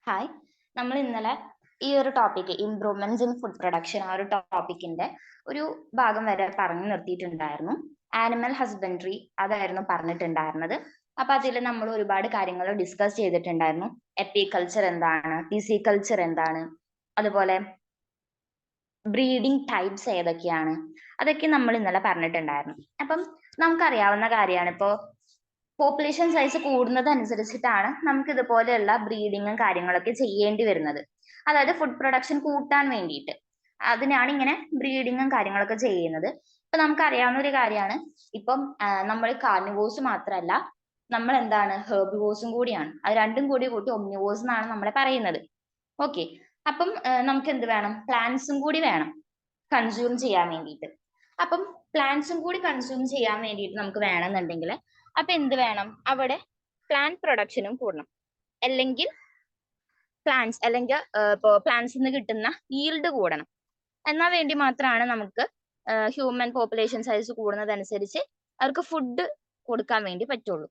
Hi. നമ്മൾ ഇന്നലെ ഈ ഒരു topic improvements in food production ആ ഒരു ടോപ്പിക്കിന്റെ ഒരു ഭാഗം വരെ പറഞ്ഞു നിർത്തിയിട്ടുണ്ടായിരുന്നു. ആനിമൽ ഹസ്ബൻഡറി അതായിരുന്നു പറഞ്ഞിട്ടുണ്ടായിരുന്നത്. അപ്പൊ അതിൽ നമ്മൾ ഒരുപാട് കാര്യങ്ങൾ ഡിസ്കസ് ചെയ്തിട്ടുണ്ടായിരുന്നു. എപ്പികൾച്ചർ എന്താണ്, പിസികൾച്ചർ എന്താണ്, അതുപോലെ ബ്രീഡിംഗ് ടൈപ്സ് ഏതൊക്കെയാണ്, അതൊക്കെ നമ്മൾ ഇന്നലെ പറഞ്ഞിട്ടുണ്ടായിരുന്നു. അപ്പം നമുക്കറിയാവുന്ന കാര്യമാണ്, ഇപ്പോ പോപ്പുലേഷൻ സൈസ് കൂടുന്നതനുസരിച്ചിട്ടാണ് നമുക്ക് ഇതുപോലെയുള്ള ബ്രീഡിങ്ങും കാര്യങ്ങളൊക്കെ ചെയ്യേണ്ടി വരുന്നത്. അതായത് ഫുഡ് പ്രൊഡക്ഷൻ കൂട്ടാൻ വേണ്ടിയിട്ട് അതിനാണ് ഇങ്ങനെ ബ്രീഡിങ്ങും കാര്യങ്ങളൊക്കെ ചെയ്യുന്നത്. ഇപ്പൊ നമുക്കറിയാവുന്ന ഒരു കാര്യമാണ്, ഇപ്പം നമ്മൾ കാർണിവോഴ്സ് മാത്രമല്ല, നമ്മൾ എന്താണ് ഹെർബിവോഴ്സും കൂടിയാണ്. അത് രണ്ടും കൂടി കൂട്ടി ഒമ്നിവോഴ്സ് എന്നാണ് നമ്മളെ പറയുന്നത്. ഓക്കെ. അപ്പം നമുക്ക് എന്ത് വേണം, പ്ലാന്റ്സും കൂടി വേണം കൺസ്യൂം ചെയ്യാൻ വേണ്ടിയിട്ട്. അപ്പം പ്ലാന്റ്സും കൂടി കൺസ്യൂം ചെയ്യാൻ വേണ്ടിയിട്ട് നമുക്ക് വേണമെന്നുണ്ടെങ്കിൽ അപ്പൊ എന്ത് വേണം, അവിടെ പ്ലാന്റ് പ്രൊഡക്ഷനും കൂടണം. അല്ലെങ്കിൽ ഇപ്പോൾ പ്ലാന്റ്സിൽ നിന്ന് കിട്ടുന്ന ഈൽഡ് കൂടണം. എന്നാൽ വേണ്ടി മാത്രമാണ് നമുക്ക് ഹ്യൂമൻ പോപ്പുലേഷൻ സൈസ് കൂടുന്നതനുസരിച്ച് അവർക്ക് ഫുഡ് കൊടുക്കാൻ വേണ്ടി പറ്റുള്ളൂ.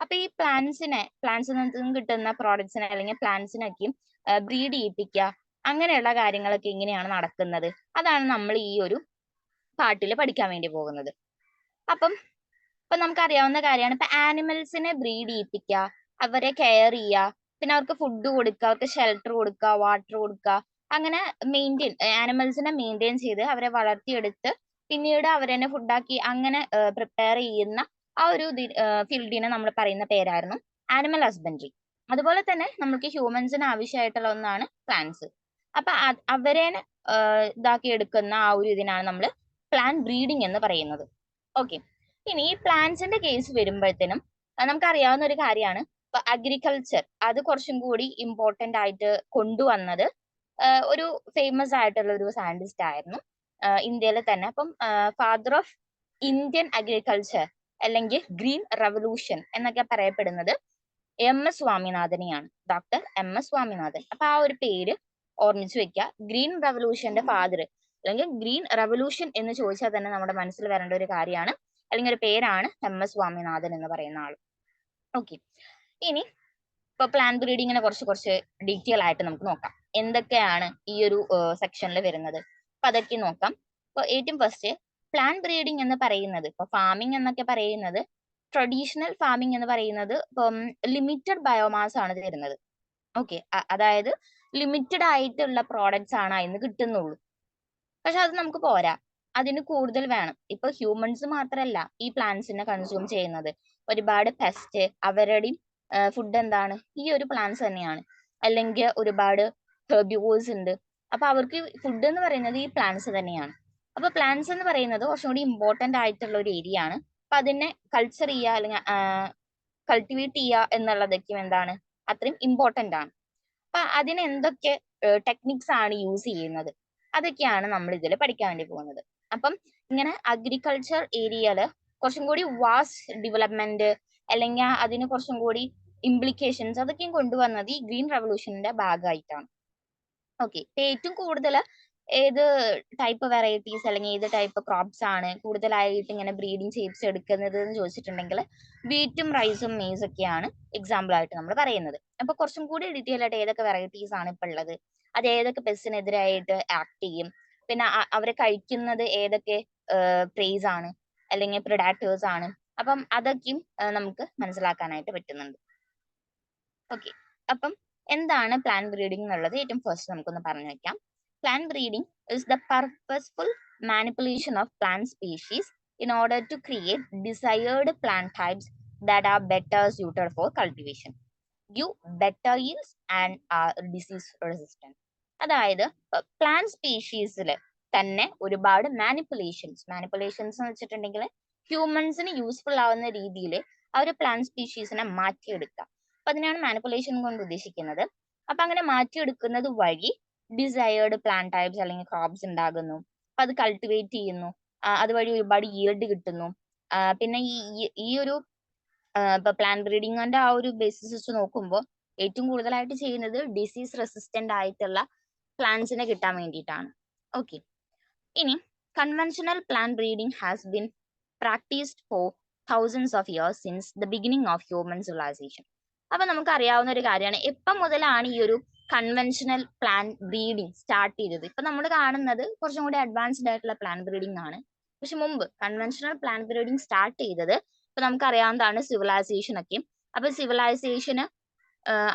അപ്പൊ ഈ പ്ലാന്റ്സിൽ നിന്നും കിട്ടുന്ന പ്രോഡക്ട്സിനെ അല്ലെങ്കിൽ പ്ലാന്റ്സിനൊക്കെയും ബ്രീഡ് ചെയ്യിപ്പിക്കുക, അങ്ങനെയുള്ള കാര്യങ്ങളൊക്കെ എങ്ങനെയാണ് നടക്കുന്നത്, അതാണ് നമ്മൾ ഈ ഒരു പാട്ടിൽ പഠിക്കാൻ വേണ്ടി പോകുന്നത്. അപ്പം ഇപ്പൊ നമുക്കറിയാവുന്ന കാര്യമാണ്, ഇപ്പൊ ആനിമൽസിനെ ബ്രീഡ് ചെയ്യിപ്പിക്കുക, അവരെ കെയർ ചെയ്യുക, പിന്നെ അവർക്ക് ഫുഡ് കൊടുക്കുക, അവർക്ക് ഷെൽട്ടർ കൊടുക്കുക, വാട്ടർ കൊടുക്കുക, അങ്ങനെ ആനിമൽസിനെ മെയിൻറ്റെയിൻ ചെയ്ത് അവരെ വളർത്തിയെടുത്ത് പിന്നീട് അവരെന്നെ ഫുഡാക്കി അങ്ങനെ പ്രിപ്പയർ ചെയ്യുന്ന ആ ഒരു ഫീൽഡിനെ നമ്മൾ പറയുന്ന പേരായിരുന്നു ആനിമൽ ഹസ്ബൻഡറി. അതുപോലെ തന്നെ നമുക്ക് ഹ്യൂമൻസിന് ആവശ്യമായിട്ടുള്ള ഒന്നാണ് പ്ലാന്റ്സ്. അപ്പൊ അവരെ ഇതാക്കി എടുക്കുന്ന ആ ഒരു ഇതിനാണ് നമ്മൾ പ്ലാന്റ് ബ്രീഡിംഗ് എന്ന് പറയുന്നത്. ഓക്കെ. ഇനി ഈ പ്ലാന്റ്സിന്റെ കേസ് വരുമ്പോഴത്തേനും നമുക്കറിയാവുന്ന ഒരു കാര്യമാണ്, ഇപ്പൊ അഗ്രികൾച്ചർ അത് കുറച്ചും കൂടി ഇമ്പോർട്ടന്റ് ആയിട്ട് കൊണ്ടുവന്നത് ഒരു ഫേമസ് ആയിട്ടുള്ള ഒരു സയന്റിസ്റ്റ് ആയിരുന്നു ഇന്ത്യയിൽ തന്നെ. അപ്പം ഫാദർ ഓഫ് ഇന്ത്യൻ അഗ്രികൾച്ചർ അല്ലെങ്കിൽ ഗ്രീൻ റവല്യൂഷൻ എന്നൊക്കെ പറയപ്പെടുന്നത് എം.എസ്. സ്വാമിനാഥനെയാണ്, ഡോക്ടർ എം.എസ്. സ്വാമിനാഥൻ. അപ്പൊ ആ ഒരു പേര് ഓർമ്മിച്ചു വെക്കുക. ഗ്രീൻ റവല്യൂഷന്റെ ഫാദർ അല്ലെങ്കിൽ ഗ്രീൻ റവല്യൂഷൻ എന്ന് ചോദിച്ചാൽ തന്നെ നമ്മുടെ മനസ്സിൽ വരേണ്ട ഒരു കാര്യമാണ്, അല്ലെങ്കിൽ ഒരു പേരാണ് എം.എസ്. സ്വാമിനാഥൻ എന്ന് പറയുന്ന ആൾ. ഓക്കെ. ഇനി ഇപ്പൊ പ്ലാന്റ് ബ്രീഡിങ്ങിനെ കുറച്ച് ഡീറ്റെയിൽ ആയിട്ട് നമുക്ക് നോക്കാം, എന്തൊക്കെയാണ് ഈ ഒരു സെക്ഷനിൽ വരുന്നത്. അപ്പൊ അതൊക്കെ നോക്കാം. ഇപ്പൊ ഏറ്റവും ഫസ്റ്റ് പ്ലാന്റ് ബ്രീഡിംഗ് എന്ന് പറയുന്നത്, ഇപ്പൊ ഫാമിംഗ് എന്നൊക്കെ പറയുന്നത്, ട്രഡീഷണൽ ഫാമിംഗ് എന്ന് പറയുന്നത് ഇപ്പം ലിമിറ്റഡ് ബയോമാസ് ആണ് തരുന്നത്. ഓക്കെ. അതായത് ലിമിറ്റഡ് ആയിട്ടുള്ള പ്രോഡക്ട്സ് ആണ് അതിന് കിട്ടുന്നുള്ളൂ. പക്ഷെ അത് നമുക്ക് പോരാ, അതിന് കൂടുതൽ വേണം. ഇപ്പൊ ഹ്യൂമൻസ് മാത്രമല്ല ഈ പ്ലാന്റ്സിനെ കൺസ്യൂം ചെയ്യുന്നത്, ഒരുപാട് പെസ്റ്റ് അവരുടെയും ഫുഡ് എന്താണ് ഈ ഒരു പ്ലാന്റ്സ് തന്നെയാണ്. അല്ലെങ്കിൽ ഒരുപാട് ഹെർബിവോഴ്സ് ഉണ്ട്. അപ്പൊ അവർക്ക് ഫുഡ് എന്ന് പറയുന്നത് ഈ പ്ലാന്റ്സ് തന്നെയാണ്. അപ്പൊ പ്ലാന്റ്സ് എന്ന് പറയുന്നത് കുറച്ചും കൂടി ഇമ്പോർട്ടന്റ് ആയിട്ടുള്ള ഒരു ഏരിയ ആണ്. അപ്പൊ അതിനെ കൾച്ചർ ചെയ്യുക അല്ലെങ്കിൽ കൾട്ടിവേറ്റ് ചെയ്യുക എന്നുള്ളതൊക്കെ എന്താണ് അത്രയും ഇമ്പോർട്ടന്റ് ആണ്. അപ്പൊ അതിന് എന്തൊക്കെ ടെക്നിക്സ് ആണ് യൂസ് ചെയ്യുന്നത്, അതൊക്കെയാണ് നമ്മൾ ഇതിൽ പഠിക്കാൻ വേണ്ടി പോകുന്നത്. അപ്പം ഇങ്ങനെ അഗ്രികൾച്ചർ ഏരിയയില് കുറച്ചും കൂടി വാസ്റ്റ് ഡെവലപ്മെന്റ് അല്ലെങ്കിൽ അതിന് കുറച്ചും കൂടി ഇംപ്ലിക്കേഷൻസ് അതൊക്കെയും കൊണ്ടുവന്നത് ഈ ഗ്രീൻ റവല്യൂഷന്റെ ഭാഗമായിട്ടാണ്. ഓക്കെ. ഏറ്റവും കൂടുതൽ ഏത് ടൈപ്പ് വെറൈറ്റീസ് അല്ലെങ്കിൽ ഏത് ടൈപ്പ് ക്രോപ്സ് ആണ് കൂടുതലായിട്ട് ഇങ്ങനെ ബ്രീഡിങ് ചെയ്യിപ്പിച്ചെടുക്കുന്നത് എന്ന് ചോദിച്ചിട്ടുണ്ടെങ്കിൽ വീറ്റും റൈസും മെയ്സ് ഒക്കെയാണ് എക്സാമ്പിൾ ആയിട്ട് നമ്മൾ പറയുന്നത്. അപ്പൊ കുറച്ചും കൂടി ഡീറ്റെയിൽ ആയിട്ട് ഏതൊക്കെ വെറൈറ്റീസ് ആണ് ഇപ്പൊ ഉള്ളത്, അത് ഏതൊക്കെ പെസ്റ്റിനെതിരായിട്ട് ആക്ട് ചെയ്യും, പിന്നെ അവരെ കഴിക്കുന്നത് ഏതൊക്കെ പ്രേസ് ആണ് അല്ലെങ്കിൽ പ്രിഡാറ്റേഴ്സ് ആണ്, അപ്പം അതൊക്കെയും നമുക്ക് മനസ്സിലാക്കാനായിട്ട് പറ്റുന്നുണ്ട്. ഓക്കെ. അപ്പം എന്താണ് പ്ലാന്റ് ബ്രീഡിംഗ് എന്നുള്ളത് ഏറ്റവും ഫസ്റ്റ് നമുക്കൊന്ന് പറഞ്ഞു വെക്കാം. Plant breeding is the purposeful manipulation of plant species in order to create desired plant types that are better suited for cultivation, give better yields and are disease resistant. അതായത് plant സ്പീഷീസിൽ തന്നെ ഒരുപാട് manipulations എന്ന് വെച്ചിട്ടുണ്ടെങ്കിൽ ഹ്യൂമൻസിന് useful ആവുന്ന രീതിയിൽ ആ ഒരു plant സ്പീഷീസിനെ മാറ്റിയെടുക്കാം. അപ്പൊ അതിനാണ് മാനിപ്പുലേഷൻ കൊണ്ട് ഉദ്ദേശിക്കുന്നത്. അപ്പൊ അങ്ങനെ മാറ്റിയെടുക്കുന്നത് വഴി ഡിസയേർഡ് പ്ലാന്റ് ടൈപ്സ് അല്ലെങ്കിൽ ക്രോപ്സ് ഉണ്ടാകുന്നു. അപ്പൊ അത് കൾട്ടിവേറ്റ് ചെയ്യുന്നു, അതുവഴി ഒരുപാട് yield കിട്ടുന്നു. പിന്നെ ഈ ഒരു ഇപ്പൊ പ്ലാന്റ് ബ്രീഡിങ്ങിന്റെ ആ ഒരു ബേസിസ് വെച്ച് നോക്കുമ്പോൾ ഏറ്റവും കൂടുതലായിട്ട് ചെയ്യുന്നത് ഡിസീസ് റെസിസ്റ്റന്റ് ആയിട്ടുള്ള പ്ലാന്റ്സിനെ കിട്ടാൻ വേണ്ടിയിട്ടാണ്. ഓക്കെ. ഇനി conventional plant breeding has been practised for thousands of years since the beginning of human civilization. അപ്പൊ നമുക്ക് അറിയാവുന്ന ഒരു കാര്യമാണ് എപ്പം മുതലാണ് ഈ ഒരു കൺവെൻഷണൽ പ്ലാൻ ബ്രീഡിങ് സ്റ്റാർട്ട് ചെയ്തത്. ഇപ്പൊ നമ്മൾ കാണുന്നത് കുറച്ചും കൂടി അഡ്വാൻസ്ഡ് ആയിട്ടുള്ള പ്ലാൻ ബ്രീഡിംഗ് ആണ്. പക്ഷെ മുമ്പ് കൺവെൻഷണൽ പ്ലാൻ ബ്രീഡിംഗ് സ്റ്റാർട്ട് ചെയ്തത് ഇപ്പൊ നമുക്ക് അറിയാവുന്നതാണ് സിവിലൈസേഷൻ ഒക്കെ. അപ്പൊ സിവിലൈസേഷന്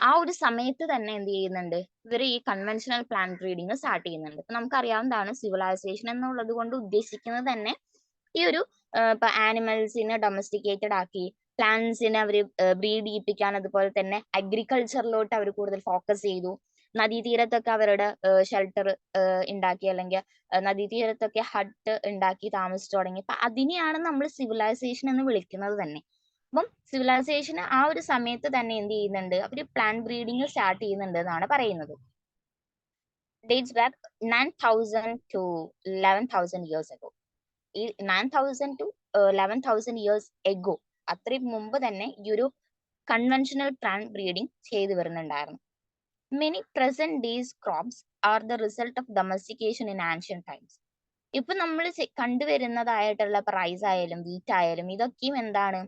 ആ ഒരു സമയത്ത് തന്നെ എന്ത് ചെയ്യുന്നുണ്ട്, ഇവർ ഈ കൺവെൻഷണൽ പ്ലാൻ ബ്രീഡിങ് സ്റ്റാർട്ട് ചെയ്യുന്നുണ്ട്. ഇപ്പൊ നമുക്ക് അറിയാവുന്നതാണ് സിവിലൈസേഷൻ എന്നുള്ളത് കൊണ്ട് ഉദ്ദേശിക്കുന്നത് തന്നെ ഈ ഒരു ഇപ്പൊ ആനിമൽസിനെ ഡൊമസ്റ്റിക്കേറ്റഡ് ആക്കി, പ്ലാന്റ്സിനെ അവർ ബ്രീഡ് ചെയ്യിപ്പിക്കാൻ, അതുപോലെ തന്നെ അഗ്രികൾച്ചറിലോട്ട് അവർ കൂടുതൽ ഫോക്കസ് ചെയ്തു. നദീതീരത്തൊക്കെ അവരുടെ ഷെൽട്ടർ ഉണ്ടാക്കി, അല്ലെങ്കിൽ നദീതീരത്തൊക്കെ ഹട്ട് ഉണ്ടാക്കി താമസിച്ചു തുടങ്ങി. അപ്പൊ അതിനെയാണ് നമ്മൾ സിവിലൈസേഷൻ എന്ന് വിളിക്കുന്നത് തന്നെ. അപ്പം സിവിലൈസേഷൻ ആ ഒരു സമയത്ത് തന്നെ എന്ത് ചെയ്യുന്നുണ്ട്, അവർ പ്ലാൻ ബ്രീഡിങ് സ്റ്റാർട്ട് ചെയ്യുന്നുണ്ട് എന്നാണ് പറയുന്നത്. Dates back 9,000 to 11,000 years ago. ഈ 9,000 to 11,000 years ago, അത്രയും മുമ്പ് തന്നെ ഈ ഒരു കൺവെൻഷണൽ പ്ലാൻ ബ്രീഡിംഗ് ചെയ്തു വരുന്നുണ്ടായിരുന്നു. Many present days crops are the result of domestication in ancient times. ഇപ്പൊ നമ്മൾ കണ്ടുവരുന്നതായിട്ടുള്ള റൈസ് ആയാലും വീറ്റ് ആയാലും ഇതൊക്കെയും എന്താണ്,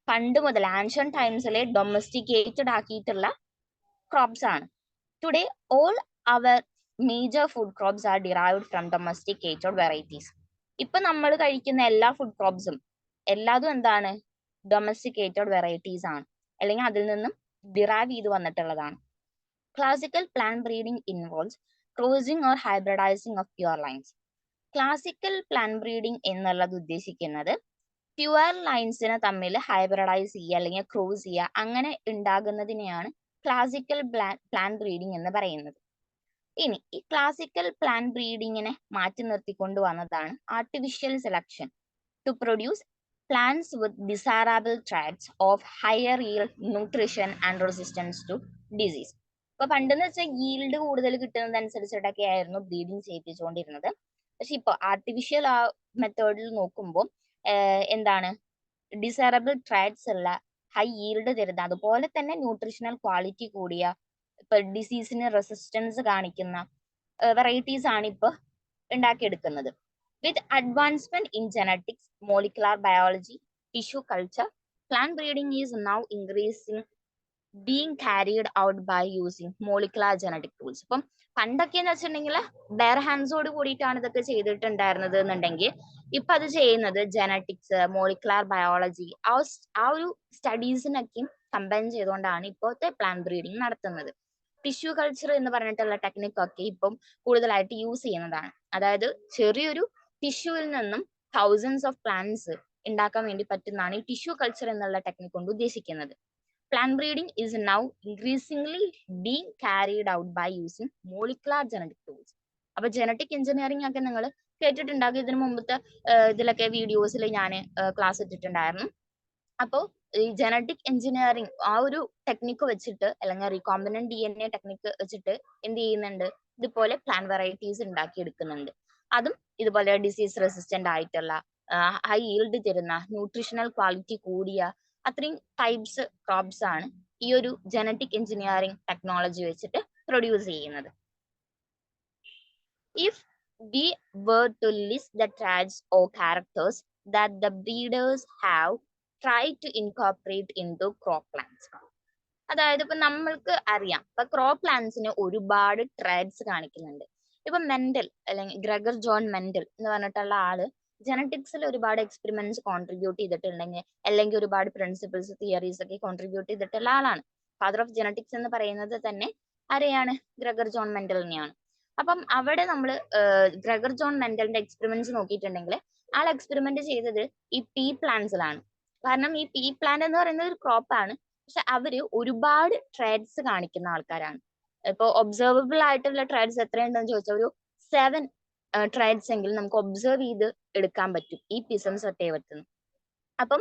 പണ്ട് മുതൽ ആൻഷ്യന്റ് ടൈംസിലെ ഡൊമസ്റ്റിക്കേറ്റഡ് ആക്കിയിട്ടുള്ള ക്രോപ്സ് ആണ്. Today all our major food crops are derived from domesticated varieties. ഇപ്പൊ നമ്മൾ കഴിക്കുന്ന എല്ലാ ഫുഡ് ക്രോപ്സും എല്ലാതും എന്താണ്, ഡൊമസ്റ്റിക്കേറ്റഡ് വെറൈറ്റീസ് ആണ്, അല്ലെങ്കിൽ അതിൽ നിന്നും ഡിറൈവ് ചെയ്ത് വന്നിട്ടുള്ളതാണ്. Classical plant breeding involves crossing or hybridising of pure lines. Classical plant breeding എന്നുള്ളത് ഉദ്ദേശിക്കുന്നത് പ്യുവർ ലൈൻസിനെ തമ്മിൽ ഹൈബ്രിഡൈസ് ചെയ്യുക അല്ലെങ്കിൽ ക്രോസ് ചെയ്യുക, അങ്ങനെ ഉണ്ടാകുന്നതിനെയാണ് ക്ലാസിക്കൽ പ്ലാൻ ബ്രീഡിംഗ് എന്ന് പറയുന്നത്. ഇനി ഈ ക്ലാസിക്കൽ പ്ലാൻ ബ്രീഡിങ്ങിനെ മാറ്റി നിർത്തിക്കൊണ്ട് വന്നതാണ് artificial selection to produce plants with desirable traits of higher yield, nutrition and resistance to disease. ഇപ്പൊ പണ്ടെന്ന് വെച്ചാൽ yield കൂടുതൽ കിട്ടുന്നതനുസരിച്ചിട്ടൊക്കെ ആയിരുന്നു ബ്രീഡിങ് ചെയ്യിപ്പിച്ചുകൊണ്ടിരുന്നത്. പക്ഷെ ഇപ്പൊ ആർട്ടിഫിഷ്യൽ ആ മെത്തേഡിൽ നോക്കുമ്പോൾ എന്താണ്, ഡിസൈറബിൾ ട്രൈറ്റ്സ് ഉള്ള, ഹൈ yield തരുന്ന, അതുപോലെ തന്നെ ന്യൂട്രീഷണൽ ക്വാളിറ്റി കൂടിയ, ഇപ്പൊ ഡിസീസിന് റെസിസ്റ്റൻസ് കാണിക്കുന്ന വെറൈറ്റീസ് ആണ് ഇപ്പൊ ഉണ്ടാക്കിയെടുക്കുന്നത്. With advancement in genetics, molecular biology, tissue culture, plant breeding is now increasing being carried out by using molecular genetic tools. ഇപ്പം പണ്ടൊക്കെ എന്ന് വെച്ചിട്ടുണ്ടെങ്കിൽ ബെയർ ഹാൻഡ്സോട് കൂടിയിട്ടാണ് ഇതൊക്കെ ചെയ്തിട്ടുണ്ടായിരുന്നത് എന്നുണ്ടെങ്കിൽ ഇപ്പൊ അത് ചെയ്യുന്നത് ജനറ്റിക്സ്, മോളിക്കുലാർ ബയോളജി, ആ ഒരു സ്റ്റഡീസിനൊക്കെയും കമ്പൈൻ ചെയ്തുകൊണ്ടാണ് ഇപ്പോഴത്തെ പ്ലാൻ ബ്രീഡിങ് നടത്തുന്നത്. ടിഷ്യൂ കൾച്ചർ എന്ന് പറഞ്ഞിട്ടുള്ള ടെക്നിക്കൊക്കെ ഇപ്പം കൂടുതലായിട്ട് യൂസ് ചെയ്യുന്നതാണ്. അതായത് ചെറിയൊരു ടിഷ്യൂവിൽ നിന്നും തൗസൻഡ്സ് ഓഫ് പ്ലാന്റ്സ് ഉണ്ടാക്കാൻ വേണ്ടി പറ്റുന്നതാണ് ഈ ടിഷ്യൂ കൾച്ചർ എന്നുള്ള ടെക്നിക് കൊണ്ട് ഉദ്ദേശിക്കുന്നത്. Plant breeding is now increasingly being carried out by using molecular genetic tools. അപ്പൊ ജനറ്റിക് എഞ്ചിനീയറിംഗ് ഒക്കെ നിങ്ങൾ കേട്ടിട്ടുണ്ടാകും. ഇതിനു മുമ്പത്തെ ഇതിലൊക്കെ വീഡിയോസിൽ ഞാൻ ക്ലാസ് ഇട്ടിട്ടുണ്ടായിരുന്നു. അപ്പോൾ ഈ ജനറ്റിക് എഞ്ചിനീയറിംഗ് ആ ഒരു ടെക്നിക്ക് വെച്ചിട്ട്, അല്ലെങ്കിൽ റീകോമ്പിനന്റ് DNA ടെക്നിക്ക് വെച്ചിട്ട് എന്ത് ചെയ്യുന്നുണ്ട്, ഇതുപോലെ പ്ലാൻ വെറൈറ്റീസ് ഉണ്ടാക്കി എടുക്കുന്നുണ്ട്. അതും ഇതുപോലെ ഡിസീസ് റെസിസ്റ്റന്റ് ആയിട്ടുള്ള, ഹൈ yield തരുന്ന, ന്യൂട്രീഷണൽ ക്വാളിറ്റി കൂടിയ അത്രയും ടൈപ്സ് ക്രോപ്സ് ആണ് ഈ ഒരു ജനറ്റിക് എഞ്ചിനീയറിംഗ് ടെക്നോളജി വെച്ചിട്ട് പ്രൊഡ്യൂസ് ചെയ്യുന്നത്. If we were to list the traits or characters that the breeders have tried to incorporate into crop plants, അതായത് ഇപ്പൊ നമ്മൾക്ക് അറിയാം, ഇപ്പൊ ക്രോപ്പ് പ്ലാന്റ്സിന് ഒരുപാട് ട്രേഡ്സ് കാണിക്കുന്നുണ്ട്. ഇപ്പൊ മെന്റൽ, അല്ലെങ്കിൽ ഗ്രെഗർ ജോൺ മെന്റൽ എന്ന് പറഞ്ഞിട്ടുള്ള ആള് ജനറ്റിക്സിൽ ഒരുപാട് എക്സ്പെരിമെന്റ്സ് കോൺട്രിബ്യൂട്ട് ചെയ്തിട്ടുണ്ടെങ്കിൽ, അല്ലെങ്കിൽ ഒരുപാട് പ്രിൻസിപ്പിൾസ്, തിയറീസ് ഒക്കെ കോൺട്രിബ്യൂട്ട് ചെയ്തിട്ടുള്ള ആളാണ്. ഫാദർ ഓഫ് ജനറ്റിക്സ് എന്ന് പറയുന്നത് തന്നെ ആരെയാണ്, ഗ്രെഗർ ജോൺ മെന്റലിനെയാണ്. അപ്പം അവിടെ നമ്മൾ ഗ്രെഗർ ജോൺ മെന്റലിന്റെ എക്സ്പെരിമെന്റ്സ് നോക്കിയിട്ടുണ്ടെങ്കിൽ ആൾ എക്സ്പെരിമെന്റ് ചെയ്തത് ഈ പീ പ്ലാന്റ്സിലാണ്. കാരണം ഈ പീ പ്ലാന്റ് എന്ന് പറയുന്നത് ഒരു ക്രോപ്പ് ആണ്, പക്ഷെ അവര് ഒരുപാട് ട്രേഡ്സ് കാണിക്കുന്ന ആൾക്കാരാണ്. ഇപ്പൊ ഒബ്സർവബിൾ ആയിട്ടുള്ള ട്രേഡ്സ് എത്രയുണ്ടെന്ന് ചോദിച്ചാൽ ഒരു 7 ട്രേഡ്സ് എങ്കിലും നമുക്ക് ഒബ്സർവ് ചെയ്ത് എടുക്കാൻ പറ്റും ഈ പിസം സൊട്ടേവത്തിൽ. അപ്പം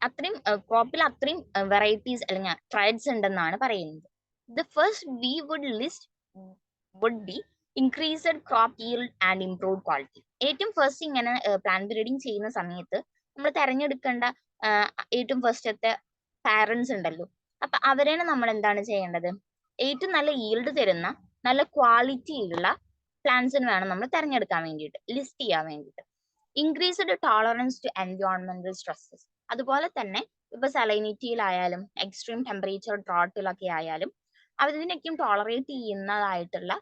അത്രയും ക്രോപ്പിൽ അത്രയും വെറൈറ്റീസ് അല്ലെങ്കിൽ ട്രേഡ്സ് ഉണ്ടെന്നാണ് പറയുന്നത്. The first we would list would be increased crop yield and improved quality. ഏറ്റവും ഫസ്റ്റ് ഇങ്ങനെ പ്ലാൻ ബ്രീഡിങ് ചെയ്യുന്ന സമയത്ത് നമ്മൾ തിരഞ്ഞെടുക്കേണ്ട ഏറ്റവും ഫസ്റ്റത്തെ പാരന്റ്സ് ഉണ്ടല്ലോ, അപ്പൊ അവരെയാണ് നമ്മൾ എന്താണ് ചെയ്യേണ്ടത്, ഏറ്റവും നല്ല yield തരുന്ന, നല്ല ക്വാളിറ്റി ഉള്ള പ്ലാന്റ്സിന് വേണം നമ്മൾ തിരഞ്ഞെടുക്കാൻ വേണ്ടിയിട്ട്, ലിസ്റ്റ് ചെയ്യാൻ വേണ്ടിയിട്ട്. ഇൻക്രീസ്ഡ് ടോളറൻസ് ടു എൻവയോൺമെന്റൽ സ്ട്രെസ്സസ്, അതുപോലെ തന്നെ ഇപ്പൊ സലൈനിറ്റിയിലായാലും എക്സ്ട്രീം ടെമ്പറേച്ചർ ഡ്രോട്ടിലൊക്കെ ആയാലും അതിനൊക്കെയും ടോളറേറ്റ് ചെയ്യുന്നതായിട്ടുള്ള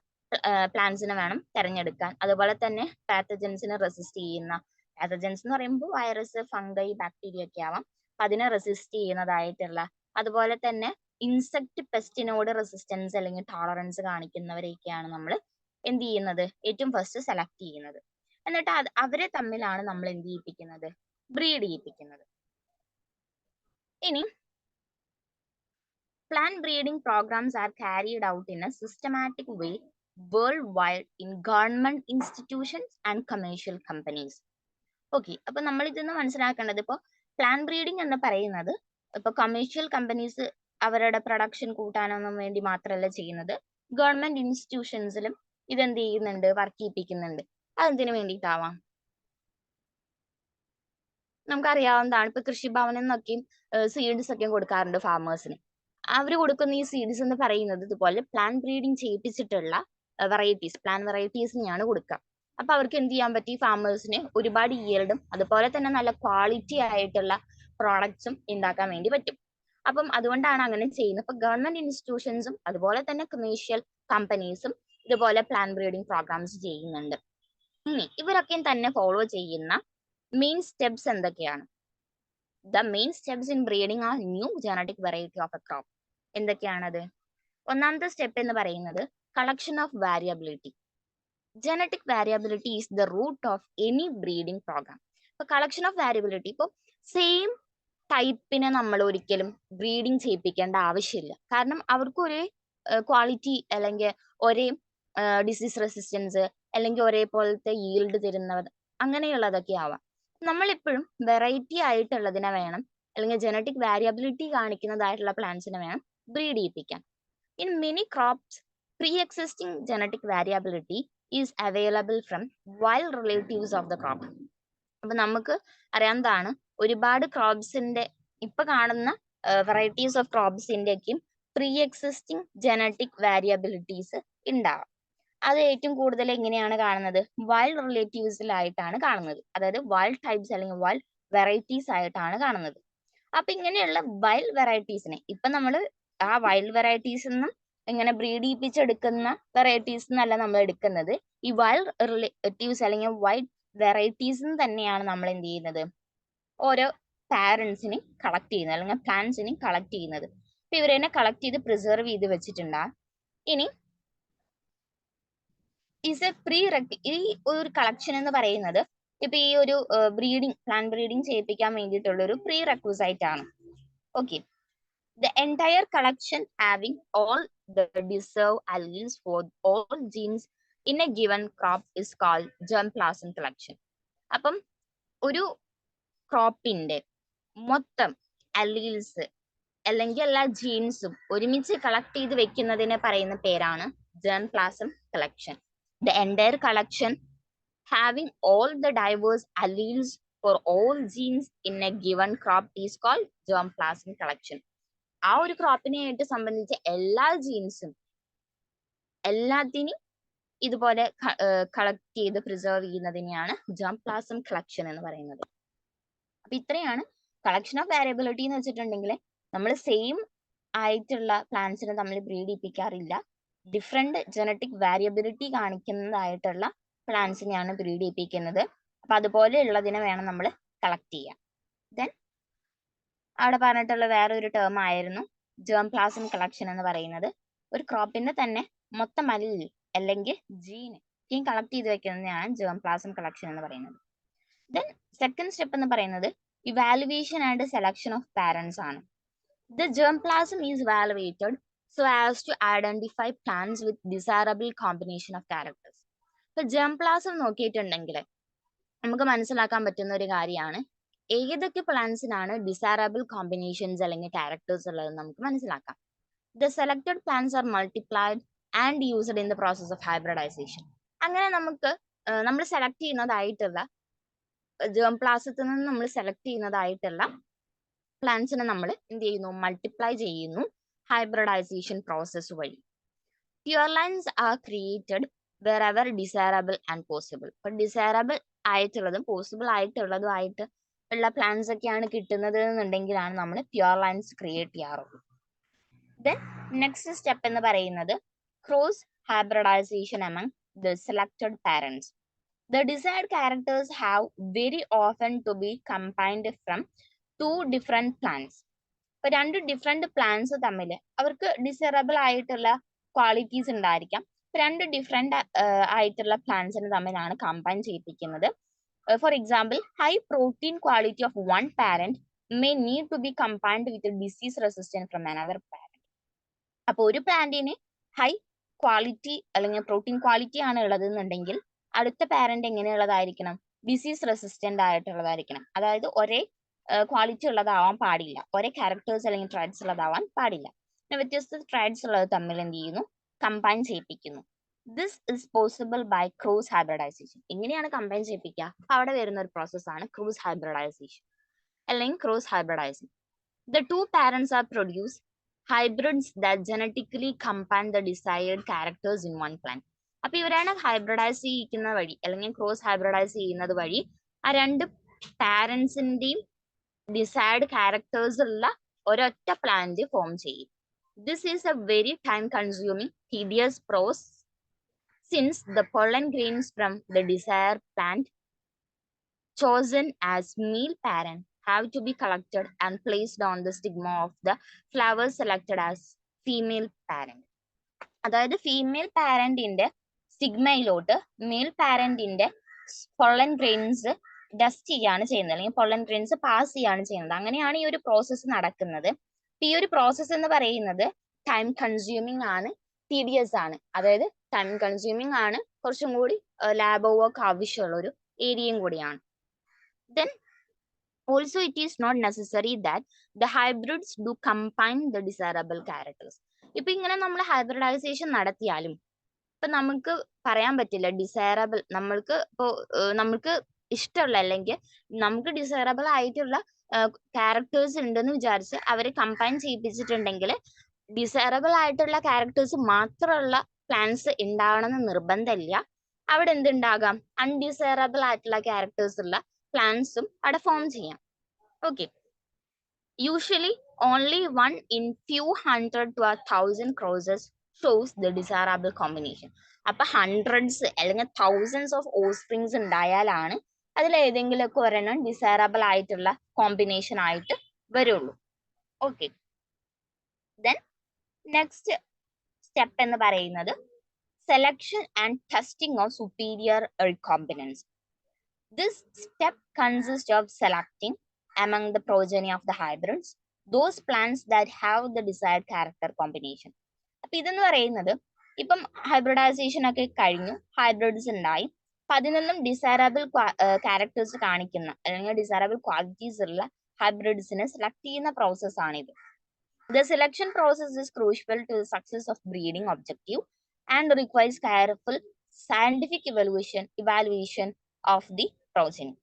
പ്ലാന്റ്സിനെ വേണം തിരഞ്ഞെടുക്കാൻ. അതുപോലെ തന്നെ പാത്തജൻസിനെ റെസിസ്റ്റ് ചെയ്യുന്ന, പാത്തജൻസ് എന്ന് പറയുമ്പോൾ വൈറസ്, ഫംഗൈ, ബാക്ടീരിയ ഒക്കെ ആവാം, അപ്പൊ അതിനെ റെസിസ്റ്റ് ചെയ്യുന്നതായിട്ടുള്ള, അതുപോലെ തന്നെ ഇൻസെക്ട് പെസ്റ്റിനോട് റെസിസ്റ്റൻസ് അല്ലെങ്കിൽ ടോളറൻസ് കാണിക്കുന്നവരെയൊക്കെയാണ് നമ്മൾ എന്ത് ചെയ്യുന്നത്, ഏറ്റവും ഫസ്റ്റ് സെലക്ട് ചെയ്യുന്നത്. എന്നിട്ട് അവരെ തമ്മിലാണ് നമ്മൾ എന്ത് ചെയ്യിപ്പിക്കുന്നത്, ബ്രീഡ് ചെയ്യിപ്പിക്കുന്നത്. ഇനി plant breeding programs are carried out in a systematic way worldwide in government institutions and commercial companies. Okay, അപ്പൊ നമ്മൾ ഇതിന്ന് മനസ്സിലാക്കേണ്ടത്, ഇപ്പോൾ പ്ലാന്റ് ബ്രീഡിംഗ് എന്ന് പറയുന്നത് ഇപ്പൊ കമേഴ്ഷ്യൽ കമ്പനീസ് അവരുടെ പ്രൊഡക്ഷൻ കൂട്ടാനൊന്നും വേണ്ടി മാത്രമല്ല ചെയ്യുന്നത്, ഗവൺമെന്റ് ഇൻസ്റ്റിറ്റ്യൂഷൻസിലും ഇതെന്ത് ചെയ്യുന്നുണ്ട്, വർക്ക് ചെയ്യിപ്പിക്കുന്നുണ്ട്. അതെന്തിനു വേണ്ടിയിട്ടാവാം, നമുക്കറിയാവുന്നതാണ്. ഇപ്പൊ കൃഷിഭവനിൽ നിന്നൊക്കെയും സീഡ്സ് ഒക്കെ കൊടുക്കാറുണ്ട് ഫാമേഴ്സിന്. അവർ കൊടുക്കുന്ന ഈ സീഡ്സ് എന്ന് പറയുന്നത് ഇതുപോലെ പ്ലാന്റ് ബ്രീഡിംഗ് ചെയ്യിപ്പിച്ചിട്ടുള്ള വെറൈറ്റീസ്, പ്ലാന്റ് വെറൈറ്റീസിനെയാണ് കൊടുക്കുക. അപ്പൊ അവർക്ക് എന്ത് ചെയ്യാൻ പറ്റി, ഫാമേഴ്സിന് ഒരുപാട് yield അതുപോലെ തന്നെ നല്ല ക്വാളിറ്റി ആയിട്ടുള്ള പ്രോഡക്ട്സും ഉണ്ടാക്കാൻ വേണ്ടി പറ്റും. അപ്പം അതുകൊണ്ടാണ് അങ്ങനെ ചെയ്യുന്നത്. ഇപ്പൊ ഗവൺമെന്റ് ഇൻസ്റ്റിറ്റ്യൂഷൻസും അതുപോലെ തന്നെ കമേഴ്ഷ്യൽ കമ്പനീസും ഇതുപോലെ പ്ലാന്റ് ബ്രീഡിംഗ് പ്രോഗ്രാംസ് ചെയ്യുന്നുണ്ട്. ഇനി ഇവരൊക്കെയും തന്നെ ഫോളോ ചെയ്യുന്ന മെയിൻ സ്റ്റെപ്സ് എന്തൊക്കെയാണ്? The main steps in breeding are new genetic variety of a crop. എന്തൊക്കെയാണത്? ഒന്നാമത്തെ സ്റ്റെപ്പ് എന്ന് പറയുന്നത് collection of variability. Genetic variability is the root of any breeding programme. ഇപ്പൊ കളക്ഷൻ ഓഫ് വാരിയബിലിറ്റി, ഇപ്പോൾ same ടൈപ്പിനെ നമ്മൾ ഒരിക്കലും ബ്രീഡിംഗ് ചെയ്യിപ്പിക്കേണ്ട ആവശ്യമില്ല. കാരണം അവർക്ക് ഒരേ ക്വാളിറ്റി അല്ലെങ്കിൽ ഒരേ ഡിസീസ് റെസിസ്റ്റൻസ് അല്ലെങ്കിൽ ഒരേപോലത്തെ yield തരുന്നവർ അങ്ങനെയുള്ളതൊക്കെ ആവാം. നമ്മളെപ്പോഴും വെറൈറ്റി ആയിട്ടുള്ളതിനെ വേണം, അല്ലെങ്കിൽ ജനറ്റിക് വാരിയബിലിറ്റി കാണിക്കുന്നതായിട്ടുള്ള പ്ലാന്റ്സിനെ വേണം ബ്രീഡ് ചെയ്യിപ്പിക്കാൻ. In many crops pre existing genetic variability is available from wild relatives of the crop. അപ്പൊ നമുക്ക് അറിയാവുന്നതാണ്, ഒരുപാട് ക്രോപ്സിന്റെ ഇപ്പൊ കാണുന്ന വെറൈറ്റീസ് ഓഫ് ക്രോപ്സിന്റെയൊക്കെയും പ്രീ എക്സിസ്റ്റിംഗ് ജനറ്റിക് വാരിയബിലിറ്റീസ് ഉണ്ടാവാം. അത് ഏറ്റവും കൂടുതൽ എങ്ങനെയാണ് കാണുന്നത്, വൈൽഡ് റിലേറ്റീവ്സിലായിട്ടാണ് കാണുന്നത്. അതായത് വൈൽഡ് ടൈപ്സ് അല്ലെങ്കിൽ വൈൽഡ് വെറൈറ്റീസ് ആയിട്ടാണ് കാണുന്നത്. അപ്പൊ ഇങ്ങനെയുള്ള വൈൽഡ് വെറൈറ്റീസിനെ ഇപ്പൊ നമ്മൾ ആ വൈൽഡ് വെറൈറ്റീസിൽ നിന്നും ഇങ്ങനെ ബ്രീഡ് ചെയ്യിപ്പിച്ചെടുക്കുന്ന വെറൈറ്റീസ് എന്നല്ല നമ്മൾ എടുക്കുന്നത്, ഈ വൈൽഡ് റിലേറ്റീവ്സ് അല്ലെങ്കിൽ വൈൽഡ് വെറൈറ്റീസ് തന്നെയാണ് നമ്മൾ എന്ത് ചെയ്യുന്നത്, ഓരോ പാരന്റ്സിനെ കളക്ട് ചെയ്യുന്നത് അല്ലെങ്കിൽ പ്ലാന്റ്സിനെ കളക്ട് ചെയ്യുന്നത്. അപ്പൊ ഇവരെന്നെ കളക്ട് ചെയ്ത് പ്രിസർവ് ചെയ്ത് വെച്ചിട്ടുണ്ടാകും. ഇനി ഈസ് എ ഈ ഒരു കളക്ഷൻ എന്ന് പറയുന്നത് ഇപ്പൊ ഈ ഒരു പ്ലാന്റ് ബ്രീഡിംഗ് ചെയ്യിപ്പിക്കാൻ വേണ്ടിയിട്ടുള്ള ഒരു പ്രീ റെക്വിസൈറ്റ് ആണ്. Okay, the entire collection having all the deserved alleles for all genes in a given crop is called germplasm collection. അപ്പം ഒരു ക്രോപ്പിന്റെ മൊത്തം അല്ലീൽസ് അല്ലെങ്കിൽ എല്ലാ ജീൻസും ഒരുമിച്ച് കളക്ട് ചെയ്ത് വെക്കുന്നതിനെ പറയുന്ന പേരാണ് germplasm collection. The entire collection having all the diverse alleles for all genes in a given crop is called germplasm collection. ആ ഒരു ക്രോപ്പിനെയായിട്ട് സംബന്ധിച്ച എല്ലാ ജീൻസും എല്ലാത്തിനും ഇതുപോലെ കളക്ട് ചെയ്ത് പ്രിസർവ് ചെയ്യുന്നതിനെയാണ് germplasm collection എന്ന് പറയുന്നത്. അപ്പൊ ഇത്രയാണ് കളക്ഷൻ ഓഫ് വാരിയബിലിറ്റി എന്ന് വെച്ചിട്ടുണ്ടെങ്കിൽ നമ്മൾ സെയിം ആയിട്ടുള്ള പ്ലാന്റ്സിനെ നമ്മൾ ബ്രീഡ് ചെയ്യിപ്പിക്കാറില്ല. ഡിഫറെന്റ് ജനറ്റിക് വാരിയബിലിറ്റി കാണിക്കുന്നതായിട്ടുള്ള പ്ലാന്റ്സിനെയാണ് ബ്രീഡ് ചെയ്യിപ്പിക്കുന്നത്. അപ്പൊ അതുപോലെ ഉള്ളതിനെ വേണം നമ്മൾ കളക്ട് ചെയ്യാൻ. ദെൻ അവിടെ പറഞ്ഞിട്ടുള്ള വേറൊരു ടേം ആയിരുന്നു germplasm collection എന്ന് പറയുന്നത്. ഒരു ക്രോപ്പിന്റെ തന്നെ മൊത്തം അല്ലീൽ അല്ലെങ്കിൽ ജീൻ കളക്ട് ചെയ്ത് വെക്കുന്നതിനാണ് germplasm collection എന്ന് പറയുന്നത്. ദെൻ സെക്കൻഡ് സ്റ്റെപ്പ് എന്ന് പറയുന്നത് evaluation and selection of parents ആണ്. The germplasm is evaluated so as to identify plants with desirable combination of characters. ഇപ്പൊ germplasm നോക്കിയിട്ടുണ്ടെങ്കിൽ നമുക്ക് മനസ്സിലാക്കാൻ പറ്റുന്ന ഒരു കാര്യമാണ് ഏതൊക്കെ പ്ലാന്റ്സിനാണ് ഡിസൈറബിൾ കോമ്പിനേഷൻസ് അല്ലെങ്കിൽ ക്യാരക്ടേഴ്സ് ഉള്ളത് നമുക്ക് മനസ്സിലാക്കാം. The selected plants are multiplied and used in the process of hybridization. അങ്ങനെ നമുക്ക് നമ്മൾ സെലക്ട് ചെയ്യുന്നതായിട്ടുള്ള germplasmത്തിൽ നിന്ന് നമ്മൾ സെലക്ട് ചെയ്യുന്നതായിട്ടുള്ള പ്ലാന്റ്സിനെ നമ്മൾ എന്ത് ചെയ്യുന്നു, മൾട്ടിപ്ലൈ ചെയ്യുന്നു ഹൈബ്രിഡൈസേഷൻ പ്രോസസ് വഴി. Pure lines are created wherever desirable and possible. ഇപ്പൊ ഡിസൈറബിൾ ആയിട്ടുള്ളതും പോസിബിൾ ആയിട്ടുള്ളതുമായിട്ട് ഉള്ള പ്ലാന്റ്സ് ഒക്കെയാണ് കിട്ടുന്നത് എന്നുണ്ടെങ്കിലാണ് നമ്മൾ പ്യുവർ ലൈൻസ് ക്രിയേറ്റ് ചെയ്യാറുള്ളൂ. ദെൻ നെക്സ്റ്റ് സ്റ്റെപ്പ് എന്ന് പറയുന്നത് cross hybridisation among the selected parents. The desired characters have very often to be combined from two different plants. ഇപ്പൊ രണ്ട് ഡിഫറെന്റ് പ്ലാന്റ്സ് തമ്മിൽ അവർക്ക് ഡിസൈറബിൾ ആയിട്ടുള്ള ക്വാളിറ്റീസ് ഉണ്ടായിരിക്കാം. രണ്ട് ഡിഫറെന്റ് ആയിട്ടുള്ള പ്ലാന്റ്സിന് തമ്മിലാണ് കമ്പൈൻ ചെയ്യിപ്പിക്കുന്നത്. For example, high protein quality of one parent may need to be combined with a disease resistant from another parent. അപ്പോൾ ഒരു പ്ലാന്റിന് ഹൈ ക്വാളിറ്റി അല്ലെങ്കിൽ പ്രോട്ടീൻ ക്വാളിറ്റി ആണ് ഉള്ളത് എന്നുണ്ടെങ്കിൽ അടുത്ത പാരന്റ് എങ്ങനെയുള്ളതായിരിക്കണം? ഡിസീസ് റെസിസ്റ്റന്റ് ആയിട്ടുള്ളതായിരിക്കണം. അതായത് ഒരേ ക്വാളിറ്റി ഉള്ളതാവാൻ പാടില്ല, ഒരേ ക്യാരക്ടേഴ്സ് അല്ലെങ്കിൽ ട്രൈഡ്സ് ഉള്ളതാവാൻ പാടില്ല. വ്യത്യസ്ത ട്രൈഡ്സ് ഉള്ളത് തമ്മിൽ എന്ത് ചെയ്യുന്നു? കമ്പൈൻ ചെയ്യിപ്പിക്കുന്നു. This is possible by cross hybridization. എങ്ങനെയാണ് കമ്പൈൻ ചെയ്യിപ്പിക്കുക? അവിടെ വരുന്ന ഒരു പ്രോസസ്സാണ് ക്രോസ് ഹൈബ്രിഡൈസേഷൻ അല്ലെങ്കിൽ cross hybridizing. The two parents are produce hybrids that genetically combine the desired characters in one plant. അപ്പൊ ഇവരാണ് ഹൈബ്രിഡൈസ് ചെയ്യിക്കുന്ന വഴി അല്ലെങ്കിൽ ക്രോസ് ഹൈബ്രിഡൈസ് ചെയ്യുന്നത് വഴി ആ രണ്ട് പാരന്റ്സിന്റെയും ഡിസൈർഡ് ക്യാരക്ടേഴ്സ് ഉള്ള ഒരൊറ്റ പ്ലാന്റ് ഫോം ചെയ്യും. This is A very time consuming tedious process since the pollen grains from the desired plant chosen as male parent have to be collected and placed on the stigma of the flower selected as female parent. അതായത് female പാരന്റിന്റെ സ്റ്റിഗ്മയിലോട്ട് male പാരന്റിന്റെ pollen grains dust ചെയ്യാണ് ചെയ്യുന്നത്, അല്ലെങ്കിൽ pollen grains pass ചെയ്യാണ് ചെയ്യുന്നത്. അങ്ങനെയാണ് ഈ ഒരു പ്രോസസ്സ് നടക്കുന്നത്. ഈ ഒരു പ്രോസസ്സ് എന്ന് പറയുന്നത് ടൈം കൺസ്യൂമിങ് ആണ്, tedious ആണ്. അതായത് ടൈം കൺസ്യൂമിങ് ആണ്, കുറച്ചും കൂടി ലാബ് വർക്ക് ആവശ്യമുള്ള ഒരു ഏരിയയും കൂടിയാണ്. Then also it is not necessary that the hybrids do combine the desirable characters. ഇപ്പൊ ഇങ്ങനെ നമ്മൾ ഹൈബ്രിഡൈസേഷൻ നടത്തിയാലും ഇപ്പൊ നമുക്ക് പറയാൻ പറ്റില്ല ഡിസൈറബിൾ നമ്മൾക്ക് ഇഷ്ടമുള്ള അല്ലെങ്കിൽ നമുക്ക് ഡിസൈറബിൾ ആയിട്ടുള്ള ക്യാരക്ടേഴ്സ് ഉണ്ടെന്ന് വിചാരിച്ച് അവരെ കമ്പൈൻ ചെയ്യിപ്പിച്ചിട്ടുണ്ടെങ്കിൽ ഡിസൈറബിൾ ആയിട്ടുള്ള ക്യാരക്ടേഴ്സ് മാത്രമുള്ള പ്ലാന്റ്സ് ഉണ്ടാവണമെന്ന് നിർബന്ധമില്ല. അവിടെ എന്തുണ്ടാകാം? അൺഡിസൈറബിൾ ആയിട്ടുള്ള ക്യാരക്ടേഴ്സ് ഉള്ള പ്ലാന്റ്സും അവിടെ ഫോം ചെയ്യാം. Okay, usually only 1 in few hundred to 1,000 crosses shows the desirable combination. അപ്പൊ ഹൺഡ്രഡ്സ് അല്ലെങ്കിൽ തൗസൻഡ്സ് ഓഫ് ഓസ്പ്രിങ്സ് ഉണ്ടായാലാണ് അതിൽ ഏതെങ്കിലുമൊക്കെ ഒരെണ്ണം ഡിസൈറബിൾ ആയിട്ടുള്ള കോമ്പിനേഷൻ ആയിട്ട് വരുള്ളൂ. ഓക്കെ, ദെൻ നെക്സ്റ്റ് സ്റ്റെപ്പ് എന്ന് പറയുന്നത് selection and testing of superior recombinants. This step consists of selecting among the progeny of the hybrids those plants that have the desired character combination. അപ്പൊ ഇതെന്ന് പറയുന്നത് ഇപ്പം hybridisation ഒക്കെ കഴിഞ്ഞു, ഹൈബ്രിഡ്സ് ഉണ്ടായി, അപ്പൊ അതിൽ നിന്നും ഡിസൈറബിൾ ക്യാരക്ടേഴ്സ് കാണിക്കുന്ന അല്ലെങ്കിൽ ഡിസൈറബിൾ ക്വാളിറ്റീസ് ഉള്ള ഹൈബ്രിഡ്സിനെ സെലക്ട് ചെയ്യുന്ന പ്രോസസ് ആണിത്. The selection process is crucial to the success of breeding objective and requires careful scientific evaluation of the progeny.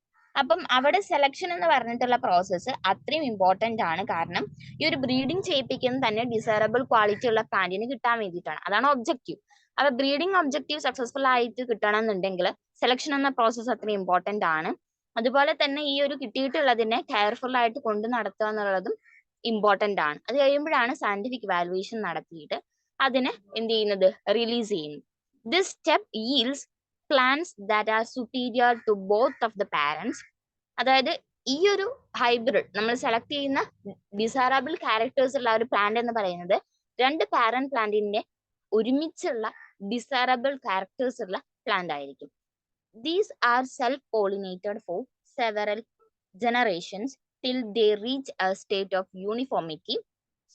അപ്പം അവിടെ സെലക്ഷൻ എന്ന് പറഞ്ഞിട്ടുള്ള പ്രോസസ്സ് അത്രയും ഇമ്പോർട്ടന്റ് ആണ്. കാരണം ഈ ഒരു ബ്രീഡിങ് ചെയ്യിപ്പിക്കുന്നത് തന്നെ ഡിസൈറബിൾ ക്വാളിറ്റി ഉള്ള പ്ലാന്റിന് കിട്ടാൻ വേണ്ടിയിട്ടാണ്. അതാണ് ഒബ്ജക്റ്റീവ്. അപ്പൊ ബ്രീഡിങ് ഒബ്ജക്റ്റീവ് സക്സസ്ഫുൾ ആയിട്ട് കിട്ടണം എന്നുണ്ടെങ്കിൽ സെലക്ഷൻ എന്ന പ്രോസസ്സ് അത്രയും ഇമ്പോർട്ടന്റ് ആണ്. അതുപോലെ തന്നെ ഈ ഒരു കിട്ടിയിട്ടുള്ളതിനെ കെയർഫുൾ ആയിട്ട് കൊണ്ടു നടത്തുക എന്നുള്ളതും ഇമ്പോർട്ടന്റ് ആണ്. അത് കഴിയുമ്പോഴാണ് സയന്റിഫിക് വാലുവേഷൻ നടത്തിയിട്ട് അതിനെ എന്ത് ചെയ്യുന്നത്? റിലീസ് ചെയ്യുന്നത്. This step yields plants that are superior to both of the parents. അതായത് ഈ ഒരു ഹൈബ്രിഡ് നമ്മൾ സെലക്ട് ചെയ്യുന്ന ഡിസൈറബിൾ ക്യാരക്ടേഴ്സ് ഉള്ള ഒരു പ്ലാന്റ് എന്ന് പറയുന്നത് രണ്ട് പാരന്റ് പ്ലാന്റിന്റെ ഒരുമിച്ചുള്ള ഡിസൈറബിൾ ക്യാരക്ടേഴ്സ് ഉള്ള പ്ലാന്റ് ആയിരിക്കും. These are self-pollinated for several generations till they reach a state of uniformity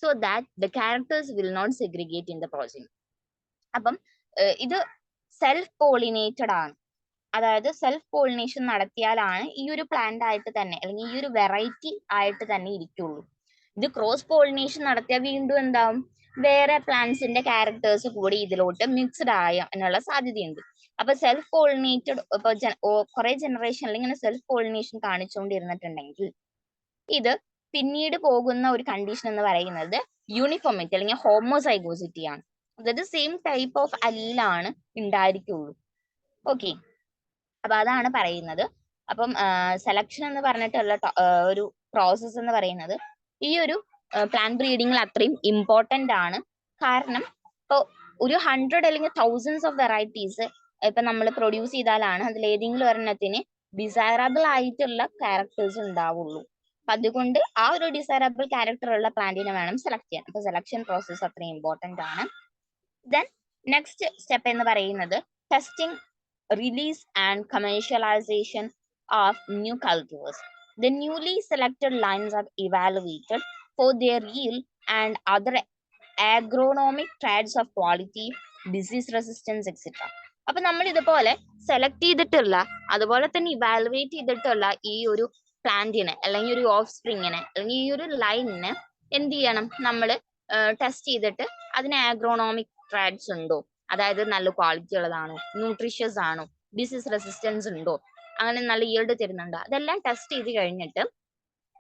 so that the characters will not segregate in the progeny. അപ്പം ഇത് സെൽഫ് പോളിനേറ്റഡ് ആണ്. അതായത് സെൽഫ് പോളിനേഷൻ നടത്തിയാലാണ് ഈ ഒരു പ്ലാന്റ് ആയിട്ട് തന്നെ അല്ലെങ്കിൽ ഈ ഒരു വെറൈറ്റി ആയിട്ട് തന്നെ ഇരിക്കുള്ളൂ. ഇത് ക്രോസ് പോളിനേഷൻ നടത്തിയാൽ വീണ്ടും എന്താവും? വേറെ പ്ലാന്റ്സിന്റെ ക്യാരക്ടേഴ്സ് കൂടി ഇതിലോട്ട് മിക്സ്ഡ് ആയാനുള്ള സാധ്യതയുണ്ട്. അപ്പൊ സെൽഫ് പോളിനേറ്റഡ് ഇപ്പൊ കുറെ ജനറേഷനിൽ ഇങ്ങനെ സെൽഫ് പോളിനേഷൻ കാണിച്ചുകൊണ്ടിരുന്നിട്ടുണ്ടെങ്കിൽ ഇത് പിന്നീട് പോകുന്ന ഒരു കണ്ടീഷൻ എന്ന് പറയുന്നത് യൂണിഫോമിറ്റി അല്ലെങ്കിൽ ഹോമോസൈഗോസിറ്റി ആണ്. അതായത് സെയിം ടൈപ്പ് ഓഫ് അല്ലാണ് ഉണ്ടായിരിക്കുള്ളൂ. ഓക്കെ, അപ്പൊ അതാണ് പറയുന്നത്. അപ്പം സെലക്ഷൻ എന്ന് പറഞ്ഞിട്ടുള്ള ഒരു പ്രോസസ്സ് എന്ന് പറയുന്നത് ഈ ഒരു പ്ലാന്റ് ബ്രീഡിങ്ങിൽ അത്രയും ഇമ്പോർട്ടന്റ് ആണ്. കാരണം ഇപ്പോൾ ഒരു 100 അല്ലെങ്കിൽ തൗസൻഡ്സ് ഓഫ് വെറൈറ്റീസ് ഇപ്പൊ നമ്മൾ പ്രൊഡ്യൂസ് ചെയ്താലാണ് അതിൽ ഏതെങ്കിലും ഒരെണ്ണത്തിന് ഡിസൈറബിൾ ആയിട്ടുള്ള ക്യാരക്ടേഴ്സ് ഉണ്ടാവുള്ളൂ. അപ്പൊ അതുകൊണ്ട് ആ ഒരു ഡിസൈറബിൾ ക്യാരക്ടർ ഉള്ള പ്ലാന്റിനെ വേണം സെലക്ട് ചെയ്യാൻ. അപ്പൊ സെലക്ഷൻ പ്രോസസ് അത്രയും ഇമ്പോർട്ടന്റ് ആണ്. ദെൻ നെക്സ്റ്റ് സ്റ്റെപ്പ് എന്ന് പറയുന്നത് testing, release and commercialisation of new cultivars. The newly selected lines are evaluated for their yield and other agronomic traits of quality, disease resistance, etc. അപ്പൊ നമ്മൾ ഇതുപോലെ select ചെയ്തിട്ടുള്ള അതുപോലെ തന്നെ ഇവാലുവേറ്റ് ചെയ്തിട്ടുള്ള ഈ ഒരു പ്ലാന്റിനെ അല്ലെങ്കിൽ ഒരു ഓഫ് സ്പ്രിങ്ങിനെ അല്ലെങ്കിൽ ഈ ഒരു ലൈനിനെ എന്ത് ചെയ്യണം, നമ്മൾ ടെസ്റ്റ് ചെയ്തിട്ട് അതിന് ആഗ്രോണോമിക് ട്രാറ്റ്സ് ഉണ്ടോ, അതായത് നല്ല ക്വാളിറ്റി ഉള്ളതാണോ, ന്യൂട്രീഷ്യസ് ആണോ, ഡിസീസ് റെസിസ്റ്റൻസ് ഉണ്ടോ, അങ്ങനെ നല്ല ഈൽഡ് തരുന്നുണ്ടോ, അതെല്ലാം ടെസ്റ്റ് ചെയ്ത് കഴിഞ്ഞിട്ട്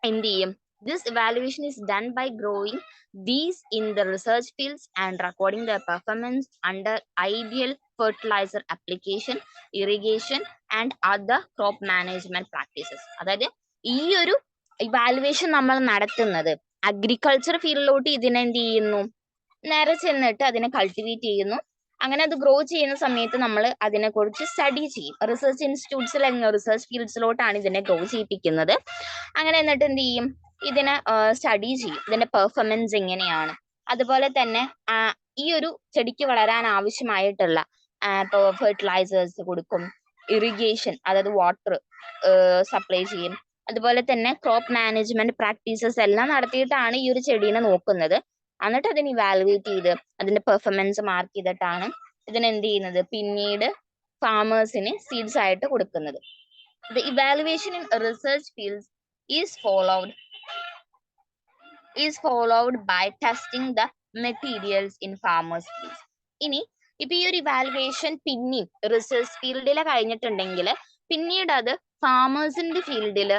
എന്ത് ചെയ്യും, this evaluation is done by growing these in the research fields and recording their performance under ideal fertilizer application, irrigation and other crop management practices. അതായത് ഈ ഒരു ഇവാലുവേഷൻ നമ്മൾ നടത്തുന്നത് അഗ്രികൾച്ചർ ഫീൽഡിലോട്ട് ഇതിനെന്ത് ചെയ്യുന്നു, നേരെ ചെന്നിട്ട് അതിനെ കൾട്ടിവേറ്റ് ചെയ്യുന്നു. അങ്ങനെ അത് ഗ്രോ ചെയ്യുന്ന സമയത്ത് നമ്മൾ അതിനെക്കുറിച്ച് സ്റ്റഡി ചെയ്യും. റിസർച്ച് ഇൻസ്റ്റിറ്റ്യൂട്ട്സിൽ അല്ലെങ്കിൽ റിസർച്ച് ഫീൽഡ്സിലോട്ടാണ് ഇതിനെ ഗ്രോ ചെയ്യിപ്പിക്കുന്നത്. അങ്ങനെ എന്നിട്ട് എന്ത് ചെയ്യും, ഇതിനെ സ്റ്റഡി ചെയ്യും, ഇതിന്റെ പെർഫോമൻസ് എങ്ങനെയാണ്, അതുപോലെ തന്നെ ഈ ഒരു ചെടിക്ക് വളരാൻ ആവശ്യമായിട്ടുള്ള ഇപ്പോൾ ഫെർട്ടിലൈസേഴ്സ് കൊടുക്കും, ഇറിഗേഷൻ അതായത് വാട്ടർ സപ്ലൈ ചെയ്യും, അതുപോലെ തന്നെ ക്രോപ്പ് മാനേജ്മെന്റ് പ്രാക്ടീസസ് എല്ലാം നടത്തിയിട്ടാണ് ഈ ഒരു ചെടീനെ നോക്കുന്നത്. എന്നിട്ട് അതിന് ഇവാലുവേറ്റ് ചെയ്ത് അതിന്റെ പെർഫോമൻസ് മാർക്ക് ചെയ്തിട്ടാണ് ഇതിനെന്ത് ചെയ്യുന്നത്, പിന്നീട് ഫാമേഴ്സിന് സീഡ്സ് ആയിട്ട് കൊടുക്കുന്നത്. The evaluation in research fields is followed by testing the materials in farmers fields. ഇനി ഇപ്പൊ ഈ ഒരു ഇവാലുവേഷൻ പിന്നെയും റിസർച്ച് ഫീൽഡിൽ കഴിഞ്ഞിട്ടുണ്ടെങ്കിൽ പിന്നീട് അത് ഫാമേഴ്സിന്റെ ഫീൽഡിൽ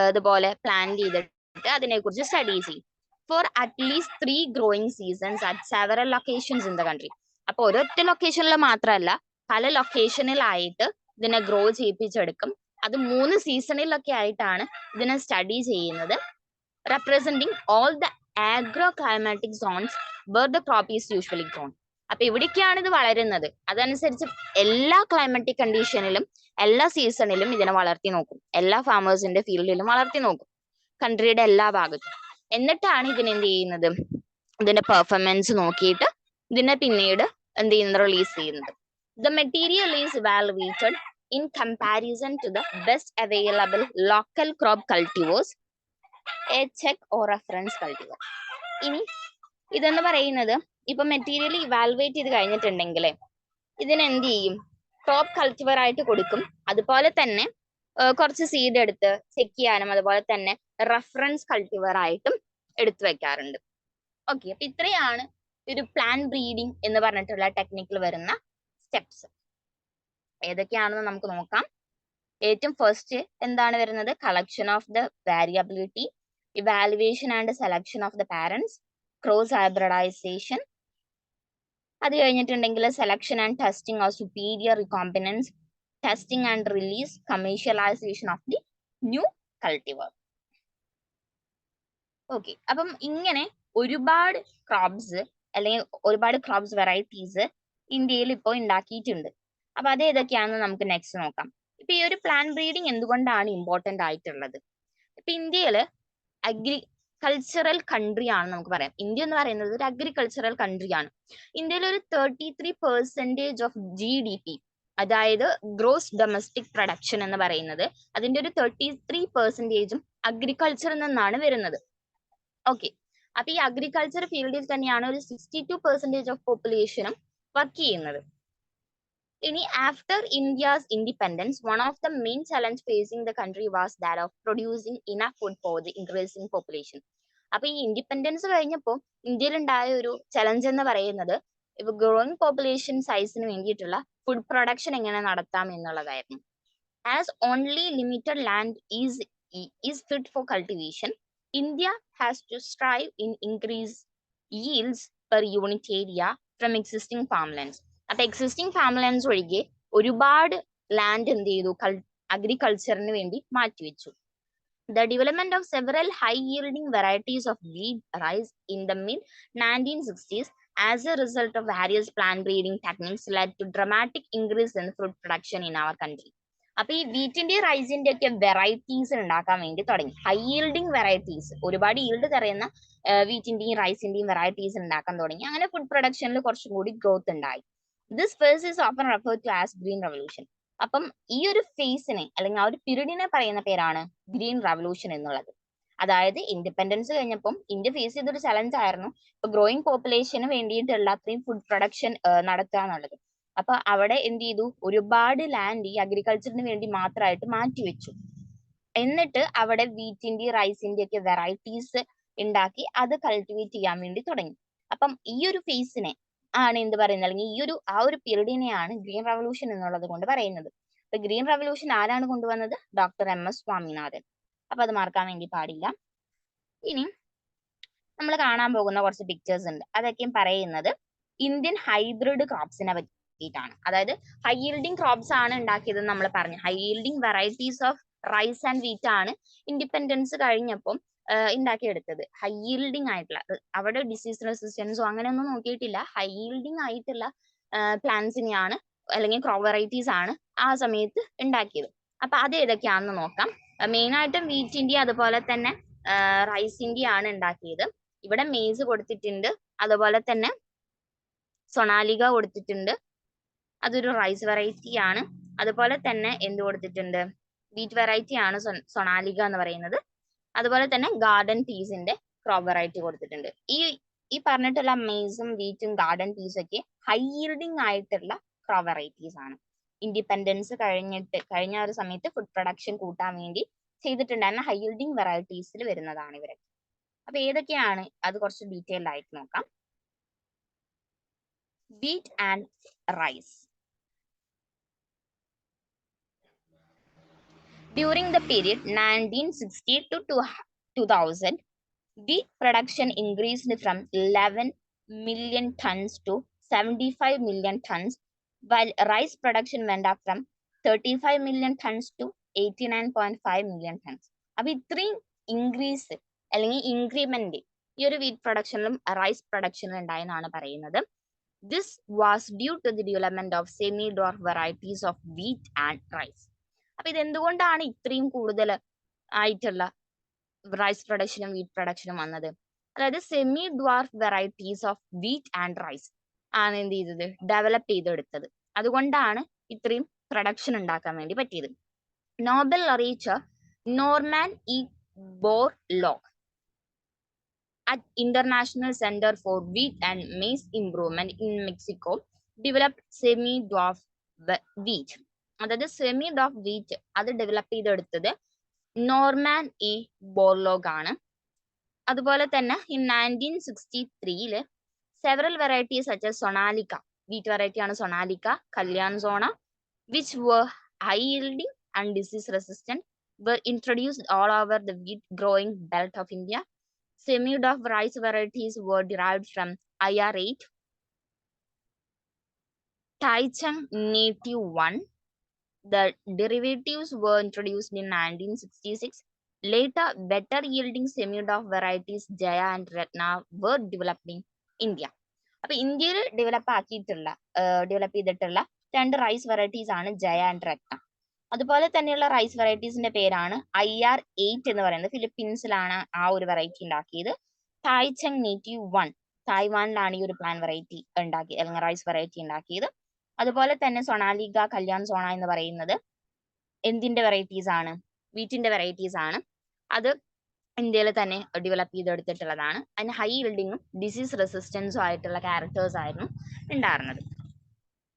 ഇതുപോലെ പ്ലാൻ ചെയ്തിട്ട് അതിനെക്കുറിച്ച് സ്റ്റഡി ചെയ്യും. For at least 3 growing seasons at several locations in the country. അപ്പൊ ഒരൊറ്റ ലൊക്കേഷനിൽ മാത്രമല്ല പല ലൊക്കേഷനിലായിട്ട് ഇതിനെ ഗ്രോ ചെയ്യിപ്പിച്ചെടുക്കും. അത് 3 സീസണിലൊക്കെ ആയിട്ടാണ് ഇതിനെ സ്റ്റഡി ചെയ്യുന്നത്. Representing all the agro climatic zones where the crop is usually grown. അപ്പൊ എവിടേക്കാണ് ഇത് വളരുന്നത് അതനുസരിച്ച് എല്ലാ ക്ലൈമാറ്റിക് കണ്ടീഷനിലും എല്ലാ സീസണിലും ഇതിനെ വളർത്തി നോക്കും. എല്ലാ ഫാമേഴ്സിന്റെ ഫീൽഡിലും വളർത്തി നോക്കും, കൺട്രിയുടെ എല്ലാ ഭാഗത്തും. എന്നിട്ടാണ് ഇതിനെന്ത് ചെയ്യുന്നത്, ഇതിന്റെ പെർഫോമൻസ് നോക്കിയിട്ട് ഇതിനെ പിന്നീട് എന്ത് ചെയ്യുന്നത്, റിലീസ് ചെയ്യുന്നത്. The material is evaluated in comparison to the best available local crop cultivars, a check or reference cultivar. ഇനി ഇതെന്ന് പറയുന്നത് ഇപ്പൊ മെറ്റീരിയൽ ഇവാലുവേറ്റ് ചെയ്ത് കഴിഞ്ഞിട്ടുണ്ടെങ്കിൽ ഇതിനെന്ത് ചെയ്യും, ക്രോപ്പ് കൾട്ടിവർ ആയിട്ട് കൊടുക്കും. അതുപോലെ തന്നെ കുറച്ച് സീഡ് എടുത്ത് ചെക്ക് ചെയ്യാനും അതുപോലെ തന്നെ റെഫറൻസ് കൾട്ടിവർ ആയിട്ടും എടുത്തു വെക്കാറുണ്ട്. ഓക്കെ, അപ്പൊ ഇത്രയാണ് ഒരു പ്ലാന്റ് ബ്രീഡിംഗ് എന്ന് പറഞ്ഞിട്ടുള്ള ടെക്നിക്കിൽ വരുന്ന സ്റ്റെപ്സ്. ഏതൊക്കെയാണെന്ന് നമുക്ക് നോക്കാം. ഏറ്റവും ഫസ്റ്റ് എന്താണ് വരുന്നത്, collection of the variability, evaluation and selection of the parents, cross hybridization. അത് കഴിഞ്ഞിട്ടുണ്ടെങ്കിൽ selection and testing of superior recombinants, testing and release, commercialization of the new cultivar. Okay, അപ്പം ഇങ്ങനെ ഒരുപാട് ക്രോപ്സ് അല്ലെങ്കിൽ ഒരുപാട് ക്രോപ്സ് വെറൈറ്റീസ് ഇന്ത്യയിൽ ഇപ്പോൾ ഉണ്ടാക്കിയിട്ടുണ്ട്. അപ്പൊ അത് ഏതൊക്കെയാണെന്ന് നമുക്ക് നെക്സ്റ്റ് നോക്കാം. ഇപ്പൊ ഈ ഒരു പ്ലാന്റ് ബ്രീഡിംഗ് എന്തുകൊണ്ടാണ് ഇമ്പോർട്ടന്റ് ആയിട്ടുള്ളത്? ഇപ്പൊ ഇന്ത്യയില് അഗ്രികൾച്ചറൽ കൺട്രി ആണ് നമുക്ക് പറയാം. ഇന്ത്യ എന്ന് പറയുന്നത് ഒരു അഗ്രികൾച്ചറൽ കൺട്രി ആണ്. ഇന്ത്യയിൽ ഒരു 33% ഓഫ് GDP, അതായത് ഗ്രോസ് ഡൊമസ്റ്റിക് പ്രൊഡക്ഷൻ എന്ന് പറയുന്നത് അതിന്റെ ഒരു 33% അഗ്രികൾച്ചറിൽ നിന്നാണ് വരുന്നത്. ഓക്കെ, അപ്പൊ ഈ അഗ്രികൾച്ചർ ഫീൽഡിൽ തന്നെയാണ് ഒരു 62% ഓഫ് പോപ്പുലേഷനും വർക്ക് ചെയ്യുന്നത്. ഇനി after India's independence one of the main challenge facing the country was that of producing enough food for the increasing population. അപ്പൊ ഈ ഇൻഡിപെൻഡൻസ് കഴിഞ്ഞപ്പോൾ ഇന്ത്യയിൽ ഉണ്ടായ ഒരു ചലഞ്ച് എന്ന് പറയുന്നത് ഇപ്പൊ ഗ്രോയിങ് പോപ്പുലേഷൻ സൈസിന് വേണ്ടിയിട്ടുള്ള ഫുഡ് പ്രൊഡക്ഷൻ എങ്ങനെ നടത്താം എന്നുള്ളതായിരുന്നു. As only limited land is fit for cultivation, India has to strive in increase yields per unit area from existing farmlands. അപ്പൊ എക്സിസ്റ്റിംഗ് ഫാംലാൻഡ്സ് ഒഴികെ ഒരുപാട് ലാൻഡ് എന്ത് ചെയ്തു, അഗ്രികൾച്ചറിന് വേണ്ടി മാറ്റിവെച്ചു. The development of several high-yielding varieties of wheat rice in the mid-1960s as a result of various plant breeding techniques led to dramatic increase in fruit production in our country. അപ്പൊ ഈ വീറ്റിന്റെ റൈസിന്റെ ഒക്കെ varieties ഉണ്ടാക്കാൻ വേണ്ടി തുടങ്ങി. High yielding varieties, ഒരുപാട് yield തരുന്ന വീറ്റിന്റെയും റൈസിന്റെയും varieties ഉണ്ടാക്കാൻ തുടങ്ങി. അങ്ങനെ ഫുഡ് പ്രൊഡക്ഷനിൽ കുറച്ചും കൂടി ഗ്രോത്ത് ഉണ്ടായി. This phase is often referred to as green revolution. അപ്പം ഈ ഒരു ഫേസിനെ അല്ലെങ്കിൽ ആ ഒരു പീരീഡിനെ പറയുന്ന പേരാണ് ഗ്രീൻ റവല്യൂഷൻ എന്നുള്ളത്. അതായത് ഇൻഡിപെൻഡൻസ് കഴിഞ്ഞപ്പം ഇന്ത്യ ഫേസ് ചെയ്തൊരു ചലഞ്ച് ആയിരുന്നു ഇപ്പൊ ഗ്രോയിങ് പോപ്പുലേഷന് വേണ്ടിയിട്ടുള്ള അത്രയും ഫുഡ് പ്രൊഡക്ഷൻ നടത്തുക എന്നുള്ളത്. അപ്പൊ അവിടെ എന്ത് ചെയ്തു, ഒരുപാട് ലാൻഡ് ഈ അഗ്രികൾച്ചറിന് വേണ്ടി മാത്രമായിട്ട് മാറ്റിവെച്ചു. എന്നിട്ട് അവിടെ വീറ്റിന്റെ റൈസിന്റെ ഒക്കെ വെറൈറ്റീസ് ഉണ്ടാക്കി അത് കൾട്ടിവേറ്റ് ചെയ്യാൻ വേണ്ടി തുടങ്ങി. അപ്പം ഈ ഒരു ഫേസിനെ ആണ് എന്ത് പറയുന്നത്, അല്ലെങ്കിൽ ആ ഒരു പീരീഡിനെയാണ് ഗ്രീൻ റവല്യൂഷൻ എന്നുള്ളത് കൊണ്ട് പറയുന്നത്. അപ്പൊ ഗ്രീൻ റവല്യൂഷൻ ആരാണ് കൊണ്ടുവന്നത്? Doctor MS Swaminathan. അപ്പൊ അത് മറക്കാൻ വേണ്ടി പാടില്ല. ഇനി നമ്മൾ കാണാൻ പോകുന്ന കുറച്ച് പിക്ചേഴ്സ് ഉണ്ട്. അതൊക്കെയും പറയുന്നത് ഇന്ത്യൻ ഹൈബ്രിഡ് ക്രോപ്സിനെ പറ്റിയിട്ടാണ്. അതായത് ഹൈ yielding ക്രോപ്സ് ആണ് ഉണ്ടാക്കിയത് നമ്മൾ പറഞ്ഞു. High yielding varieties of rice and wheat ആണ് ഇൻഡിപെൻഡൻസ് കഴിഞ്ഞപ്പം ഉണ്ടാക്കിയെടുത്തത്. ഹൈ yielding ആയിട്ടുള്ള, അവിടെ ഡിസീസ് റെസിസ്റ്റൻസോ അങ്ങനെയൊന്നും നോക്കിയിട്ടില്ല. ഹൈ yielding ആയിട്ടുള്ള പ്ലാന്റ്സിനെയാണ് അല്ലെങ്കിൽ ക്രോപ്പ് വെറൈറ്റീസ് ആണ് ആ സമയത്ത് ഉണ്ടാക്കിയത്. അപ്പൊ അത് ഏതൊക്കെയാണെന്ന് നോക്കാം. മെയിൻ ആയിട്ടും വീറ്റിന്റെ അതുപോലെ തന്നെ റൈസിന്റെ ആണ് ഉണ്ടാക്കിയത്. ഇവിടെ മെയ്സ് കൊടുത്തിട്ടുണ്ട്, അതുപോലെ തന്നെ സൊണാലിക കൊടുത്തിട്ടുണ്ട്, അതൊരു റൈസ് വെറൈറ്റി ആണ്. അതുപോലെ തന്നെ എന്ത് കൊടുത്തിട്ടുണ്ട്, വീറ്റ് വെറൈറ്റി ആണ് സൊണാലിക എന്ന് പറയുന്നത്. അതുപോലെ തന്നെ ഗാർഡൻ പീസിന്റെ ക്രോപ്പ് വെറൈറ്റി കൊടുത്തിട്ടുണ്ട്. ഈ പറഞ്ഞിട്ടുള്ള മെയ്സും വീറ്റും ഗാർഡൻ പീസും ഒക്കെ ഹൈ yielding ആയിട്ടുള്ള ക്രോപ്പ് വെറൈറ്റീസ് ആണ്. ഇൻഡിപെൻഡൻസ് കഴിഞ്ഞ ഒരു സമയത്ത് ഫുഡ് പ്രൊഡക്ഷൻ കൂട്ടാൻ വേണ്ടി ചെയ്തിട്ടുണ്ടായിരുന്ന ഹൈ yielding വെറൈറ്റീസിൽ വരുന്നതാണ് ഇവരൊക്കെ. അപ്പൊ ഏതൊക്കെയാണ് അത് കുറച്ച് ഡീറ്റെയിൽഡ് ആയിട്ട് നോക്കാം. Wheat and rice. During the period 1960 to 2000, wheat production increased from 11 million tons to 75 million tons, while rice production went up from 35 million tons to 89.5 million tons. അപ്പോൾ ഇത്രയും ഇൻക്രീസ് അല്ലെങ്കിൽ ഇൻക്രിമെന്റ് ഈ ഒരു വീറ്റ് പ്രൊഡക്ഷനിലും റൈസ് പ്രൊഡക്ഷനിലും ഉണ്ടായെന്നാണ് പറയുന്നത്. This was due to the development of semi dwarf varieties of wheat and rice. അപ്പൊ ഇത് എന്തുകൊണ്ടാണ് ഇത്രയും കൂടുതൽ ആയിട്ടുള്ള റൈസ് പ്രൊഡക്ഷനും വീറ്റ് പ്രൊഡക്ഷനും വന്നത്? അതായത് semi dwarf varieties of wheat and rice ആണ് എന്ത് ചെയ്തത്, ഡെവലപ്പ് ചെയ്തെടുത്തത്. അതുകൊണ്ടാണ് ഇത്രയും പ്രൊഡക്ഷൻ ഉണ്ടാക്കാൻ വേണ്ടി പറ്റിയത്. Nobel laureate Norman E Borlaug at International Center for Wheat and Maize Improvement in Mexico developed semi-dwarf wheat. അതായത് സെമി ഡ്വാർഫ് വീറ്റ് അത് ഡെവലപ്പ് ചെയ്തെടുത്തത് നോർമാൻ ഇ ബോർലോഗ് ആണ്. അതുപോലെ തന്നെ in 1963 several varieties such as Sonalika, wheat variety ആണ് Sonalika, Kalyan Sona, which were high yielding and disease resistant, were introduced all over the wheat growing belt of India. Semi-dwarf rice varieties were derived from IR8, Taichung Native 1. The derivatives were introduced in 1966. Later, better yielding semi-dwarf varieties Jaya and Ratna were developed in India. അപ്പൊ ഇന്ത്യയിൽ develop ചെയ്തിട്ടുള്ള രണ്ട് rice varieties ആണ് Jaya and രത്ന. അതുപോലെ തന്നെയുള്ള rice വെറൈറ്റീസിന്റെ പേരാണ് IR8 എന്ന് പറയുന്നത്. ഫിലിപ്പീൻസിലാണ് ആ ഒരു വെറൈറ്റി ഉണ്ടാക്കിയത്. തായ്ചങ് നേറ്റീവ് 1 തായ്വാനിലാണ് ഈ ഒരു പ്ലാൻ വെറൈറ്റി ഉണ്ടാക്കി അല്ലെങ്കിൽ റൈസ് വെറൈറ്റി ഉണ്ടാക്കിയത്. അതുപോലെ തന്നെ സൊണാലിക, കല്യാൺ സോണ എന്ന് പറയുന്നത് എന്തിന്റെ വെറൈറ്റീസ് ആണ്, വീറ്റിന്റെ വെറൈറ്റീസ് ആണ്. അത് ഇന്ത്യയിൽ തന്നെ ഡെവലപ്പ് ചെയ്തെടുത്തിട്ടുള്ളതാണ്. അതിന് ഹൈ yieldingഉം ഡിസീസ് റെസിസ്റ്റൻസും ആയിട്ടുള്ള ക്യാരക്ടേഴ്സ് ആയിരുന്നു ഉണ്ടായിരുന്നത്.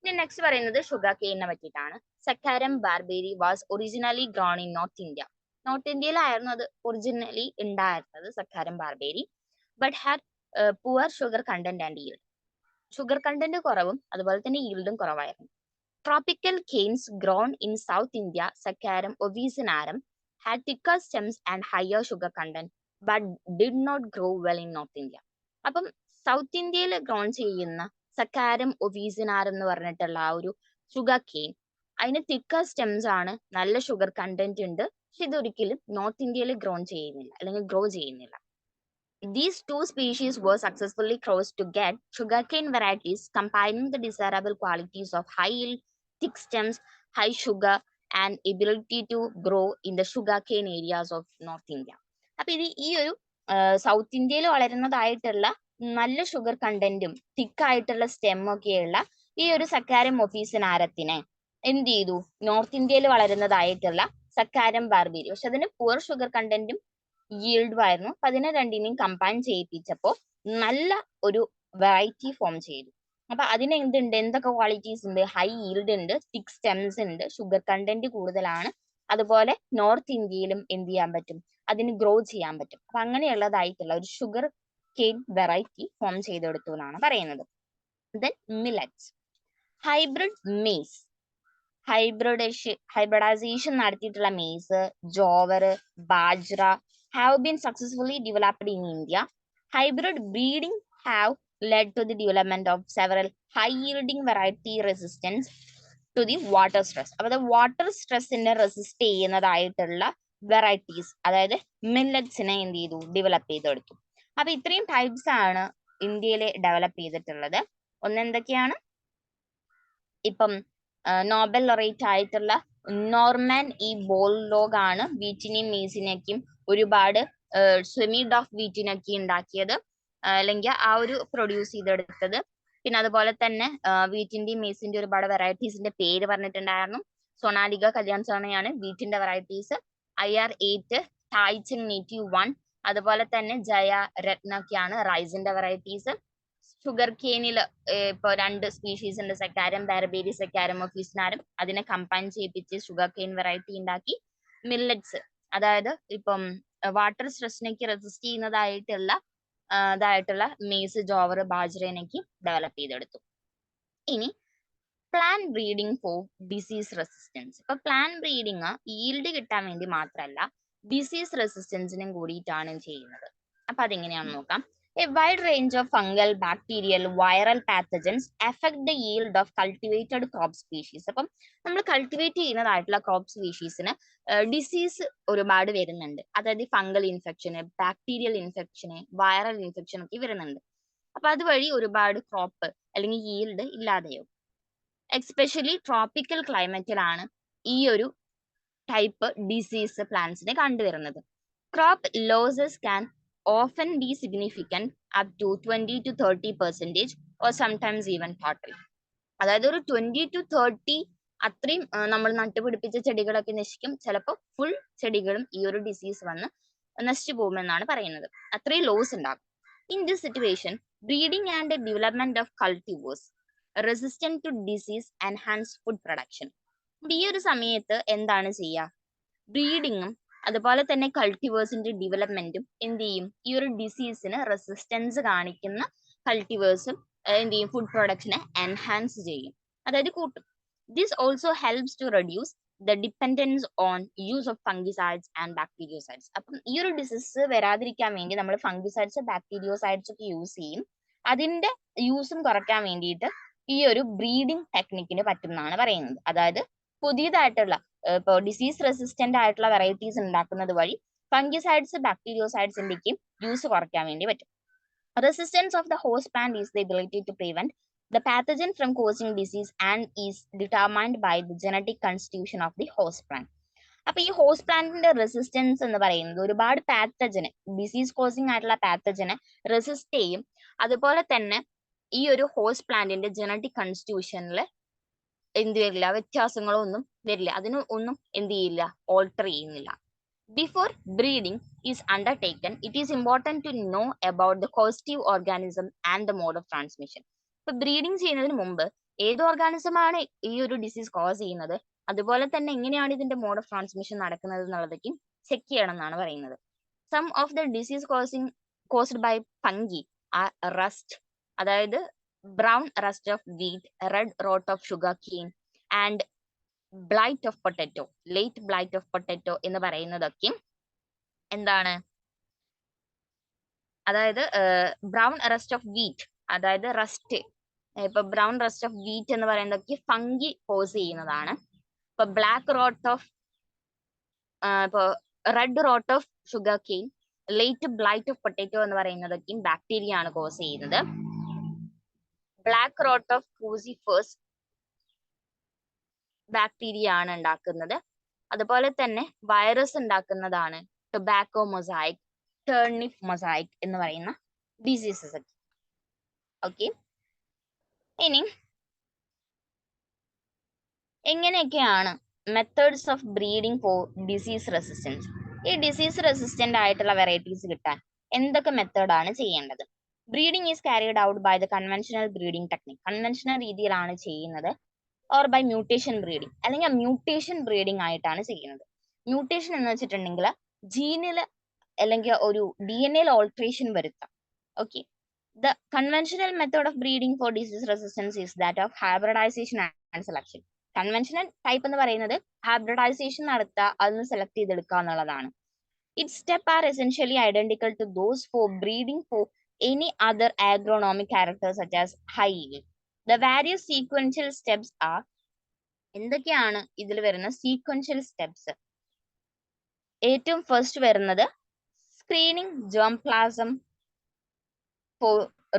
ഇനി നെക്സ്റ്റ് പറയുന്നത് ഷുഗർ കെയിനെ പറ്റിയിട്ടാണ്. Saccharum barberi was originally grown in north India. North ഇന്ത്യയിലായിരുന്നു അത് ഒറിജിനലി ഉണ്ടായിരുന്നത്, Saccharum barberi. But had poor sugar content and yield. Sugar content കുറവും അതുപോലെ തന്നെ yield കുറവായിരുന്നു. Tropical canes grown in south India, Saccharum officinarum, had thicker stems and higher sugar content but did not grow well in North India. അപ്പം south ഇന്ത്യയിൽ grown ചെയ്യുന്ന സക്കാരം ഒവീസിനാരം എന്ന് പറഞ്ഞിട്ടുള്ള ആ ഒരു ഷുഗർ കെയിൻ അതിന് തിക്കർ സ്റ്റെംസ് ആണ്, നല്ല ഷുഗർ കണ്ടന്റ് ഉണ്ട്. പക്ഷെ ഇതൊരിക്കലും നോർത്ത് ഇന്ത്യയിൽ ചെയ്യുന്നില്ല അല്ലെങ്കിൽ ഗ്രോ ചെയ്യുന്നില്ല. These two species were successfully crossed to get sugarcane varieties combining the desirable qualities of high yield, thick stems, high sugar, and ability to grow in the sugarcane areas of North India. അപ്പൊ ഇത് ഈ ഒരു south ഇന്ത്യയിൽ വളരുന്നതായിട്ടുള്ള നല്ല sugar കണ്ടന്റും തിക്ക് ആയിട്ടുള്ള stem ഒക്കെയുള്ള ഈ ഒരു സക്കാരം ഒഫീസിനാരത്തിനെ എന്ത് ചെയ്തു, നോർത്ത് ഇന്ത്യയിൽ വളരുന്നതായിട്ടുള്ള സക്കാരം ബാർബേരി, പക്ഷെ അതിന് പുവർ ഷുഗർ കണ്ടന്റും yield ആയിരുന്നു. അപ്പൊ അതിനെ രണ്ടിനെയും കമ്പൈൻ ചെയ്യിപ്പിച്ചപ്പോൾ നല്ല ഒരു വെറൈറ്റി ഫോം ചെയ്തു. അപ്പൊ അതിന് എന്തുണ്ട്, എന്തൊക്കെ ക്വാളിറ്റീസ് ഉണ്ട്? ഹൈ yield ഉണ്ട്, തിക് സ്റ്റെംസ് ഉണ്ട്, ഷുഗർ കണ്ടന്റ് കൂടുതലാണ്. അതുപോലെ നോർത്ത് ഇന്ത്യയിലും എന്ത് ചെയ്യാൻ പറ്റും, അതിന് ഗ്രോ ചെയ്യാൻ പറ്റും. അപ്പൊ അങ്ങനെയുള്ളതായിട്ടുള്ള ഒരു ഷുഗർ കെയിൻ വെറൈറ്റി ഫോം ചെയ്തെടുത്തു എന്നാണ് പറയുന്നത്. Then millets, hybrid maize, hybridization നടത്തിയിട്ടുള്ള maize, jowar, bajra have been successfully developed in India. Hybrid breeding have led to the development of several high-yielding variety resistance to the water stress. അപ്പോൾ water സ്ട്രെസ്സിനെ resist ചെയ്യുന്നതായിട്ടുള്ള varieties, അതായത് മില്ലറ്റ്സിനെ എന്ത് ചെയ്തു, develop ചെയ്തെടുത്തു. അപ്പൊ ഇത്രയും types ആണ് ഇന്ത്യയിൽ ഡെവലപ്പ് ചെയ്തിട്ടുള്ളത്. ഒന്നെന്തൊക്കെയാണ്, ഇപ്പം നോബൽ ലൊറേറ്റ് ആയിട്ടുള്ള നോർമാൻ ഇ ബോർലോഗ് ആണ് വീറ്റിനെയും മെയ്സിനെയൊക്കെയും ഒരുപാട് സെമി ഡോഫ് വീറ്റിനൊക്കെ ഉണ്ടാക്കിയത്, അല്ലെങ്കിൽ ആ ഒരു പ്രൊഡ്യൂസ് ചെയ്തെടുത്തത്. പിന്നെ അതുപോലെ തന്നെ വീറ്റിന്റെയും മെയ്സിന്റെ ഒരുപാട് വെറൈറ്റീസിന്റെ പേര് പറഞ്ഞിട്ടുണ്ടായിരുന്നു. സൊണാലിക കല്യാൺ സോണയാണ് വീറ്റിന്റെ വെറൈറ്റീസ്. IR8 തായ്ചങ് നേറ്റീവ് 1, അതുപോലെ തന്നെ ജയ രത്ന ഒക്കെയാണ് റൈസിന്റെ വെറൈറ്റീസ്. ഷുഗർ കെയിനിൽ ഇപ്പൊ 2 സ്പീഷീസ് ഉണ്ട്, സെക്കാരം ബാർബേരി, സെക്കാരം ഒഫീസിനാരം. അതിനെ കമ്പൈൻ ചെയ്യിപ്പിച്ച് ഷുഗർ കെയിൻ വെറൈറ്റി ഉണ്ടാക്കി. മില്ലറ്റ്സ്, അതായത് ഇപ്പം വാട്ടർ സ്ട്രെസ്സിനൊക്കെ റെസിസ്റ്റ് ചെയ്യുന്നതായിട്ടുള്ള മെയ്സ്, ജോവർ, ബാജ്രേനൊക്കെ ഡെവലപ്പ് ചെയ്തെടുത്തു. ഇനി plant breeding for disease resistance. ഇപ്പൊ പ്ലാൻ ബ്രീഡിങ് ഈൽഡ് കിട്ടാൻ വേണ്ടി മാത്രമല്ല, ഡിസീസ് റെസിസ്റ്റൻസിനും കൂടിയിട്ടാണ് ചെയ്യുന്നത്. അപ്പൊ അതെങ്ങനെയാണെന്ന് നോക്കാം. A wide range of fungal, bacterial, viral pathogens affect the yield of cultivated crop species. അപ്പം നമ്മൾ കൾട്ടിവേറ്റ് ചെയ്യുന്നതായിട്ടുള്ള ക്രോപ്പ് സ്പീഷീസിന് ഡിസീസ് ഒരുപാട് വരുന്നുണ്ട്. അതായത് ഫംഗൽ ഇൻഫെക്ഷന്, ബാക്ടീരിയൽ ഇൻഫെക്ഷന്, വൈറൽ ഇൻഫെക്ഷൻ ഒക്കെ വരുന്നുണ്ട്. അപ്പൊ അതുവഴി ഒരുപാട് ക്രോപ്പ് അല്ലെങ്കിൽ yield ഇല്ലാതെയാവും. എക്സ്പെഷ്യലി ട്രോപ്പിക്കൽ ക്ലൈമറ്റിലാണ് ഈ ഒരു ടൈപ്പ് ഡിസീസ് പ്ലാന്റ്സിനെ കണ്ടുവരുന്നത്. Crop losses can often be significant up to 20 to 30% or sometimes even total. അതായത് ഒരു 20 to 30 അത്രയും നമ്മൾ നട്ടുപിടിപ്പിച്ച ചെടികളൊക്കെ നശിക്കും. ചിലപ്പോൾ ഫുൾ ചെടികളും ഈ ഒരു ഡിസീസ് വന്ന് നശിച്ചു പോകുമെന്നാണ് പറയുന്നത്. അത്രയും ലോസ് ഉണ്ടാകും. In this situation, breeding and development of cultivars resistant to disease enhance food production. ഈ ഒരു സമയത്ത് എന്താണ് ചെയ്യുക, ബ്രീഡിങ്ങും അതുപോലെ തന്നെ കൾട്ടിവേഴ്സിന്റെ ഡെവലപ്മെന്റും എന്ത് ചെയ്യും, ഈ ഒരു ഡിസീസിന് റെസിസ്റ്റൻസ് കാണിക്കുന്ന കൾട്ടിവേഴ്സും എന്ത് ചെയ്യും, ഫുഡ് പ്രൊഡക്ഷനെ എൻഹാൻസ് ചെയ്യും, അതായത് കൂട്ടും. This also helps to reduce the dependence on use of fungicides and bactericides. അപ്പം ഈ ഒരു ഡിസീസ് വരാതിരിക്കാൻ വേണ്ടി നമ്മൾ ഫംഗിസൈഡ്സ്, ബാക്ടീരിയോസൈഡ്സ് ഒക്കെ യൂസ് ചെയ്യും. അതിന്റെ യൂസും കുറയ്ക്കാൻ വേണ്ടിയിട്ട് ഈ ഒരു ബ്രീഡിംഗ് ടെക്നിക്കിന് പറ്റുമെന്നാണ് പറയുന്നത്. അതായത് പുതിയതായിട്ടുള്ള ഇപ്പോൾ ഡിസീസ് റെസിസ്റ്റന്റ് ആയിട്ടുള്ള വെറൈറ്റീസ് ഉണ്ടാക്കുന്നത് വഴി ഫംഗിസൈഡ്സ്, ബാക്ടീരിയോസൈഡ്സിന്റെയും യൂസ് കുറയ്ക്കാൻ വേണ്ടി പറ്റും. Resistance of the host plant is the ability to prevent the pathogen from causing disease and is determined by the genetic constitution of the host plant. അപ്പൊ ഈ host പ്ലാന്റിന്റെ resistance എന്ന് പറയുന്നത് ഒരുപാട് പാത്തജന്, ഡിസീസ് കോസിംഗ് ആയിട്ടുള്ള പാത്തജനെ റെസിസ്റ്റ് ചെയ്യും. അതുപോലെ തന്നെ ഈ ഒരു ഹോസ്റ്റ് പ്ലാന്റിന്റെ ജനറ്റിക് കോൺസ്റ്റിറ്റ്യൂഷനിൽ എന്ത് വരില്ല, വ്യത്യാസങ്ങളൊന്നും വരില്ല, അതിന് ഒന്നും എന്ത് ചെയ്യില്ല, ഓൾട്ടർ ചെയ്യുന്നില്ല. Before breeding is undertaken, it is important to know about the causative organism and the mode of transmission. ഇപ്പൊ ബ്രീഡിംഗ് ചെയ്യുന്നതിന് മുമ്പ് ഏത് ഓർഗാനിസമാണ് ഈ ഒരു ഡിസീസ് കോസ് ചെയ്യുന്നത്, അതുപോലെ തന്നെ എങ്ങനെയാണ് ഇതിന്റെ മോഡ് ഓഫ് ട്രാൻസ്മിഷൻ നടക്കുന്നത് എന്നുള്ളതൊക്കെ ചെക്ക് ചെയ്യണം എന്നാണ് പറയുന്നത്. Some of the disease caused by fungi are rust, അതായത് brown rust of wheat, red rot of sugarcane and blight of potato, late blight of potato എന്ന് പറയുന്നതൊക്കെ എന്താണ്, അതായത് ബ്രൗൺ റസ്റ്റ് ഓഫ് വീറ്റ്, അതായത് റസ്റ്റ്, ഇപ്പൊ ബ്രൗൺ റസ്റ്റ് ഓഫ് വീറ്റ് എന്ന് പറയുന്നതൊക്കെ fungi cause ചെയ്യുന്നതാണ്. ഇപ്പൊ ബ്ലാക്ക് റോട്ട് ഓഫ് ഇപ്പൊ red rot of sugarcane, late blight of potato എന്ന് പറയുന്നതൊക്കെയും ബാക്ടീരിയ ആണ് കോസ് ചെയ്യുന്നത്. Black rot of crucifers bacteria ആണ് ഉണ്ടാക്കുന്നത്. അതുപോലെ തന്നെ വൈറസ് ഉണ്ടാക്കുന്നതാണ് ടൊബാക്കോ മൊസൈക്ക്, ടേർണിപ്പ് മൊസൈക്ക് എന്ന് പറയുന്ന ഡിസീസസ് ഒക്കെ. ഓക്കെ, ഇനി എങ്ങനെയൊക്കെയാണ് methods of breeding for disease resistance? ഈ ഡിസീസ് റെസിസ്റ്റന്റ് ആയിട്ടുള്ള വെറൈറ്റീസ് കിട്ടാൻ എന്തൊക്കെ മെത്തേഡാണ് ചെയ്യേണ്ടത്? Breeding is carried out by the conventional breeding technique. Conventional രീതിയിലാണ് ചെയ്യുന്നത്. ഓർ ബൈ മ്യൂട്ടേഷൻ ബ്രീഡിംഗ്, അല്ലെങ്കിൽ മ്യൂട്ടേഷൻ ബ്രീഡിംഗ് ആയിട്ടാണ് ചെയ്യുന്നത്. മ്യൂട്ടേഷൻ എന്ന് വെച്ചിട്ടുണ്ടെങ്കിൽ ജീനില് അല്ലെങ്കിൽ ഒരു DNA ഓൾട്രേഷൻ വരുത്താം. Okay, the conventional method of breeding for disease resistance is that of hybridisation and selection. Conventional type എന്ന് പറയുന്നത് ഹൈബ്രിഡൈസേഷൻ നടത്തുക, അതിന് സെലക്ട് ചെയ്തെടുക്കുക എന്നുള്ളതാണ്. Its steps are essentially identical to those for breeding for any other agronomic characters such as high yield. The various sequential steps are, എന്തൊക്കെയാണ് ഇതിൽ വരുന്ന sequential steps? ഏറ്റവും ഫസ്റ്റ് വരുന്നത് screening germplasm for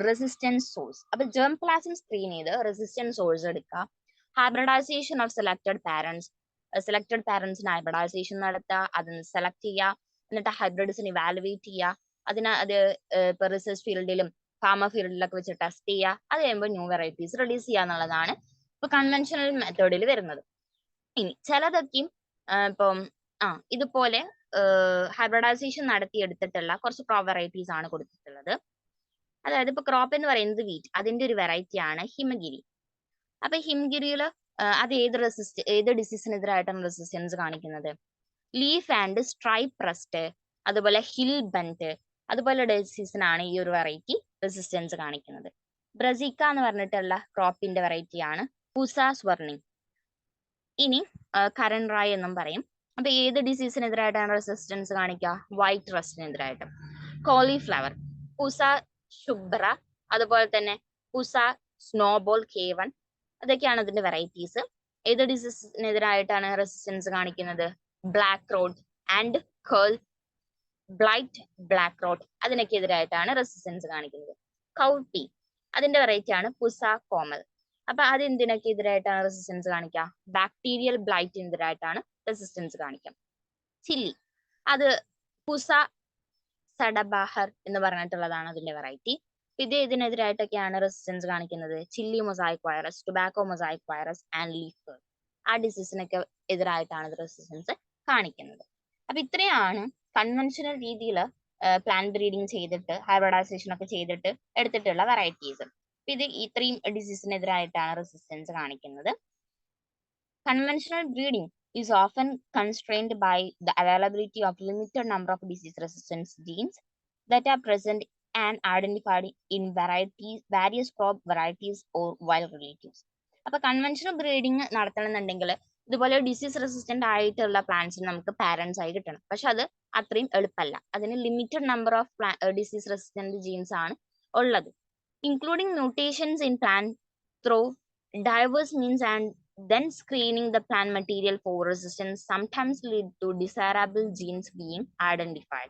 resistance source. അപ്പൊ germplasm screen ചെയ്ത് resistance source എടുക്കുക. Hybridization of selected parents, selected പാരന്റ്സിന് hybridization നടത്തുക, അതിന് സെലക്ട് ചെയ്യുക, എന്നിട്ട് ഹൈബ്രിഡ്സിന് ഇവാലുവേറ്റ് ചെയ്യുക, അത് ഇപ്പൊ റിസർച്ച് ഫീൽഡിലും ഫാർമ ഫീൽഡിലൊക്കെ വെച്ച് ടെസ്റ്റ് ചെയ്യുക, അത് കഴിയുമ്പോൾ ന്യൂ വെറൈറ്റീസ് റിലീസ് ചെയ്യുക എന്നുള്ളതാണ് ഇപ്പൊ കൺവെൻഷണൽ മെത്തേഡിൽ വരുന്നത്. ഇനി ചിലതൊക്കെയും ഇപ്പം ഇതുപോലെ ഹൈബ്രിഡൈസേഷൻ നടത്തി എടുത്തിട്ടുള്ള കുറച്ച് ക്രോപ്പ് വെറൈറ്റീസ് ആണ് കൊടുത്തിട്ടുള്ളത്. അതായത് ഇപ്പൊ ക്രോപ്പ് എന്ന് പറയുന്നത് വീറ്റ്, അതിന്റെ ഒരു വെറൈറ്റി ആണ് ഹിമഗിരി. അപ്പൊ ഹിമഗിരിയില് അത് ഏത് ഡിസീസിനെതിരായിട്ടാണ് റെസിസ്റ്റൻസ് കാണിക്കുന്നത്? ലീഫ് ആൻഡ് സ്ട്രൈപ്പ് റസ്റ്റ്, അതുപോലെ ഹിൽ ബെന്റ്, അതുപോലെ ഡിസീസിനാണ് ഈ ഒരു വെറൈറ്റി റെസിസ്റ്റൻസ് കാണിക്കുന്നത്. ബ്രസീക്ക എന്ന് പറഞ്ഞിട്ടുള്ള ക്രോപ്പിന്റെ വെറൈറ്റി ആണ് പുസ സ്വർണിംഗ്. ഇനി കരൺ റായ് എന്നും പറയും. അപ്പൊ ഏത് ഡിസീസിനെതിരായിട്ടാണ് റെസിസ്റ്റൻസ് കാണിക്കുക? വൈറ്റ് റസ്റ്റിനെതിരായിട്ട്. കോളിഫ്ലവർ, പുസ ശുഭ്ര, അതുപോലെ തന്നെ പുസ സ്നോബോൾ K1, അതൊക്കെയാണ് അതിന്റെ വെറൈറ്റീസ്. ഏത് ഡിസീസിനെതിരായിട്ടാണ് റെസിസ്റ്റൻസ് കാണിക്കുന്നത്? Black road and curl blight black road, അതിനൊക്കെ എതിരായിട്ടാണ് റെസിസ്റ്റൻസ് കാണിക്കുന്നത്. കൗട്ടി, അതിന്റെ വെറൈറ്റി ആണ് പുസ കോമൽ. അപ്പൊ അത് എന്തിനൊക്കെ എതിരായിട്ടാണ് റെസിസ്റ്റൻസ് കാണിക്കുക? ബാക്ടീരിയൽ ബ്ലൈറ്റിനെതിരായിട്ടാണ് റെസിസ്റ്റൻസ് കാണിക്കുക. ചില്ലി, അത് പുസ സഡബാഹർ എന്ന് പറഞ്ഞിട്ടുള്ളതാണ് അതിന്റെ വെറൈറ്റി. ഇത് ഇതിനെതിരായിട്ടൊക്കെയാണ് റെസിസ്റ്റൻസ് കാണിക്കുന്നത്? Chilli mosaic virus, tobacco mosaic virus and leaf curl. ആ ഡിസീസിനൊക്കെ എതിരായിട്ടാണ് ഇത് റെസിസ്റ്റൻസ് കാണിക്കുന്നത്. അപ്പൊ ഇത്രയാണ് കൺവെൻഷണൽ രീതിയിൽ പ്ലാന്റ് ബ്രീഡിംഗ് ചെയ്തിട്ട് ഹൈബ്രിഡൈസേഷൻ ഒക്കെ ചെയ്തിട്ട് എടുത്തിട്ടുള്ള വെറൈറ്റീസ്. ഇത് ഇത്രയും ഡിസീസിനെതിരായിട്ടാണ് റെസിസ്റ്റൻസ് കാണിക്കുന്നത്. Conventional breeding is often constrained by the availability of limited number of disease resistance genes that are present and identified in various crop varieties or wild relatives. അപ്പൊ conventional breeding നടത്തണമെന്നുണ്ടെങ്കിൽ ഇതുപോലെ disease resistant ആയിട്ടുള്ള പ്ലാന്റ്സിന് നമുക്ക് parents ആയി കിട്ടണം. പക്ഷെ അത് അത്രയും എളുപ്പമല്ല. അതിന് limited number of disease resistant genes ആണ് ഉള്ളത്. Including mutations in plant through diverse means, and then screening the plant material for resistance sometimes lead to desirable genes being identified.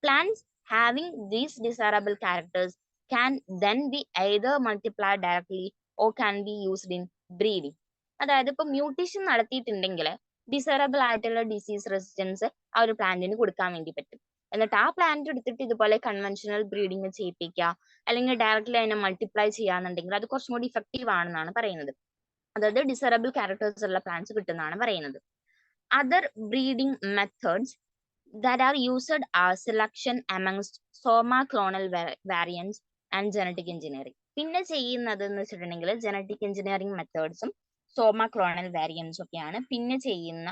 Plants having these desirable characters can then be either multiplied directly or can be used in breeding. അതായത് ഇപ്പൊ mutation നടത്തിയിട്ടുണ്ടെങ്കിൽ desirable ആയിട്ടുള്ള disease resistance ആ ഒരു പ്ലാന്റിന് കൊടുക്കാൻ വേണ്ടി പറ്റും. എന്നിട്ട് ആ പ്ലാന്റ് എടുത്തിട്ട് ഇതുപോലെ കൺവെൻഷണൽ ബ്രീഡിങ് ചെയ്യിപ്പിക്കുക, അല്ലെങ്കിൽ ഡയറക്റ്റ്ലി അതിനെ മൾട്ടിപ്ലൈ ചെയ്യാന്നുണ്ടെങ്കിൽ അത് കുറച്ചും കൂടി ഇഫക്റ്റീവ് ആണെന്നാണ് പറയുന്നത്. അതായത് ഡിസൈറബിൾ ക്യാരക്ടേഴ്സ് ഉള്ള പ്ലാന്റ്സ് കിട്ടുന്നതാണ് പറയുന്നത്. Other breeding methods that are used are selection amongst soma clonal variants and genetic engineering. പിന്നെ ചെയ്യുന്നത് എന്ന് വെച്ചിട്ടുണ്ടെങ്കിൽ ജനറ്റിക് എഞ്ചിനീയറിംഗ് മെത്തേഡ്സും സോമ ക്ലോണൽ വാരിയൻസും ഒക്കെയാണ് പിന്നെ ചെയ്യുന്ന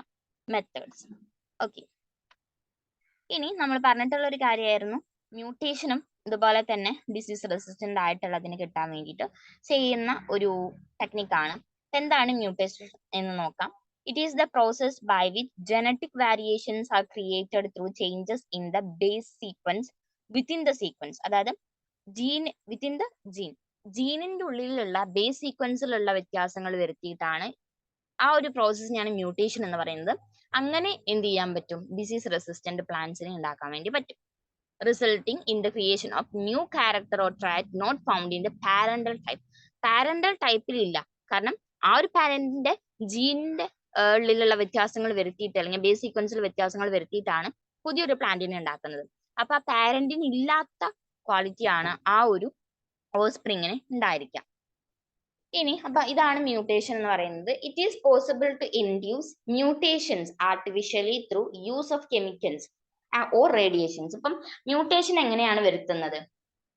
മെത്തേഡ്സ്. ഓക്കെ, ഇനി നമ്മൾ പറഞ്ഞിട്ടുള്ള ഒരു കാര്യമായിരുന്നു മ്യൂട്ടേഷനും ഇതുപോലെ തന്നെ ഡിസീസ് റെസിസ്റ്റന്റ് ആയിട്ടുള്ളതിന് കിട്ടാൻ വേണ്ടിയിട്ട് ചെയ്യുന്ന ഒരു ടെക്നിക്കാണ്. എന്താണ് മ്യൂട്ടേഷൻ എന്ന് നോക്കാം. It is the process by which genetic variations are created through changes in the base sequence within the sequence. അതായത് within the gene. ജീനിന്റെ ഉള്ളിലുള്ള ബേസ് സീക്വൻസിലുള്ള വ്യത്യാസങ്ങൾ വരുത്തിയിട്ടാണ് ആ ഒരു പ്രോസസ്സിനെയാണ് മ്യൂട്ടേഷൻ എന്ന് പറയുന്നത്. അങ്ങനെ എന്ത് ചെയ്യാൻ പറ്റും? ഡിസീസ് റെസിസ്റ്റന്റ് പ്ലാന്റ്സിനെ ഉണ്ടാക്കാൻ വേണ്ടി പറ്റും. Resulting in the creation of new character or trait not found in the parental type. Parental ടൈപ്പിൽ ഇല്ല, കാരണം ആ ഒരു പാരന്റിന്റെ ജീനിന്റെ ഉള്ളിലുള്ള വ്യത്യാസങ്ങൾ വരുത്തിയിട്ട് അല്ലെങ്കിൽ ബേസ് സീക്വൻസിൽ വ്യത്യാസങ്ങൾ വരുത്തിയിട്ടാണ് പുതിയൊരു പ്ലാന്റിനെ ഉണ്ടാക്കുന്നത്. അപ്പൊ ആ പാരന്റിന് ഇല്ലാത്ത ക്വാളിറ്റിയാണ് ആ ഒരു ഓസ്പ്രിങ്ങിന് ഉണ്ടായിരിക്കുക. ഇനി അപ്പൊ ഇതാണ് മ്യൂട്ടേഷൻ എന്ന് പറയുന്നത്. It is possible to induce mutations artificially through use of chemicals or radiations. ഇപ്പം മ്യൂട്ടേഷൻ എങ്ങനെയാണ് വരുത്തുന്നത്?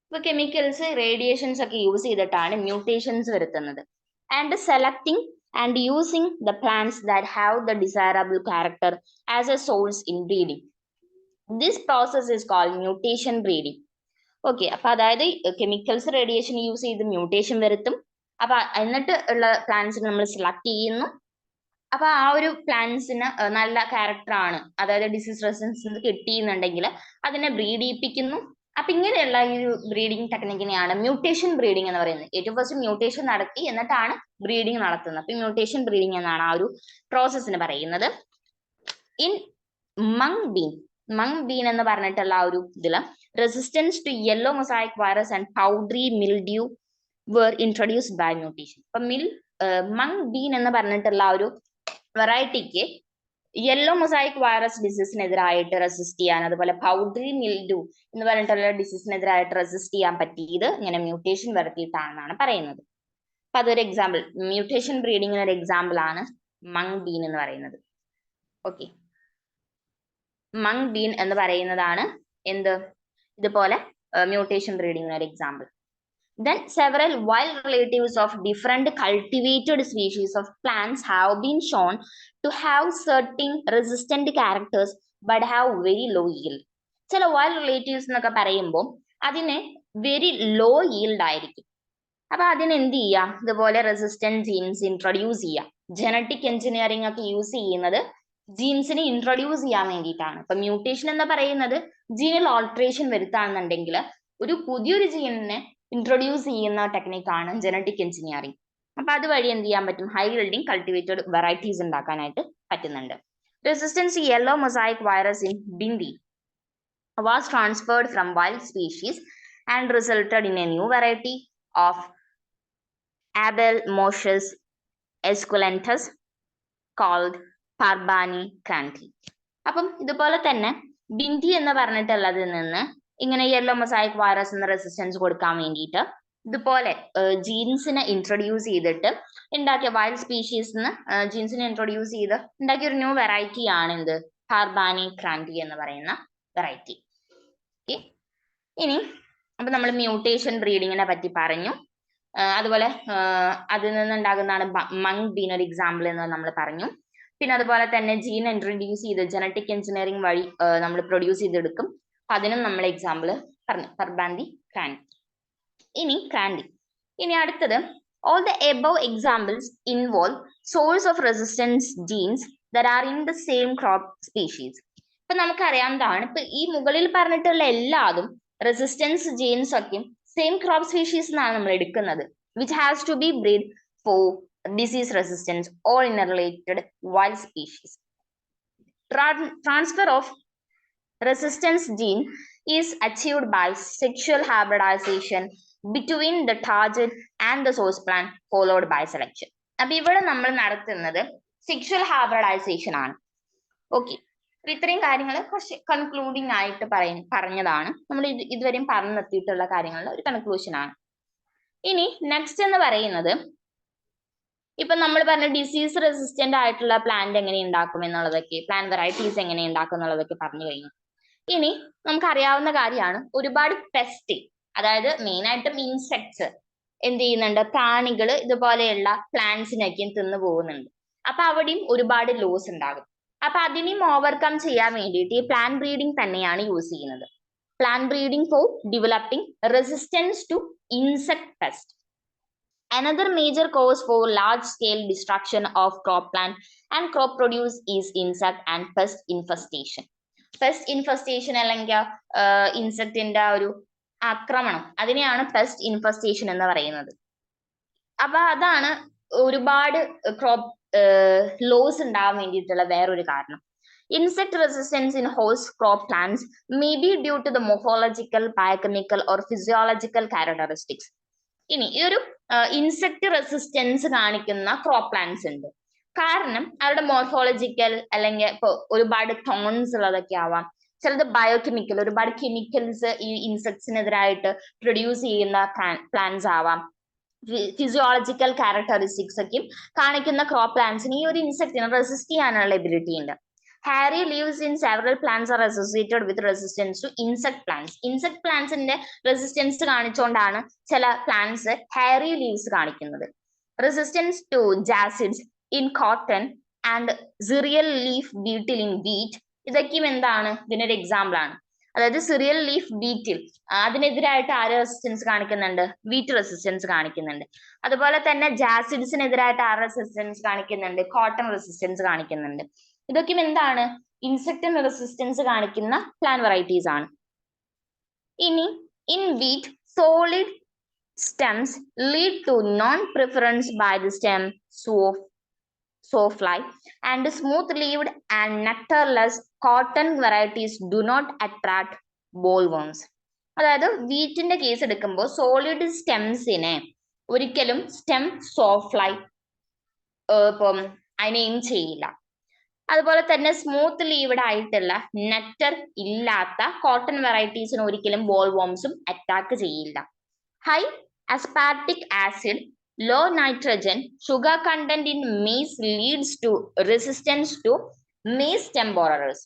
ഇപ്പൊ കെമിക്കൽസ്, റേഡിയേഷൻസ് ഒക്കെ യൂസ് ചെയ്തിട്ടാണ് മ്യൂട്ടേഷൻസ് വരുത്തുന്നത്. And selecting and using the plants that have the desirable character as a source in breeding. This process is called mutation breeding. Okay, അപ്പൊ അതായത് chemicals, radiation use ചെയ്ത് mutation വരുത്തും. അപ്പൊ എന്നിട്ട് ഉള്ള പ്ലാന്റ്സിന് നമ്മൾ സെലക്ട് ചെയ്യുന്നു. അപ്പൊ ആ ഒരു പ്ലാന്റ്സിന് നല്ല ക്യാരക്ടർ ആണ്, അതായത് ഡിസീസ് റെസിസ്റ്റൻസ് കിട്ടിയെന്നുണ്ടെങ്കിൽ അതിനെ ബ്രീഡ് ചെയ്യിപ്പിക്കുന്നു. അപ്പൊ ഇങ്ങനെയുള്ള ഈ ഒരു ബ്രീഡിംഗ് ടെക്നിക്കിനെയാണ് മ്യൂട്ടേഷൻ ബ്രീഡിംഗ് എന്ന് പറയുന്നത്. ഏറ്റവും ഫസ്റ്റ് മ്യൂട്ടേഷൻ നടത്തി എന്നിട്ടാണ് ബ്രീഡിംഗ് നടത്തുന്നത്. അപ്പൊ മ്യൂട്ടേഷൻ ബ്രീഡിംഗ് എന്നാണ് ആ ഒരു പ്രോസസ്സിന് പറയുന്നത്. ഇൻ മങ് ബീൻ എന്ന് പറഞ്ഞിട്ടുള്ള ആ ഒരു ഇതില് resistance to yellow mosaic virus and powdery mildew were introduced by mutation. അപ്പൊ മങ് ബീൻ എന്ന് പറഞ്ഞിട്ടുള്ള ആ ഒരു വെറൈറ്റിക്ക് യെല്ലോ മൊസായിക് വൈറസ് ഡിസീസിനെതിരായിട്ട് റെസിസ്റ്റ് ചെയ്യാൻ, അതുപോലെ പൗഡറി മിൽഡ്യൂ എന്ന് പറഞ്ഞിട്ടുള്ള ഡിസീസിനെതിരായിട്ട് റെസിസ്റ്റ് ചെയ്യാൻ പറ്റിയത് ഇങ്ങനെ മ്യൂട്ടേഷൻ വരുത്തിയിട്ടാണെന്നാണ് പറയുന്നത്. അപ്പൊ അതൊരു എക്സാമ്പിൾ, മ്യൂട്ടേഷൻ ബ്രീഡിങ്ങിന് ഒരു എക്സാമ്പിൾ ആണ് മങ് ബീൻ എന്ന് പറയുന്നത്. ഓക്കെ, മങ് ബീൻ എന്ന് പറയുന്നതാണ് എന്ത്, ഇതുപോലെ മ്യൂട്ടേഷൻ ബ്രീഡിങ്ങിന് ഒരു example. Then several wild relatives of different cultivated species of plants have been shown to have certain resistant characters but have very low yield. ചില വൈൽഡ് റിലേറ്റീവ്സ് എന്നൊക്കെ പറയുമ്പോൾ അതിന് വെരി ലോ yield ആയിരിക്കും. അപ്പൊ അതിന് എന്ത് ചെയ്യാം? ഇതുപോലെ റെസിസ്റ്റന്റ് ജീൻസ് ഇൻട്രൊഡ്യൂസ് ചെയ്യാം. ജനറ്റിക് എഞ്ചിനീയറിംഗ് ഒക്കെ യൂസ് ചെയ്യുന്നത് ജീൻസിനെ ഇൻട്രൊഡ്യൂസ് ചെയ്യാൻ വേണ്ടിയിട്ടാണ്. ഇപ്പൊ മ്യൂട്ടേഷൻ എന്ന് പറയുന്നത് ജീനിൽ ഓൾട്രേഷൻ വരുത്താണെന്നുണ്ടെങ്കിൽ ഒരു പുതിയൊരു ജീനിനെ ഇൻട്രൊഡ്യൂസ് ചെയ്യുന്ന ടെക്നിക്കാണ് ജനറ്റിക് എഞ്ചിനീയറിംഗ്. അപ്പൊ അതുവഴി എന്ത് ചെയ്യാൻ പറ്റും? ഹൈ യീൽഡിങ് കൾട്ടിവേറ്റഡ് വെറൈറ്റീസ് ഉണ്ടാക്കാനായിട്ട് പറ്റുന്നുണ്ട്. Resistance yellow mosaic virus in bhindi was transferred from wild species and resulted in a new variety of Abelmoschus esculentus called Parbani cranti. അപ്പം ഇതുപോലെ തന്നെ ബിന്ദി എന്ന് പറഞ്ഞിട്ടുള്ളതിൽ നിന്ന് ഇങ്ങനെ യെല്ലോ മൊസായിക് വൈറസ് എന്ന റെസിസ്റ്റൻസ് കൊടുക്കാൻ വേണ്ടിയിട്ട് ഇതുപോലെ ജീൻസിനെ ഇൻട്രൊഡ്യൂസ് ചെയ്തിട്ട് ഉണ്ടാക്കിയ വൈൽഡ് സ്പീഷീസിന് ജീൻസിനെ ഇൻട്രൊഡ്യൂസ് ചെയ്ത് ഉണ്ടാക്കിയ ഒരു ന്യൂ വെറൈറ്റി ആണ് എന്ത്, പാർബാനി ക്രാന്തി എന്ന് പറയുന്ന വെറൈറ്റി. ഇനി അപ്പൊ നമ്മൾ മ്യൂട്ടേഷൻ ബ്രീഡിങ്ങിനെ പറ്റി പറഞ്ഞു. അതുപോലെ അതിൽ നിന്നുണ്ടാകുന്നതാണ് മങ് ബീൻ ഒരു എക്സാമ്പിൾ എന്ന് നമ്മൾ പറഞ്ഞു. പിന്നെ അതുപോലെ തന്നെ ജീൻ ഇൻട്രൊഡ്യൂസ് ചെയ്ത് ജനറ്റിക് എഞ്ചിനീയറിംഗ് വഴി നമ്മൾ പ്രൊഡ്യൂസ് ചെയ്തെടുക്കും. അതിനും നമ്മൾ എക്സാമ്പിൾ പറഞ്ഞു, പർബാന്തി ക്രാന്തി. ഇനി അടുത്തത്, all the above examples involve source of resistance genes that are in the same crop species. ഇപ്പൊ നമുക്കറിയാവുന്നതാണ്, ഇപ്പൊ ഈ മുകളിൽ പറഞ്ഞിട്ടുള്ള എല്ലാതും റെസിസ്റ്റൻസ് ജീൻസ് ഒക്കെ സെയിം ക്രോപ്പ് സ്പീഷീസ് എന്നാണ് നമ്മൾ എടുക്കുന്നത്, which has to be bred for disease resistance or in a related wild species. Transfer of resistance gene is achieved by sexual hybridization between the target and the source plant followed by selection. അപ്പൊ ഇവിടെ നമ്മൾ നടത്തുന്നത് sexual hybridisation ആണ്. Okay, അപ്പൊ ഇത്രയും കാര്യങ്ങൾ കുറച്ച് concluding ആയിട്ട് പറഞ്ഞതാണ്. നമ്മൾ ഇതുവരെയും പറഞ്ഞെത്തിയിട്ടുള്ള കാര്യങ്ങളുടെ ഒരു കൺക്ലൂഷൻ ആണ്. ഇനി നെക്സ്റ്റ് എന്ന് പറയുന്നത്, ഇപ്പൊ നമ്മൾ പറഞ്ഞ ഡിസീസ് റെസിസ്റ്റന്റ് ആയിട്ടുള്ള പ്ലാന്റ് എങ്ങനെ ഉണ്ടാക്കും എന്നുള്ളതൊക്കെ, പ്ലാന്റ് വെറൈറ്റീസ് എങ്ങനെ ഉണ്ടാക്കും എന്നുള്ളതൊക്കെ പറഞ്ഞു കഴിഞ്ഞു. ഇനി നമുക്കറിയാവുന്ന കാര്യമാണ്, ഒരുപാട് പെസ്റ്റ്, അതായത് മെയിൻ ആയിട്ടും ഇൻസെക്ട്സ് എന്ത് ചെയ്യുന്നുണ്ട്, പ്രാണികൾ ഇതുപോലെയുള്ള പ്ലാന്റ്സിനൊക്കെയും തിന്നു പോകുന്നുണ്ട്. അപ്പൊ അവിടെയും ഒരുപാട് ലോസ് ഉണ്ടാകും. അപ്പൊ അതിനെയും ഓവർകം ചെയ്യാൻ വേണ്ടിയിട്ട് ഈ പ്ലാന്റ് ബ്രീഡിംഗ് തന്നെയാണ് യൂസ് ചെയ്യുന്നത്. Plant breeding for developing resistance to insect pest. Another major cause for large-scale destruction of crop plant and crop produce is insect and pest infestation. Pest infestation അല്ലെങ്കിൽ ഇൻസെക്റ്റിന്റെ ഒരു ആക്രമണം, അതിനെയാണ് pest infestation എന്ന് പറയുന്നത്. അപ്പൊ അതാണ് ഒരുപാട് ക്രോപ്പ് ലോസ് ഉണ്ടാവാൻ വേണ്ടിയിട്ടുള്ള വേറൊരു കാരണം. Insect resistance in host crop plants may be due to the morphological, biochemical or physiological characteristics. ഇനി ഈ ഒരു ഇൻസെക്ട് റെസിസ്റ്റൻസ് കാണിക്കുന്ന ക്രോപ്പ് പ്ലാന്റ്സ് ഉണ്ട്. കാരണം അവരുടെ മോർഫോളജിക്കൽ അല്ലെങ്കിൽ ഇപ്പൊ ഒരുപാട് തോൺസ് ഉള്ളതൊക്കെ ആവാം, ചിലത് ബയോകെമിക്കൽ, ഒരുപാട് കെമിക്കൽസ് ഈ ഇൻസെക്ട്സിനെതിരായിട്ട് പ്രൊഡ്യൂസ് ചെയ്യുന്ന പ്ലാന്റ്സ് ആവാം, ഫിസിയോളജിക്കൽ ക്യാരക്ടറിസ്റ്റിക്സ് ഒക്കെ കാണിക്കുന്ന ക്രോപ്പ് പ്ലാന്റ്സിന് ഈ ഒരു ഇൻസെക്റ്റിനെ റെസിസ്റ്റ് ചെയ്യാനുള്ള എബിലിറ്റി ഉണ്ട്. Hairy leaves in several plants are associated with resistance to insect plants. Insect plantsന്റെ റെസിസ്റ്റൻസ് കാണിച്ചുകൊണ്ടാണ് ചില പ്ലാന്റ്സ് hairy leaves കാണിക്കുന്നത്. Resistance to jacids in cotton and cereal leaf beetle in wheat, ഇതൊക്കെയും എന്താണ് ഇതിനൊരു എക്സാമ്പിൾ ആണ്. അതായത് സിറിയൽ ലീഫ് ബീറ്റിൽ അതിനെതിരായിട്ട് ആര് റെസിസ്റ്റൻസ് കാണിക്കുന്നുണ്ട്? വീറ്റ് റെസിസ്റ്റൻസ് കാണിക്കുന്നുണ്ട്. അതുപോലെ തന്നെ ജാസിഡ്സിനെതിരായിട്ട് ആര് റെസിസ്റ്റൻസ് കാണിക്കുന്നുണ്ട്? കോട്ടൺ റെസിസ്റ്റൻസ് കാണിക്കുന്നുണ്ട്. ഇതൊക്കെയും എന്താണ്? ഇൻസെക്ടിന് റെസിസ്റ്റൻസ് കാണിക്കുന്ന പ്ലാന്റ് വെറൈറ്റീസ് ആണ്. ഇനി in wheat solid stems lead to non-preference by the stem sawfly, and smooth-leaved and nectarless cotton varieties do not attract bollworms. അതായത് വീറ്റിന്റെ കേസ് എടുക്കുമ്പോൾ സോളിഡ് സ്റ്റെംസിനെ ഒരിക്കലും സ്റ്റെം സോഫ്ലൈ ഇപ്പം അതിനെ എയിം ചെയ്യില്ല. അതുപോലെ തന്നെ സ്മൂത്ത് ലീവ്ഡ് ആയിട്ടുള്ള നെക്ടർ ഇല്ലാത്ത കോട്ടൺ വെറൈറ്റീസിന് ഒരിക്കലും ബോൾ വോംസും അറ്റാക്ക് ചെയ്യില്ല. High aspartic acid, low nitrogen, sugar content in maize leads to resistance to maize stem borers.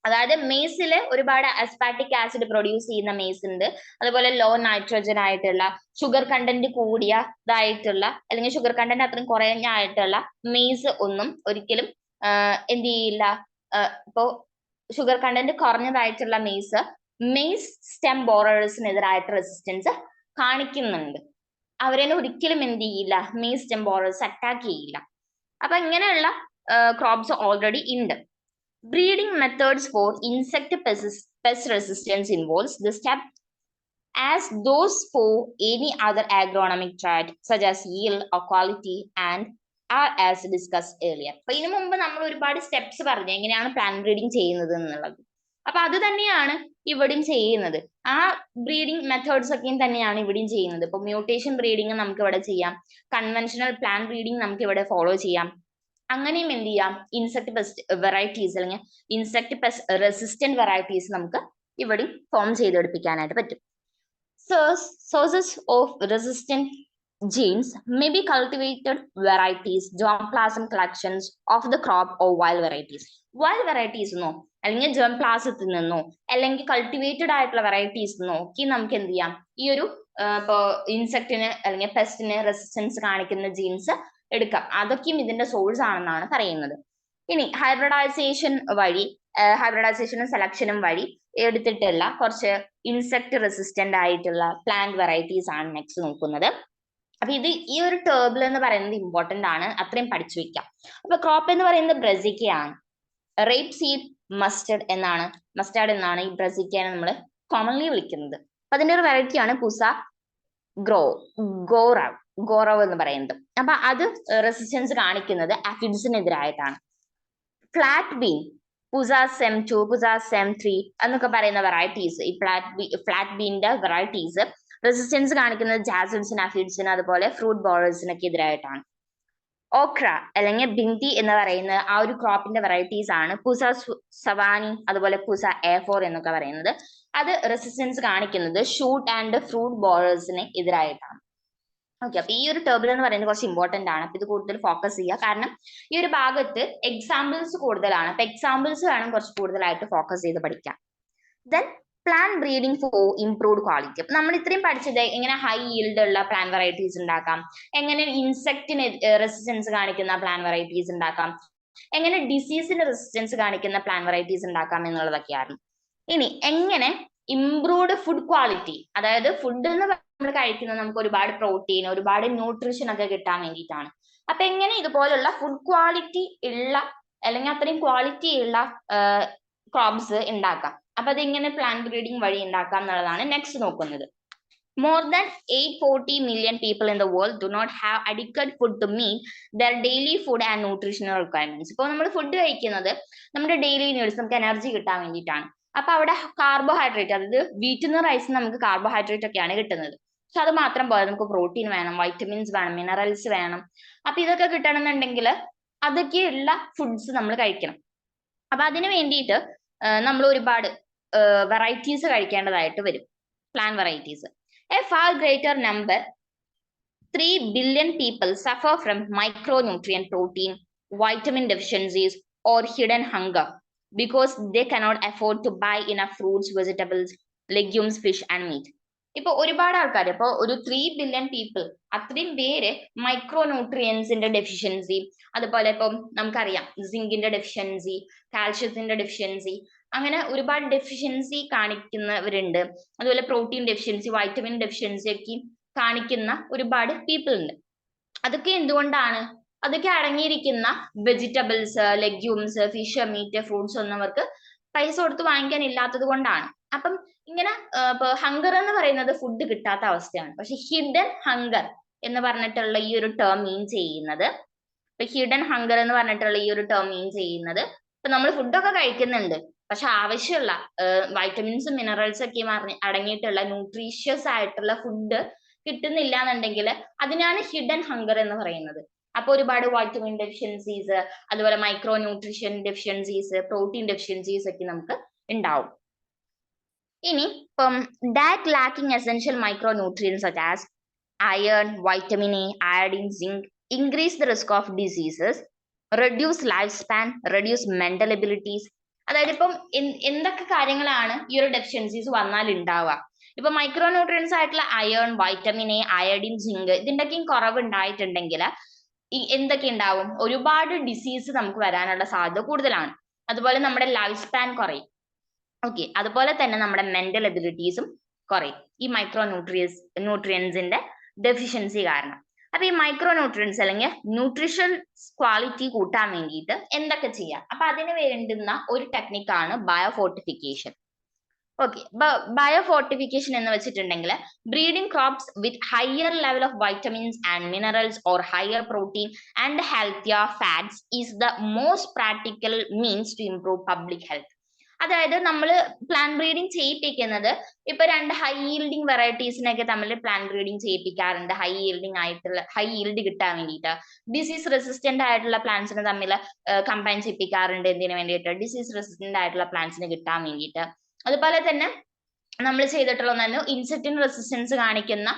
അതായത് മെയ്സില് ഒരുപാട് അസ്പാർട്ടിക് ആസിഡ് പ്രൊഡ്യൂസ് ചെയ്യുന്ന മെയ്സ് ഉണ്ട്, അതുപോലെ ലോ നൈട്രോജൻ ആയിട്ടുള്ള ഷുഗർ കണ്ടന്റ് കൂടിയതായിട്ടുള്ള അല്ലെങ്കിൽ ഷുഗർ കണ്ടന്റ് അത്രയും കുറഞ്ഞായിട്ടുള്ള മെയ്സ് ഒന്നും ഒരിക്കലും എന്ത് ചെയ്യില്ല. ഇപ്പോ ഷുഗർ കണ്ടന്റ് കുറഞ്ഞതായിട്ടുള്ള മെയ്സ് സ്റ്റെം ബോറേഴ്സിനെതിരായിട്ട് റെസിസ്റ്റൻസ് കാണിക്കുന്നുണ്ട്. അവരെ ഒരിക്കലും എന്ത് ചെയ്യില്ല, മെയ്സ് സ്റ്റെം ബോറേഴ്സ് അറ്റാക്ക് ചെയ്യില്ല. അപ്പൊ ഇങ്ങനെയുള്ള ക്രോപ്സ് ഓൾറെഡി ഉണ്ട്. Breeding methods for insect pest resistance involves the step as those for any other agronomic trait such as yield or quality and are as discussed earlier. അപ്പൊ ഇതിനു മുമ്പ് നമ്മൾ ഒരുപാട് steps പറഞ്ഞു എങ്ങനെയാണ് പ്ലാന്റ് ബ്രീഡിങ് ചെയ്യുന്നത് എന്നുള്ളത്. അപ്പൊ അത് തന്നെയാണ് ഇവിടെയും ചെയ്യുന്നത്. ആ ബ്രീഡിങ് മെത്തേഡ്സ് ഒക്കെയും തന്നെയാണ് ഇവിടെയും ചെയ്യുന്നത്. ഇപ്പൊ മ്യൂട്ടേഷൻ ബ്രീഡിങ് നമുക്ക് ഇവിടെ ചെയ്യാം, കൺവെൻഷണൽ പ്ലാന്റ് ബ്രീഡിങ് നമുക്ക് ഇവിടെ ഫോളോ ചെയ്യാം. അങ്ങനെയും എന്ത് ചെയ്യാം, ഇൻസെക്ട് പെസ്റ്റ് വെറൈറ്റീസ് അല്ലെങ്കിൽ ഇൻസെക്ട് പെസ്റ്റ് റെസിസ്റ്റന്റ് വെറൈറ്റീസ് നമുക്ക് ഇവിടെ ഫോം ചെയ്തെടുപ്പിക്കാനായിട്ട് പറ്റും. Sources of resistant genes may be cultivated varieties, germplasm collections of the crop or wild varieties. Wild varieties എന്നോ അല്ലെങ്കിൽ ജേംപ്ലാസത്തിൽ നിന്നോ അല്ലെങ്കിൽ കൾട്ടിവേറ്റഡ് ആയിട്ടുള്ള വെറൈറ്റീസ് നോക്കി നമുക്ക് എന്ത് ചെയ്യാം, ഈ ഒരു ഇപ്പോൾ ഇൻസെക്റ്റിന് അല്ലെങ്കിൽ പെസ്റ്റിന് റെസിസ്റ്റൻസ് കാണിക്കുന്ന ജീൻസ് എടുക്കാം. അതൊക്കെയും ഇതിന്റെ സോഴ്സ് ആണെന്നാണ് പറയുന്നത്. ഇനി ഹൈബ്രിഡൈസേഷനും സെലക്ഷനും വഴി എടുത്തിട്ടുള്ള കുറച്ച് ഇൻസെക്ട് റെസിസ്റ്റന്റ് ആയിട്ടുള്ള പ്ലാന്റ് വെറൈറ്റീസ് ആണ് നെക്സ്റ്റ് നോക്കുന്നത്. അപ്പൊ ഇത് ഈ ഒരു ടേബിൾ എന്ന് പറയുന്നത് ഇമ്പോർട്ടന്റ് ആണ്, അത്രയും പഠിച്ചു വെക്കാം. അപ്പൊ ക്രോപ്പ് എന്ന് പറയുന്നത് ബ്രസിക്കയാണ്. റേപ്പ് സീഡ് മസ്റ്റർഡ് എന്നാണ് ഈ ബ്രസിക്കനെ നമ്മൾ കോമൺലി വിളിക്കുന്നത്. അപ്പൊ അതിന്റെ ഒരു വെറൈറ്റിയാണ് പുസ ഗോറവ് എന്ന് പറയുന്നത്. അപ്പൊ അത് റെസിസ്റ്റൻസ് കാണിക്കുന്നത് അഫിഡ്സിനെതിരായിട്ടാണ്. ഫ്ലാറ്റ് ബീൻ, പുസ സെം 2, പുസ സെം 3 എന്നൊക്കെ പറയുന്ന വെറൈറ്റീസ്, ഈ ഫ്ലാറ്റ് ബീന്റെ വെറൈറ്റീസ് റെസിസ്റ്റൻസ് കാണിക്കുന്നത് ജാസിഡ്സിന്, അഫിഡ്സിന്, അതുപോലെ ഫ്രൂട്ട് ബോളേഴ്സിനൊക്കെ എതിരായിട്ടാണ്. ഓക്ര അല്ലെങ്കിൽ ബിന്ദി എന്ന് പറയുന്ന ആ ഒരു ക്രോപ്പിന്റെ വെറൈറ്റീസ് ആണ് പുസ സവാനി, അതുപോലെ പുസ A4 എന്നൊക്കെ പറയുന്നത്. അത് റെസിസ്റ്റൻസ് കാണിക്കുന്നത് ഷൂട്ട് ആൻഡ് ഫ്രൂട്ട് ബോളേഴ്സിന് എതിരായിട്ടാണ്. ഓക്കെ, അപ്പൊ ഈ ഒരു ടേബിൾ എന്ന് പറയുന്നത് കുറച്ച് ഇമ്പോർട്ടന്റ് ആണ്. അപ്പൊ ഇത് കൂടുതൽ ഫോക്കസ് ചെയ്യുക, കാരണം ഈ ഒരു ഭാഗത്ത് എക്സാമ്പിൾസ് കൂടുതലാണ്. അപ്പൊ എക്സാമ്പിൾസ് വേണം കുറച്ച് കൂടുതലായിട്ട് ഫോക്കസ് ചെയ്ത് പഠിക്കാൻ. Then plant breeding for improved quality. അപ്പൊ നമ്മൾ ഇത്രയും പഠിച്ചത് എങ്ങനെ ഹൈ ഈൽഡ് ഉള്ള പ്ലാൻ വെറൈറ്റീസ് ഉണ്ടാക്കാം, എങ്ങനെ ഇൻസെക്റ്റിന് റെസിസ്റ്റൻസ് കാണിക്കുന്ന പ്ലാൻ വെറൈറ്റീസ് ഉണ്ടാക്കാം, എങ്ങനെ ഡിസീസിന് റെസിസ്റ്റൻസ് കാണിക്കുന്ന പ്ലാൻ വെറൈറ്റീസ് ഉണ്ടാക്കാം എന്നുള്ളതൊക്കെയാണ്. ഇനി എങ്ങനെ ഇംപ്രൂവ്ഡ് ഫുഡ് ക്വാളിറ്റി, അതായത് ഫുഡ് എന്ന് നമ്മൾ കഴിക്കുന്നത് നമുക്ക് ഒരുപാട് പ്രോട്ടീൻ, ഒരുപാട് ന്യൂട്രീഷൻ ഒക്കെ കിട്ടാൻ വേണ്ടിയിട്ടാണ്. അപ്പൊ എങ്ങനെ ഇതുപോലുള്ള ഫുഡ് ക്വാളിറ്റി ഉള്ള അല്ലെങ്കിൽ അത്രയും ക്വാളിറ്റി ഉള്ള ക്രോപ്സ് ഉണ്ടാക്കാം. അപ്പൊ അതെങ്ങനെ പ്ലാന്റ് ബ്രീഡിംഗ് വഴി ഉണ്ടാക്കാം എന്നുള്ളതാണ് നെക്സ്റ്റ് നോക്കുന്നത്. More than 840 million people in the world do not have adequate food to meet their daily food and nutritional requirements. ഇപ്പോൾ നമ്മൾ ഫുഡ് കഴിക്കുന്നത് നമ്മുടെ ഡെയിലി നീഡ്സ്, നമുക്ക് എനർജി കിട്ടാൻ വേണ്ടിയിട്ടാണ്. അപ്പൊ അവിടെ കാർബോഹൈഡ്രേറ്റ്, അതായത് വീട്ടിൽ നിന്ന് റൈസ് നമുക്ക് കാർബോഹൈഡ്രേറ്റ് ഒക്കെയാണ് കിട്ടുന്നത്. പക്ഷെ അത് മാത്രം പോരാ, നമുക്ക് പ്രോട്ടീൻ വേണം, വൈറ്റമിൻസ് വേണം, മിനറൽസ് വേണം. അപ്പൊ ഇതൊക്കെ കിട്ടണമെന്നുണ്ടെങ്കിൽ അതൊക്കെയുള്ള ഫുഡ്സ് നമ്മൾ കഴിക്കണം. അപ്പൊ അതിന് വേണ്ടിയിട്ട് നമ്മൾ ഒരുപാട് വെറൈറ്റീസ് കഴിക്കേണ്ടതായിട്ട് വരും, plan varieties. A far greater number, 3 billion people suffer from micronutrient, protein, vitamin deficiencies or hidden hunger because they cannot afford to buy enough fruits, vegetables, legumes, fish and meat. ഇപ്പൊ ഒരുപാട് ആൾക്കാർ, ഇപ്പൊ ഒരു 3 billion people, അത്രയും പേര് മൈക്രോന്യൂട്രിയൻസിന്റെ deficiency, അതുപോലെ ഇപ്പം നമുക്കറിയാം സിങ്കിന്റെ ഡെഫിഷ്യൻസി, കാൽഷ്യത്തിന്റെ ഡെഫിഷ്യൻസി, അങ്ങനെ ഒരുപാട് ഡെഫിഷ്യൻസി കാണിക്കുന്നവരുണ്ട്. അതുപോലെ പ്രോട്ടീൻ ഡെഫിഷ്യൻസി, വൈറ്റമിൻ ഡെഫിഷ്യൻസി ഒക്കെ കാണിക്കുന്ന ഒരുപാട് പീപ്പിൾ ഉണ്ട്. അതൊക്കെ എന്തുകൊണ്ടാണ്? അതൊക്കെ അടങ്ങിയിരിക്കുന്ന vegetables, legumes, fish, meat, fruits ഒന്നും അവർക്ക് പൈസ കൊടുത്ത് വാങ്ങിക്കാൻ ഇല്ലാത്തത് കൊണ്ടാണ്. അപ്പം ഇങ്ങനെ ഇപ്പൊ ഹങ്കർ എന്ന് പറയുന്നത് ഫുഡ് കിട്ടാത്ത അവസ്ഥയാണ്. പക്ഷെ ഹിഡൻ ഹങ്കർ എന്ന് പറഞ്ഞിട്ടുള്ള ഈ ഒരു ടേം മീൻ ചെയ്യുന്നത്, ഇപ്പൊ ഹിഡൻ ഹങ്കർ എന്ന് പറഞ്ഞിട്ടുള്ള ഈ ഒരു ടേം മീൻ ചെയ്യുന്നത്, ഇപ്പൊ നമ്മൾ ഫുഡൊക്കെ കഴിക്കുന്നുണ്ട്, പക്ഷെ ആവശ്യമുള്ള വൈറ്റമിൻസും മിനറൽസും ഒക്കെ അടങ്ങിയിട്ടുള്ള ന്യൂട്രീഷ്യസ് ആയിട്ടുള്ള ഫുഡ് കിട്ടുന്നില്ല എന്നുണ്ടെങ്കിൽ അതിനാണ് ഹിഡൻ ഹങ്കർ എന്ന് പറയുന്നത്. അപ്പൊ ഒരുപാട് വൈറ്റമിൻ ഡെഫിഷ്യൻസീസ്, അതുപോലെ micro nutrition deficiencies, protein deficiencies ഒക്കെ നമുക്ക് ഉണ്ടാവും. ഇനി ഇപ്പം diet lacking essential micro nutrients such as iron, vitamin A, iodine, zinc increase the risk of diseases, reduce lifespan, reduce mental abilities. അതായത് ഇപ്പം എന്തൊക്കെ കാര്യങ്ങളാണ് ഈ ഒരു ഡെഫിഷ്യൻസീസ് വന്നാൽ ഉണ്ടാവുക? ഇപ്പൊ മൈക്രോ ന്യൂട്രിയൻസ് ആയിട്ടുള്ള iron, vitamin A, iodine, zinc ഇതിന്റെയൊക്കെയും കുറവ് ഉണ്ടായിട്ടുണ്ടെങ്കിൽ എന്തൊക്കെ ഉണ്ടാവും? ഒരുപാട് ഡിസീസ് നമുക്ക് വരാനുള്ള സാധ്യത കൂടുതലാണ്. അതുപോലെ നമ്മുടെ ലൈഫ് സ്പാൻ കുറയും. ഓക്കെ, അതുപോലെ തന്നെ നമ്മുടെ മെന്റൽ എബിലിറ്റീസും കുറയും ഈ മൈക്രോ ന്യൂട്രിയൻസിന്റെ ഡെഫിഷ്യൻസി കാരണം. അപ്പൊ ഈ മൈക്രോ ന്യൂട്രിയൻസ് അല്ലെങ്കിൽ ന്യൂട്രീഷൻ ക്വാളിറ്റി കൂട്ടാൻ വേണ്ടിയിട്ട് എന്തൊക്കെ ചെയ്യാം? അപ്പൊ അതിന് വേണ്ടുന്ന ഒരു ടെക്നിക്കാണ് ബയോഫോർട്ടിഫിക്കേഷൻ. ഓക്കെ, ബയോഫോർട്ടിഫിക്കേഷൻ എന്ന് വെച്ചിട്ടുണ്ടെങ്കിൽ breeding crops with higher level of vitamins and minerals or higher protein and healthier fats is the most practical means to improve public health. അതായത് നമ്മൾ പ്ലാൻ ബ്രീഡിങ് ചെയ്യിപ്പിക്കുന്നത്, ഇപ്പൊ രണ്ട് ഹൈ ഈൽഡിങ് വെറൈറ്റീസിനൊക്കെ തമ്മിൽ plan breeding ചെയ്യിപ്പിക്കാറുണ്ട്, high yield കിട്ടാൻ വേണ്ടിയിട്ട്. Disease resistant ആയിട്ടുള്ള പ്ലാന്റ്സിന് തമ്മിൽ combine ചെയ്യിപ്പിക്കാറുണ്ട്. എന്തിനു വേണ്ടിയിട്ട്? ഡിസീസ് റെസിസ്റ്റന്റ് ആയിട്ടുള്ള പ്ലാന്റ്സിന് കിട്ടാൻ വേണ്ടിയിട്ട്. അതുപോലെ തന്നെ നമ്മൾ ചെയ്തിട്ടുള്ള ഒന്നായിരുന്നു ഇൻസെക്റ്റിൻ റെസിസ്റ്റൻസ് കാണിക്കുന്ന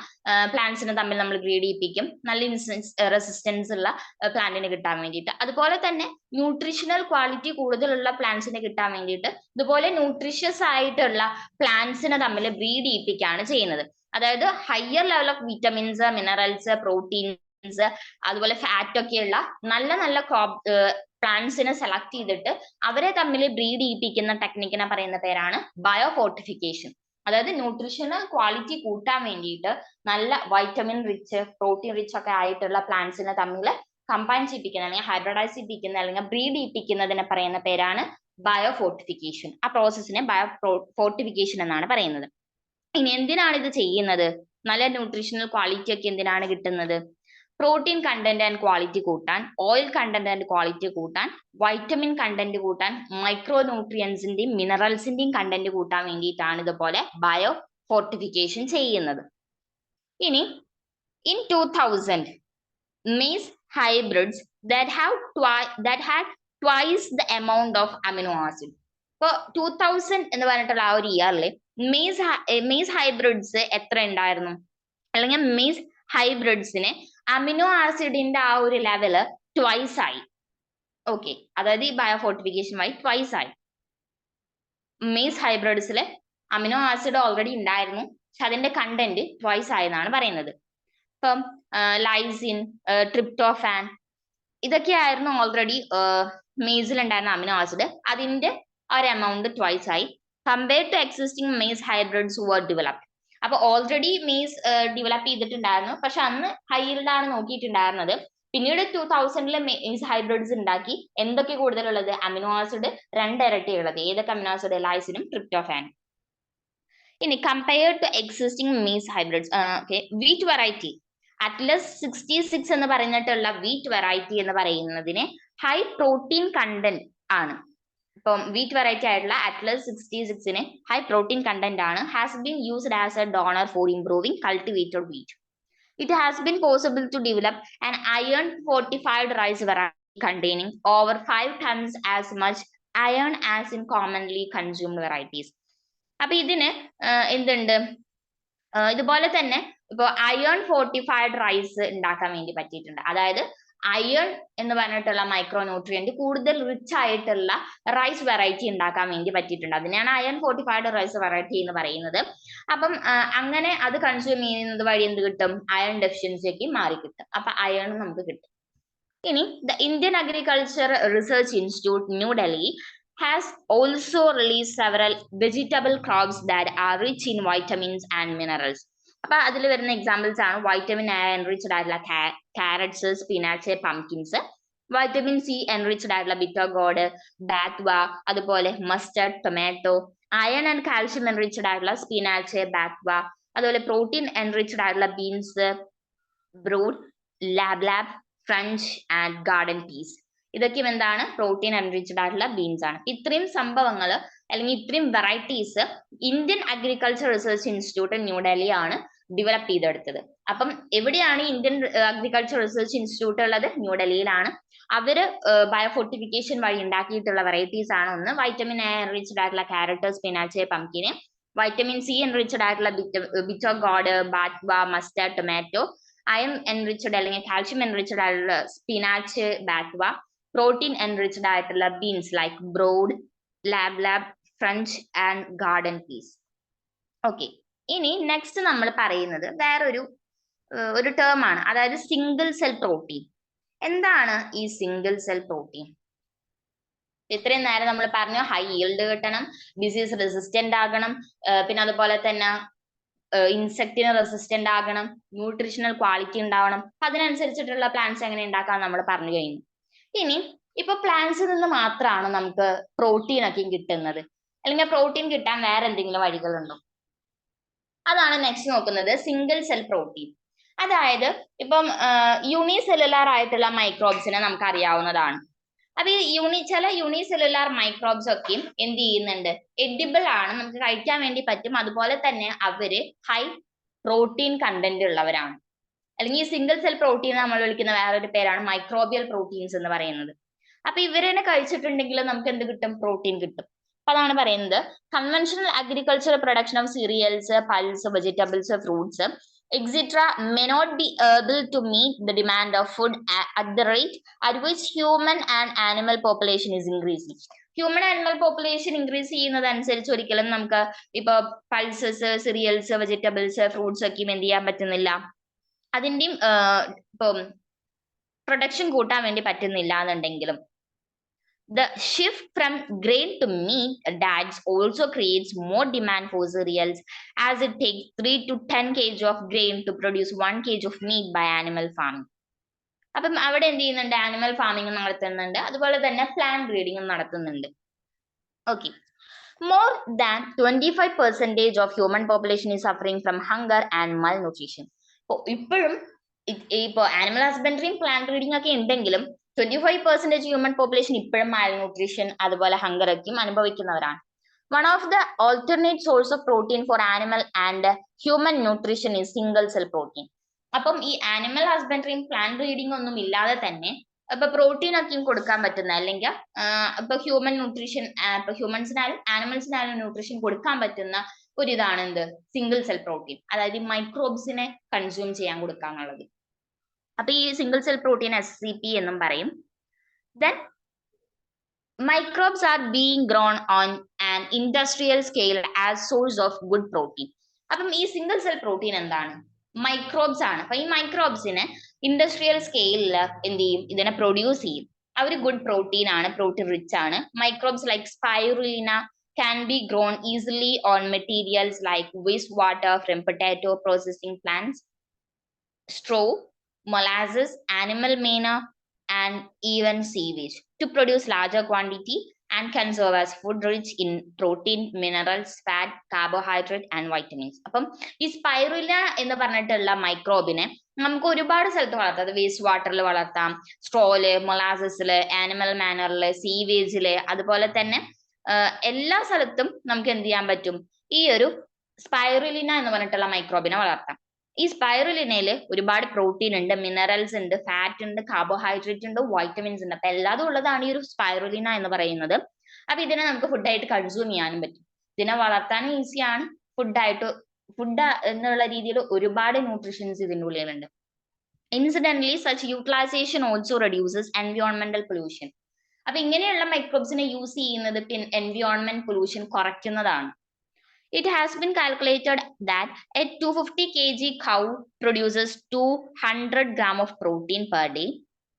പ്ലാന്റ്സിനെ തമ്മിൽ നമ്മൾ ബ്രീഡ് ചെയ്യിപ്പിക്കും, നല്ല റെസിസ്റ്റൻസ് ഉള്ള പ്ലാന്റിന് കിട്ടാൻ വേണ്ടിയിട്ട്. അതുപോലെ തന്നെ ന്യൂട്രീഷണൽ ക്വാളിറ്റി കൂടുതലുള്ള പ്ലാന്റ്സിനെ കിട്ടാൻ വേണ്ടിയിട്ട് ഇതുപോലെ ന്യൂട്രീഷ്യസ് ആയിട്ടുള്ള പ്ലാന്റ്സിനെ തമ്മിൽ ബ്രീഡ് ചെയ്യിപ്പിക്കുകയാണ് ചെയ്യുന്നത്. അതായത് higher level of vitamins, minerals, proteins, അതുപോലെ ഫാറ്റ് ഒക്കെയുള്ള നല്ല നല്ല പ്ലാന്റ്സിനെ സെലക്ട് ചെയ്തിട്ട് അവരെ തമ്മിൽ ബ്രീഡ് ചെയ്യിപ്പിക്കുന്ന ടെക്നിക്കിനെ പറയുന്ന പേരാണ് ബയോഫോർട്ടിഫിക്കേഷൻ. അതായത് ന്യൂട്രീഷണൽ ക്വാളിറ്റി കൂട്ടാൻ വേണ്ടിയിട്ട് നല്ല വൈറ്റമിൻ റിച്ച്, പ്രോട്ടീൻ റിച്ച് ഒക്കെ ആയിട്ടുള്ള പ്ലാന്റ്സിനെ തമ്മിൽ കമ്പൈൻ ചെയ്യിപ്പിക്കുന്ന അല്ലെങ്കിൽ ഹൈബ്രിഡൈസ് ചെയ്യിപ്പിക്കുന്ന അല്ലെങ്കിൽ ബ്രീഡ് ചെയ്യിപ്പിക്കുന്നതിനെ പറയുന്ന പേരാണ് ബയോഫോർട്ടിഫിക്കേഷൻ. ആ പ്രോസസ്സിനെ ബയോഫോർട്ടിഫിക്കേഷൻ എന്നാണ് പറയുന്നത്. ഇനി എന്തിനാണ് ഇത് ചെയ്യുന്നത്? നല്ല ന്യൂട്രീഷണൽ ക്വാളിറ്റി ഒക്കെ എന്തിനാണ് കിട്ടുന്നത്? പ്രോട്ടീൻ കണ്ടന്റ് ആൻഡ് ക്വാളിറ്റി കൂട്ടാൻ, ഓയിൽ കണ്ടന്റ് ആൻഡ് ക്വാളിറ്റി കൂട്ടാൻ, വൈറ്റമിൻ കണ്ടന്റ് കൂട്ടാൻ, മൈക്രോ ന്യൂട്രിയൻസിന്റെയും മിനറൽസിന്റെയും കണ്ടന്റ് കൂട്ടാൻ വേണ്ടിയിട്ടാണ് ഇതുപോലെ ബയോ ഫോർട്ടിഫിക്കേഷൻ ചെയ്യുന്നത്. ഇനി in 2000 maize hybrids that had twice the amount of amino acid. ഇപ്പൊ 2000 എന്ന് പറഞ്ഞിട്ടുള്ള ആ ഒരു ഇയറിൽ മെയ്സ് ഹൈബ്രിഡ്സ് എത്ര ഉണ്ടായിരുന്നു? അല്ലെങ്കിൽ മെയ്സ് ഹൈബ്രിഡ്സിന് അമിനോ ആസിഡിന്റെ ആ ഒരു ലെവല് ട്വൈസ് ആയി. ഓക്കെ, അതായത് ഈ ബയോഫോർട്ടിഫിക്കേഷൻ വഴി ട്വൈസ് ആയി. മെയ്സ് ഹൈബ്രിഡ്സിൽ അമിനോ ആസിഡ് ഓൾറെഡി ഉണ്ടായിരുന്നു, പക്ഷെ അതിന്റെ കണ്ടന്റ് ട്വൈസ് ആയെന്നാണ് പറയുന്നത്. ഇപ്പം ലൈസിൻ, ട്രിപ്റ്റോഫാൻ ഇതൊക്കെയായിരുന്നു ഓൾറെഡി മെയ്സിൽ ഉണ്ടായിരുന്ന അമിനോ ആസിഡ്. അതിന്റെ ഒരു എമൗണ്ട് ട്വൈസ് ആയി compared to existing maize hybrids were developed. അപ്പൊ ഓൾറെഡി മെയ്സ് ഡെവലപ്പ് ചെയ്തിട്ടുണ്ടായിരുന്നു, പക്ഷെ അന്ന് ഹൈ ഈൽഡ് നോക്കിയിട്ടുണ്ടായിരുന്നത്. പിന്നീട് 2000 മെയ്സ് ഹൈബ്രിഡ്സ് ഉണ്ടാക്കി. എന്തൊക്കെ കൂടുതലുള്ളത്? അമിനോ ആസിഡ് 2 ഇരട്ടി ഉള്ളത്. ഏതൊക്കെ അമിനോ ആസിഡ്? ലൈസിനും ട്രിപ്റ്റോഫാനും. ഇനി compared to existing maize hybrids wheat variety Atlas 66 എന്ന് പറഞ്ഞിട്ടുള്ള വീറ്റ് വെറൈറ്റി എന്ന് പറയുന്നതിന് ഹൈ പ്രോട്ടീൻ കണ്ടന്റ് ആണ്. ഇപ്പം വീറ്റ് വെറൈറ്റി ആയിട്ടുള്ള അറ്റ്ലസ് 66 ഹൈ പ്രോട്ടീൻ കണ്ടന്റ് ആണ്. Has been used as A donor four improving cultivated wheat. It has been possible to develop an iron fortified rice variety containing over 5 times as much iron as in commonly consumed varieties. അപ്പൊ ഇതിന് എന്തുണ്ട്, ഇതുപോലെ തന്നെ ഇപ്പൊ iron fortified rice ഉണ്ടാക്കാൻ വേണ്ടി പറ്റിയിട്ടുണ്ട്. അതായത് അയൺ എന്ന് പറഞ്ഞിട്ടുള്ള മൈക്രോ ന്യൂട്രിയന്റ് കൂടുതൽ റിച്ച് ആയിട്ടുള്ള റൈസ് വെറൈറ്റി ഉണ്ടാക്കാൻ വേണ്ടി പറ്റിയിട്ടുണ്ട്. അതിനെയാണ് അയൺ ഫോർട്ടിഫൈഡ് റൈസ് വെറൈറ്റി എന്ന് പറയുന്നത്. അപ്പം അങ്ങനെ അത് കൺസ്യൂം ചെയ്യുന്നത് വഴി എന്ത് കിട്ടും, അയൺ ഡെഫിഷ്യൻസിയൊക്കെ മാറി കിട്ടും. അപ്പൊ അയൺ നമുക്ക് കിട്ടും. ഇനി the Indian agriculture research institute new Delhi has also released several vegetable crops that are rich in vitamins and minerals. അപ്പൊ അതിൽ വരുന്ന എക്സാമ്പിൾസ് ആണ് വൈറ്റമിൻ എ എൻറിച്ച്ഡ് ആയിട്ടുള്ള carrots, spinach, pumpkins, vitamin C enriched ആയിട്ടുള്ള ബിറ്റർ ഗോഡ്, ബാത്വ, അതുപോലെ mustard, tomato, iron and calcium enriched ആയിട്ടുള്ള spinach, bathua, അതുപോലെ protein enriched ആയിട്ടുള്ള beans, broad, lab, French and garden peas. ഇതൊക്കെ എന്താണ്, പ്രോട്ടീൻ എൻറിച്ച്ഡ് ആയിട്ടുള്ള ബീൻസ് ആണ്. ഇത്രയും സംഭവങ്ങൾ അല്ലെങ്കിൽ ഇത്രയും varieties Indian agriculture research institute New Delhi ആണ് ഡെവലപ്പ് ചെയ്തെടുത്തത്. അപ്പം എവിടെയാണ് ഇന്ത്യൻ അഗ്രികൾച്ചർ റിസർച്ച് ഇൻസ്റ്റിറ്റ്യൂട്ട് ഉള്ളത്? ന്യൂഡൽഹിയിലാണ്. അവര് ബയോഫോർട്ടിഫിക്കേഷൻ വഴി ഉണ്ടാക്കിയിട്ടുള്ള വെറൈറ്റീസ് ആണ് ഒന്ന് വൈറ്റമിൻ എ എൻറിച്ച്ഡ് ആയിട്ടുള്ള carrot, spinach, pumpkin, vitamin C enriched ആയിട്ടുള്ള bitter gourd, bathua, mustard, tomato, iron enriched അല്ലെങ്കിൽ കാൽഷ്യം എൻറിച്ച്ഡ് ആയിട്ടുള്ള സ്പിനാച്ച്, ബാറ്റ്വ, പ്രോട്ടീൻ എൻറിച്ച്ഡ് ആയിട്ടുള്ള beans like broad, lab, French and garden peas. Okay, ഇനി നെക്സ്റ്റ് നമ്മൾ പറയുന്നത് വേറൊരു ടേം ആണ്, അതായത് സിംഗിൾ സെൽ പ്രോട്ടീൻ. എന്താണ് ഈ സിംഗിൾ സെൽ പ്രോട്ടീൻ? ഇത്രയും നേരം നമ്മൾ പറഞ്ഞു ഹൈ ഈൽഡ് കിട്ടണം, ഡിസീസ് റെസിസ്റ്റന്റ് ആകണം, പിന്നെ അതുപോലെ തന്നെ ഇൻസെക്റ്റിന് റെസിസ്റ്റന്റ് ആകണം, ന്യൂട്രീഷണൽ ക്വാളിറ്റി ഉണ്ടാവണം. അതിനനുസരിച്ചിട്ടുള്ള പ്ലാന്റ്സ് എങ്ങനെ ഉണ്ടാക്കാം നമ്മൾ പറഞ്ഞു കഴിഞ്ഞു. ഇനി ഇപ്പൊ പ്ലാന്റ്സിൽ നിന്ന് മാത്രമാണ് നമുക്ക് പ്രോട്ടീൻ ഒക്കെ കിട്ടുന്നത്, അല്ലെങ്കിൽ പ്രോട്ടീൻ കിട്ടാൻ വേറെ എന്തെങ്കിലും വഴികളുണ്ടോ? അതാണ് നെക്സ്റ്റ് നോക്കുന്നത്, സിംഗിൾ സെൽ പ്രോട്ടീൻ. അതായത് ഇപ്പം യൂണിസെല്ലുലാർ ആയിട്ടുള്ള മൈക്രോബ്സിനെ നമുക്ക് അറിയാവുന്നതാണ്. അപ്പൊ ഈ ചില യൂണിസെല്ലുലാർ മൈക്രോബ്സ് ഒക്കെ എന്ത് ചെയ്യുന്നുണ്ട്, എഡിബിൾ ആണ്, നമുക്ക് കഴിക്കാൻ വേണ്ടി പറ്റും. അതുപോലെ തന്നെ അവര് ഹൈ പ്രോട്ടീൻ കണ്ടന്റ് ഉള്ളവരാണ്. അല്ലെങ്കിൽ ഈ സിംഗിൾ സെൽ പ്രോട്ടീൻ നമ്മൾ വിളിക്കുന്ന വേറൊരു പേരാണ് മൈക്രോബിയൽ പ്രോട്ടീൻസ് എന്ന് പറയുന്നത്. അപ്പൊ ഇവരെ കഴിച്ചിട്ടുണ്ടെങ്കിൽ നമുക്ക് എന്ത് കിട്ടും, പ്രോട്ടീൻ കിട്ടും. അപ്പൊ അതാണ് പറയുന്നത്, conventional agriculture production of serials, pulse, vegetables, fruits etc. may not be able to meet the demand of food at the rate at which human and animal population is increasing. Human animal population increase ചെയ്യുന്നതനുസരിച്ച് ഒരിക്കലും നമുക്ക് ഇപ്പൊ pulses, serials, vegetables, fruits ഒക്കെ എന്ത് ചെയ്യാൻ പറ്റുന്നില്ല, അതിന്റെയും ഇപ്പം production കൂട്ടാൻ വേണ്ടി പറ്റുന്നില്ല എന്നുണ്ടെങ്കിലും the shift from grain to meat diets also creates more demand for cereals, as it takes 3 to 10 kg of grain to produce 1 kg of meat by animal farming. അപ്പം അവിടെ എന്ത് ചെയ്യുന്നുണ്ട്, ആനിമൽ ഫാമിംഗ് നടത്തുന്നുണ്ട്, അതുപോലെ തന്നെ പ്ലാന്റ് ബ്രീഡിങ്ങും നടത്തുന്നുണ്ട്. Okay, more than 25% of human population is suffering from hunger and malnutrition. ഇപ്പോഴും ഇപ്പൊ ആനിമൽ ഹസ്ബൻഡറിയും പ്ലാന്റ് ബ്രീഡിംഗ് ഒക്കെ ഉണ്ടെങ്കിലും 25% ഹ്യൂമൻ പോപ്പുലേഷൻ ഇപ്പോഴും മാൽന്യൂട്രീഷൻ അതുപോലെ ഹങ്കർ ഒക്കെയും അനുഭവിക്കുന്നവരാണ്. One of the alternate source of protein for animal and human nutrition is single cell protein. അപ്പം ഈ ആനിമൽ ഹസ്ബൻഡറിയും പ്ലാന്റ് ബ്രീഡിംഗ് ഒന്നും ഇല്ലാതെ തന്നെ ഇപ്പൊ പ്രോട്ടീൻ ഒക്കെയും കൊടുക്കാൻ പറ്റുന്ന, അല്ലെങ്കിൽ ഇപ്പൊ ഹ്യൂമൻ ന്യൂട്രീഷൻ, ഇപ്പൊ ഹ്യൂമൻസിനായാലും ആനിമൽസിനായാലും ന്യൂട്രീഷൻ കൊടുക്കാൻ പറ്റുന്ന ഒരു ഇതാണ് എന്ത്, സിംഗിൾ സെൽ പ്രോട്ടീൻ. അതായത് മൈക്രോബ്സിനെ കൺസ്യൂം ചെയ്യാൻ കൊടുക്കാന്നുള്ളത്. അപ്പൊ ഈ സിംഗിൾ സെൽ പ്രോട്ടീൻ SCP എന്നും പറയും. Then microbes are being grown on an industrial scale as source of good protein. അപ്പം ഈ സിംഗിൾ സെൽ പ്രോട്ടീൻ എന്താണ്, മൈക്രോബ്സ് ആണ്. അപ്പൊ ഈ മൈക്രോബ്സിനെ ഇൻഡസ്ട്രിയൽ സ്കെയിലിൽ എന്ത് ചെയ്യും, ഇതിനെ പ്രൊഡ്യൂസ് ചെയ്യും. അവർ ഗുഡ് പ്രോട്ടീൻ ആണ്, പ്രോട്ടീൻ റിച്ച് ആണ്. Microbes like spirulina can be grown easily on materials like wastewater from potato processing plants, straw, molasses, animal manure, and even sewage to produce larger quantity. and can serve as food rich in protein, minerals, fat, carbohydrate and vitamins. അപ്പം ഈ spirulina എന്ന് പറഞ്ഞിട്ടുള്ള മൈക്രോബിനെ നമുക്ക് ഒരുപാട് സ്ഥലത്ത് വളർത്താം. അത് waste വാട്ടറിൽ വളർത്താം, സ്ട്രോയില്, മൊളാസസില്, ആനിമൽ മാനറില്, സീവേജില്, അതുപോലെ തന്നെ എല്ലാ സ്ഥലത്തും നമുക്ക് എന്ത് ചെയ്യാൻ പറ്റും, ഈ ഒരു സ്പൈറുലിന എന്ന് പറഞ്ഞിട്ടുള്ള മൈക്രോബിനെ വളർത്താം. ഈ സ്പൈറുലിനയിൽ ഒരുപാട് പ്രോട്ടീൻ ഉണ്ട്, മിനറൽസ് ഉണ്ട്, ഫാറ്റ് ഉണ്ട്, കാർബോഹൈഡ്രേറ്റ് ഉണ്ട്, വൈറ്റമിൻസ് ഉണ്ട്. അപ്പൊ എല്ലാതും ഉള്ളതാണ് ഈ ഒരു സ്പൈറുലിന എന്ന് പറയുന്നത്. അപ്പൊ ഇതിനെ നമുക്ക് ഫുഡായിട്ട് കൺസ്യൂം ചെയ്യാനും പറ്റും. ഇതിനെ വളർത്താനും ഈസിയാണ്, ഫുഡ് എന്നുള്ള രീതിയിൽ ഒരുപാട് ന്യൂട്രീഷൻസ് ഇതിൻ്റെ ഉള്ളിലുണ്ട്. Incidentally such utilization also reduces എൻവയോൺമെന്റൽ പൊല്യൂഷൻ. അപ്പൊ ഇങ്ങനെയുള്ള മൈക്രോബ്സിനെ യൂസ് ചെയ്യുന്നത് എൻവയോൺമെന്റ് പൊല്യൂഷൻ കുറയ്ക്കുന്നതാണ്. It has been calculated that a 250 kg cow produces 200 gram of protein per day.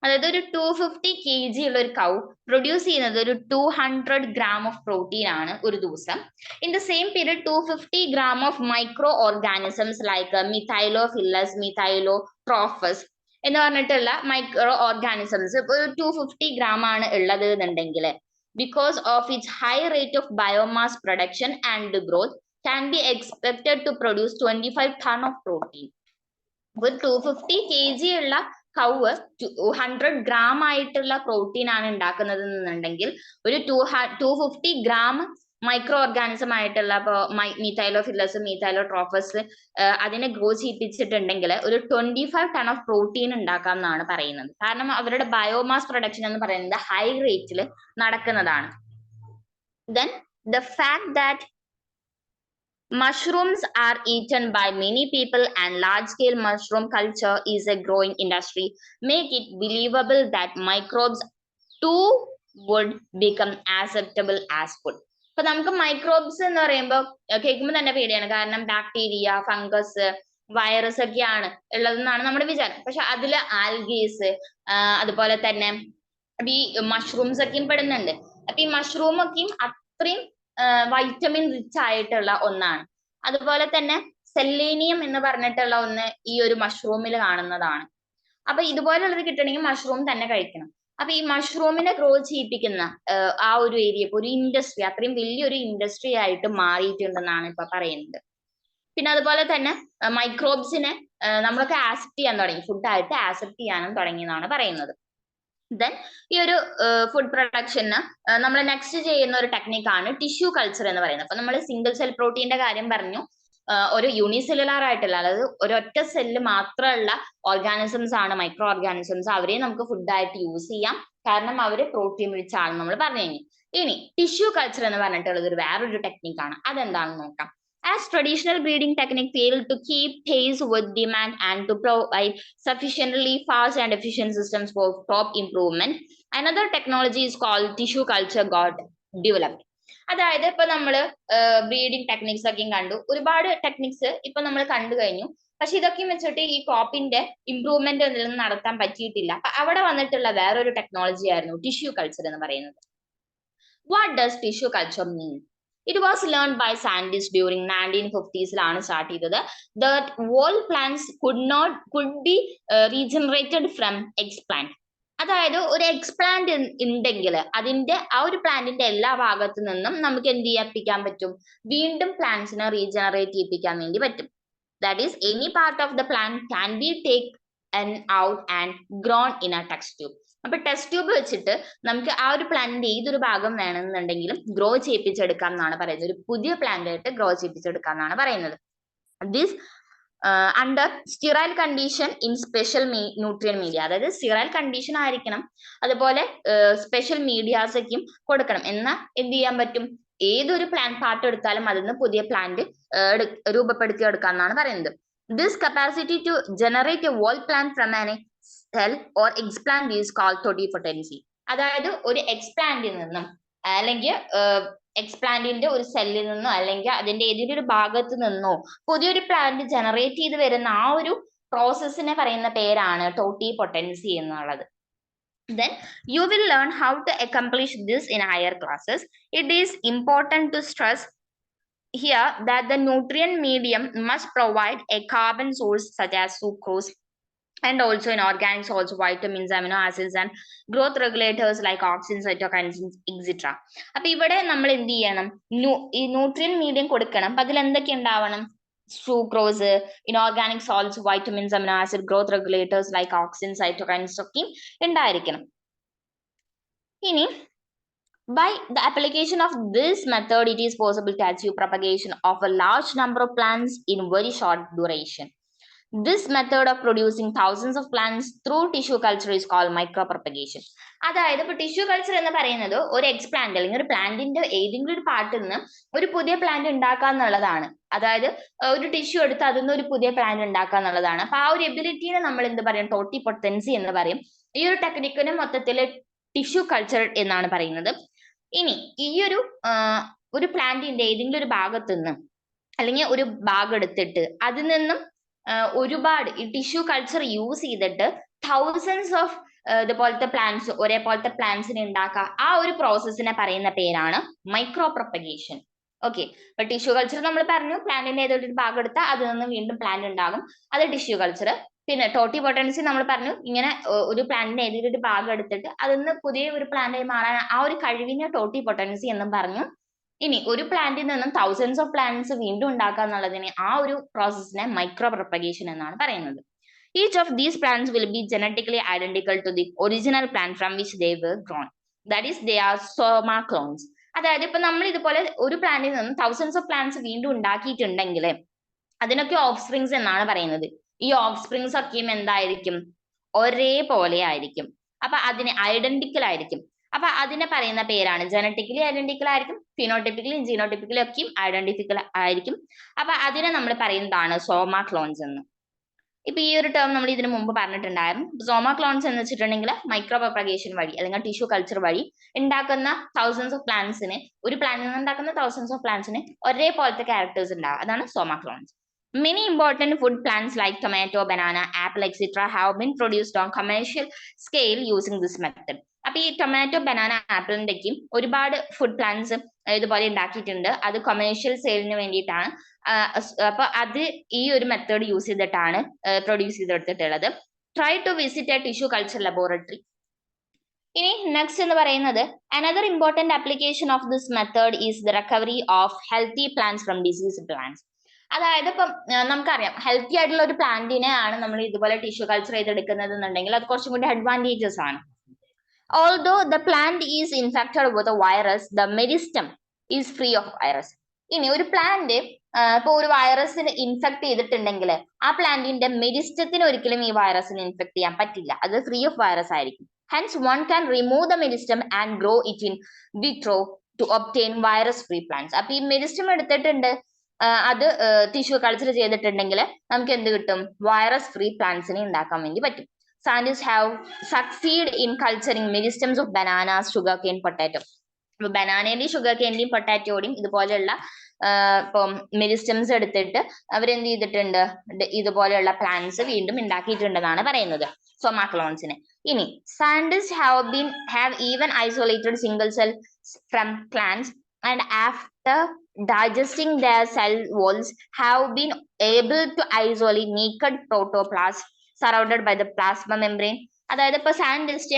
അതായത് ഒരു 250 kg ഉള്ള ഒരു കൗ പ്രൊഡ്യൂസ് ചെയ്യുന്നത് ഒരു 200 gram of പ്രോട്ടീൻ ആണ് ഒരു ദിവസം. In the same period 250 gram of microorganisms like Methylophilus, methylotrophus എന്ന് പറഞ്ഞിട്ടുള്ള മൈക്രോ ഓർഗാനിസംസ് ഒരു 250 gram ആണ് ഉള്ളത് എന്നുണ്ടെങ്കിൽ, because of its high rate of biomass production and growth, can be expected to produce 25 ton of protein. ഒരു 250 kg ഉള്ള കൗവ് 200 gram ആയിട്ടുള്ള protein ആണ് ഉണ്ടാക്കുന്നത് എന്നുണ്ടെങ്കിൽ, ഒരു 250 gram മൈക്രോ ഓർഗാനിസം ആയിട്ടുള്ള മിഥൈലോഫില്ലസ്, മിഥൈലോട്രോഫസ് അതിനെ ഗ്രോ ചെയ്യിപ്പിച്ചിട്ടുണ്ടെങ്കിൽ ഒരു 25 ton ഓഫ് പ്രോട്ടീൻ ഉണ്ടാക്കാം എന്നാണ് പറയുന്നത്. കാരണം അവരുടെ ബയോമാസ് പ്രൊഡക്ഷൻ എന്ന് പറയുന്നത് ഹൈ റേറ്റിൽ നടക്കുന്നതാണ്. Then the fact that mushrooms are eaten by many people and large-scale mushroom culture is a growing industry make it believable that microbes too would become acceptable as food. അപ്പൊ നമുക്ക് microbes എന്ന് പറയുമ്പോൾ കേൾക്കുമ്പോൾ തന്നെ പേടിയാണ്. കാരണം ബാക്ടീരിയ, ഫംഗസ്, വൈറസ് ഒക്കെയാണ് ഉള്ളതെന്നാണ് നമ്മുടെ വിചാരം. പക്ഷെ അതില് ആൽഗീസ്, അതുപോലെ തന്നെ ഈ മഷ്റൂംസ് ഒക്കെയും പെടുന്നുണ്ട്. അപ്പൊ ഈ മഷ്റൂം ഒക്കെയും അത്രയും വൈറ്റമിൻ റിച്ച് ആയിട്ടുള്ള ഒന്നാണ്. അതുപോലെ തന്നെ സെല്ലേനിയം എന്ന് പറഞ്ഞിട്ടുള്ള ഒന്ന് ഈ ഒരു മഷ്റൂമിൽ കാണുന്നതാണ്. അപ്പൊ ഇതുപോലുള്ളത് കിട്ടണമെങ്കിൽ മഷ്റൂം തന്നെ കഴിക്കണം. അപ്പൊ ഈ മഷ്റൂമിനെ ഗ്രോ ചെയ്യിപ്പിക്കുന്ന ആ ഒരു ഏരിയ ഇപ്പൊ ഒരു ഇൻഡസ്ട്രി, അത്രയും വലിയൊരു ഇൻഡസ്ട്രി ആയിട്ട് മാറിയിട്ടുണ്ടെന്നാണ് ഇപ്പൊ പറയുന്നത്. പിന്നെ അതുപോലെ തന്നെ മൈക്രോബ്സിനെ നമ്മളൊക്കെ ആക്സെപ്റ്റ് ചെയ്യാൻ തുടങ്ങി, ഫുഡായിട്ട് ആക്സെപ്റ്റ് ചെയ്യാനും തുടങ്ങി എന്നാണ് പറയുന്നത്. ദെൻ ഈ ഒരു ഫുഡ് പ്രൊഡക്ഷന് നമ്മൾ നെക്സ്റ്റ് ചെയ്യുന്ന ഒരു ടെക്നിക്കാണ് ടിഷ്യൂ കൾച്ചർ എന്ന് പറയുന്നത്. അപ്പൊ നമ്മൾ സിംഗിൾ സെൽ പ്രോട്ടീന്റെ കാര്യം പറഞ്ഞു. ഒരു യൂണിസെല്ലുലാർ ആയിട്ടുള്ള, അതായത് ഒരൊറ്റ സെല്ല് മാത്രമുള്ള ഓർഗാനിസംസ് ആണ് മൈക്രോ ഓർഗാനിസംസ്. അവരെ നമുക്ക് ഫുഡായിട്ട് യൂസ് ചെയ്യാം, കാരണം അവര് പ്രോട്ടീൻ റിച്ച് ആണെന്ന് നമ്മൾ പറഞ്ഞു കഴിഞ്ഞു. ഇനി ടിഷ്യൂ കൾച്ചർ എന്ന് പറഞ്ഞിട്ടുള്ളത് ഒരു വേറൊരു ടെക്നിക്കാണ്. അതെന്താണെന്ന് നോക്കാം. As traditional breeding technique failed to keep pace with demand and to provide sufficiently fast and efficient systems for crop improvement, another technology is called tissue culture got developed. അതായത് ഇപ്പൊ നമ്മള് breeding techniques ഒക്കെയും കണ്ടു, ഒരുപാട് techniques ഇപ്പൊ നമ്മൾ കണ്ടു കഴിഞ്ഞു. പക്ഷെ ഇതൊക്കെയും വെച്ചിട്ട് ഈ ക്രോപ്പിന്റെ ഇംപ്രൂവ്മെന്റ് ഒന്നും നടത്താൻ പറ്റിയിട്ടില്ല. അപ്പൊ അവിടെ വന്നിട്ടുള്ള വേറൊരു ടെക്നോളജി ആയിരുന്നു ടിഷ്യൂ കൾച്ചർ എന്ന് പറയുന്നത്. What does tissue culture mean? It was learned by scientists during 1950s start ചെയ്തത്. That all plants could be regenerated from explant. അതായത് ഒരു എക്സ്പ്ലാന്റ് ഉണ്ടെങ്കിൽ അതിന്റെ ആ ഒരു പ്ലാന്റിന്റെ എല്ലാ ഭാഗത്തു നിന്നും നമുക്ക് എന്ത് ചെയ്യിപ്പിക്കാൻ പറ്റും, വീണ്ടും പ്ലാന്റ്സിനെ റീജനറേറ്റ് ചെയ്യിപ്പിക്കാൻ വേണ്ടി പറ്റും. That is any part of the plant can be taken out and grown in A test tube. അപ്പൊ ടെസ്റ്റ് ട്യൂബ് വെച്ചിട്ട് നമുക്ക് ആ ഒരു പ്ലാന്റിന്റെ ഏതൊരു ഭാഗം വേണമെന്നുണ്ടെങ്കിലും ഗ്രോ ചെയ്യിപ്പിച്ചെടുക്കാം എന്നാണ് പറയുന്നത്. ഒരു പുതിയ പ്ലാന്റ് ആയിട്ട് ഗ്രോ ചെയ്യിപ്പിച്ചെടുക്കാം എന്നാണ് പറയുന്നത്. This under stearyl condition in special nutrient media. അതായത് സ്റ്റിറൈൽ കണ്ടീഷൻ ആയിരിക്കണം, അതുപോലെ സ്പെഷ്യൽ മീഡിയാസ് ഒക്കെയും കൊടുക്കണം. എന്നാൽ എന്ത് ചെയ്യാൻ പറ്റും, ഏതൊരു പ്ലാന്റ് പാർട്ട് എടുത്താലും അതിൽ നിന്ന് പുതിയ പ്ലാന്റ് രൂപപ്പെടുത്തി എടുക്കാം എന്നാണ് പറയുന്നത്. This capacity to generate a whole plant from an cell or explant is called totipotency. അതായത് ഒരു എക്സ്പ്ലാന്റിൽ നിന്നും അല്ലെങ്കിൽ എക്സ്പ്ലാന്റിന്റെ ഒരു സെല്ലിൽ നിന്നോ അല്ലെങ്കിൽ അതിന്റെ ഏതെങ്കിലും ഒരു ഭാഗത്ത് നിന്നോ പുതിയൊരു പ്ലാന്റ് ജനറേറ്റ് ചെയ്ത് വരുന്ന ആ ഒരു പ്രോസസ്സിനെ പറയുന്ന പേരാണ് ടോട്ടിപൊട്ടൻസി എന്നുള്ളത്. Then you will learn how to accomplish this in higher classes. It is important to stress here that the nutrient medium must provide a carbon source such as sucrose, and also in organic salts, vitamins, amino acids, and growth regulators like auxins, cytokines, etc. അപ്പൊ ഇവിടെ നമ്മൾ എന്ത് ചെയ്യണം? ഈ nutrient medium കൊടുക്കണം. അപ്പൊ അതിൽ എന്തൊക്കെ ഉണ്ടാവണം? sucrose, inorganic salts, vitamins, amino acid, growth regulators like auxins, cytokines ഒക്കെ ഉണ്ടായിരിക്കണം. ഇനി by the application of this method, it is possible to achieve propagation of a large number of plants in very short duration. This method of producing thousands of plants through tissue culture is called micropropagation. അതായത് ഇപ്പൊ tissue culture എന്ന് പറയുന്നത് ഒരു explant അല്ലെങ്കിൽ ഒരു പ്ലാന്റിന്റെ ഏതെങ്കിലും ഒരു പാർട്ടിൽ നിന്ന് ഒരു പുതിയ പ്ലാന്റ് ഉണ്ടാക്കുക എന്നുള്ളതാണ്. അതായത് ഒരു ടിഷ്യൂ എടുത്ത് അതിൽ നിന്ന് ഒരു പുതിയ പ്ലാന്റ് ഉണ്ടാക്കുക എന്നുള്ളതാണ്. അപ്പൊ ആ ഒരു എബിലിറ്റിനെ നമ്മൾ എന്ത് പറയും? ടോട്ടിപൊട്ടൻസി എന്ന് പറയും. ഈ ഒരു ടെക്നിക്കിന് മൊത്തത്തിൽ ടിഷ്യൂ കൾച്ചർ എന്നാണ് പറയുന്നത്. ഇനി ഈ ഒരു പ്ലാന്റിന്റെ ഏതെങ്കിലും ഒരു ഭാഗത്തു നിന്ന് അല്ലെങ്കിൽ ഒരു ഭാഗം എടുത്തിട്ട് അതിൽ നിന്നും ഒരുപാട് ഈ ടിഷ്യൂ കൾച്ചർ യൂസ് ചെയ്തിട്ട് തൗസൻഡ്സ് ഓഫ് ഇതുപോലത്തെ പ്ലാന്റ്സ് ഒരേപോലത്തെ പ്ലാന്റ്സിനെ ഉണ്ടാക്കുക, ആ ഒരു പ്രോസസ്സിനെ പറയുന്ന പേരാണ് മൈക്രോ പ്രൊപ്പഗേഷൻ. ഓക്കെ, അപ്പൊ ടിഷ്യൂ കൾച്ചർ നമ്മൾ പറഞ്ഞു, പ്ലാന്റിന്റെ ഏതൊരു ഭാഗം എടുത്താൽ അതിൽ നിന്ന് വീണ്ടും പ്ലാന്റ് ഉണ്ടാകും, അത് ടിഷ്യൂ കൾച്ചർ. പിന്നെ ടോട്ടിപൊട്ടൻസി നമ്മൾ പറഞ്ഞു, ഇങ്ങനെ ഒരു പ്ലാന്റിന്റെ ഏതെങ്കിലും ഒരു ഭാഗം എടുത്തിട്ട് അതിൽ നിന്ന് പുതിയ ഒരു പ്ലാന്റായി മാറാൻ ആ ഒരു കഴിവിനെ ടോട്ടിപൊട്ടൻസി എന്നും പറഞ്ഞു. ഇനി ഒരു പ്ലാന്റിൽ നിന്നും തൗസൻഡ്സ് ഓഫ് പ്ലാന്റ്സ് വീണ്ടും ഉണ്ടാക്കുക എന്നുള്ളതിനെ ആ ഒരു പ്രോസസ്സിനെ മൈക്രോ പ്രൊപ്പഗേഷൻ എന്നാണ് പറയുന്നത്. Each of these plants will be genetically identical to the original plant from which they were grown. That is, they are soma clones. അതായത് ഇപ്പൊ നമ്മൾ ഇതുപോലെ ഒരു പ്ലാന്റിൽ നിന്നും തൗസൻഡ്സ് ഓഫ് പ്ലാന്റ്സ് വീണ്ടും ഉണ്ടാക്കിയിട്ടുണ്ടെങ്കിൽ അതിനൊക്കെ ഓഫ് സ്പ്രിങ്സ് എന്നാണ് പറയുന്നത്. ഈ ഓഫ് സ്പ്രിങ്സ് ഒക്കെയും എന്തായിരിക്കും? ഒരേപോലെ ആയിരിക്കും. അപ്പൊ അതിന് ഐഡന്റിക്കൽ ആയിരിക്കും. അപ്പൊ അതിനെ പറയുന്ന പേരാണ്, ജനറ്റിക്കലി ഐഡന്റിക്കൽ ആയിരിക്കും, ഫിനോട്ടിപ്പിക്കലി ജീനോട്ടിപ്പിക്കലി ഒക്കെയും ഐഡന്റിക്കൽ ആയിരിക്കും. അപ്പൊ അതിനെ നമ്മൾ പറയുന്നതാണ് സോമാ ക്ലോൺസ് എന്ന്. ഇപ്പൊ ഈ ഒരു ടേം നമ്മൾ ഇതിനു മുമ്പ് പറഞ്ഞിട്ടുണ്ടായിരുന്നു. സോമാ ക്ലോൺസ് എന്ന് വെച്ചിട്ടുണ്ടെങ്കിൽ മൈക്രോ പ്രൊപ്പഗേഷൻ വഴി അല്ലെങ്കിൽ ടിഷ്യൂ കൾച്ചർ വഴി ഉണ്ടാക്കുന്ന തൗസൻഡ്സ് ഓഫ് പ്ലാന്റ്സിന്, ഒരു പ്ലാന്റിൽ നിന്ന് ഉണ്ടാക്കുന്ന തൗസൻഡ്സ് ഓഫ് പ്ലാന്റ്സിന് ഒരേപോലത്തെ ക്യാരക്ടേഴ്സ് ഉണ്ടാവും. അതാണ് സോമാ clones. Many important food plants like tomato, banana, apple, etc. have been produced on commercial scale using this method. അപ്പൊ ഈ ടൊമാറ്റോ, ബനാന, ആപ്പിളിന്റെയും ഒരുപാട് ഫുഡ് പ്ലാന്റ്സ് ഇതുപോലെ ഉണ്ടാക്കിയിട്ടുണ്ട്. അത് കൊമേഴ്ഷ്യൽ സെയിലിന് വേണ്ടിയിട്ടാണ്. അപ്പൊ അത് ഈ ഒരു മെത്തേഡ് യൂസ് ചെയ്തിട്ടാണ് പ്രൊഡ്യൂസ് ചെയ്തെടുത്തിട്ടുള്ളത്. Try to visit a tissue culture laboratory. ഇനി നെക്സ്റ്റ് എന്ന് പറയുന്നത്, another important application of this method is the recovery of healthy plants from diseased plants. അതായത് ഇപ്പം നമുക്കറിയാം, ഹെൽത്തി ആയിട്ടുള്ള ഒരു പ്ലാന്റിനെ ആണ് നമ്മൾ ഇതുപോലെ ടിഷ്യൂ കൾച്ചർ ചെയ്തെടുക്കുന്നത് എന്നുണ്ടെങ്കിൽ അത് കുറച്ചും കൂടി അഡ്വാൻറ്റേജസ് ആണ്. Although the plant is infected with a virus, the meristem is free of virus. ഇനി ഒരു പ്ലാന്റ് ഇപ്പൊ ഒരു വൈറസിന് ഇൻഫെക്ട് ചെയ്തിട്ടുണ്ടെങ്കിൽ ആ പ്ലാന്റിന്റെ മെരിസ്റ്റത്തിന് ഒരിക്കലും ഈ വൈറസിന് ഇൻഫെക്ട് ചെയ്യാൻ പറ്റില്ല, അത് ഫ്രീ ഓഫ് വൈറസ് ആയിരിക്കും. Hence one can remove the meristem and grow it in vitro to obtain virus free plants. അപ്പൊ ഈ മെരിസ്റ്റം എടുത്തിട്ടുണ്ട്, അത് ടിഷ്യൂ കൾച്ചർ ചെയ്തിട്ടുണ്ടെങ്കിൽ നമുക്ക് എന്ത് കിട്ടും? വൈറസ് ഫ്രീ പ്ലാന്റ്സിനെ ഉണ്ടാക്കാൻ വേണ്ടി പറ്റും. Scientists have succeeded in culturing meristems of bananas, sugarcane, potato. അപ്പൊ ബനാനയുടെയും ഷുഗർകെയിന്റെയും പൊട്ടാറ്റോയുടെയും ഇതുപോലെയുള്ള ഇപ്പം മെരിസ്റ്റംസ് എടുത്തിട്ട് അവരെന്ത് ചെയ്തിട്ടുണ്ട്? ഇതുപോലെയുള്ള പ്ലാന്റ്സ് വീണ്ടും ഉണ്ടാക്കിയിട്ടുണ്ടെന്നാണ് പറയുന്നത്, സോമാ ക്ലോൺസിനെ. ഇനി scientists have even isolated single cells from plants and after digesting their cell walls have been able to isolate naked protoplasm surrounded by the plasma membrane. അതായത് ഇപ്പൊ സയന്റിസ്റ്റ്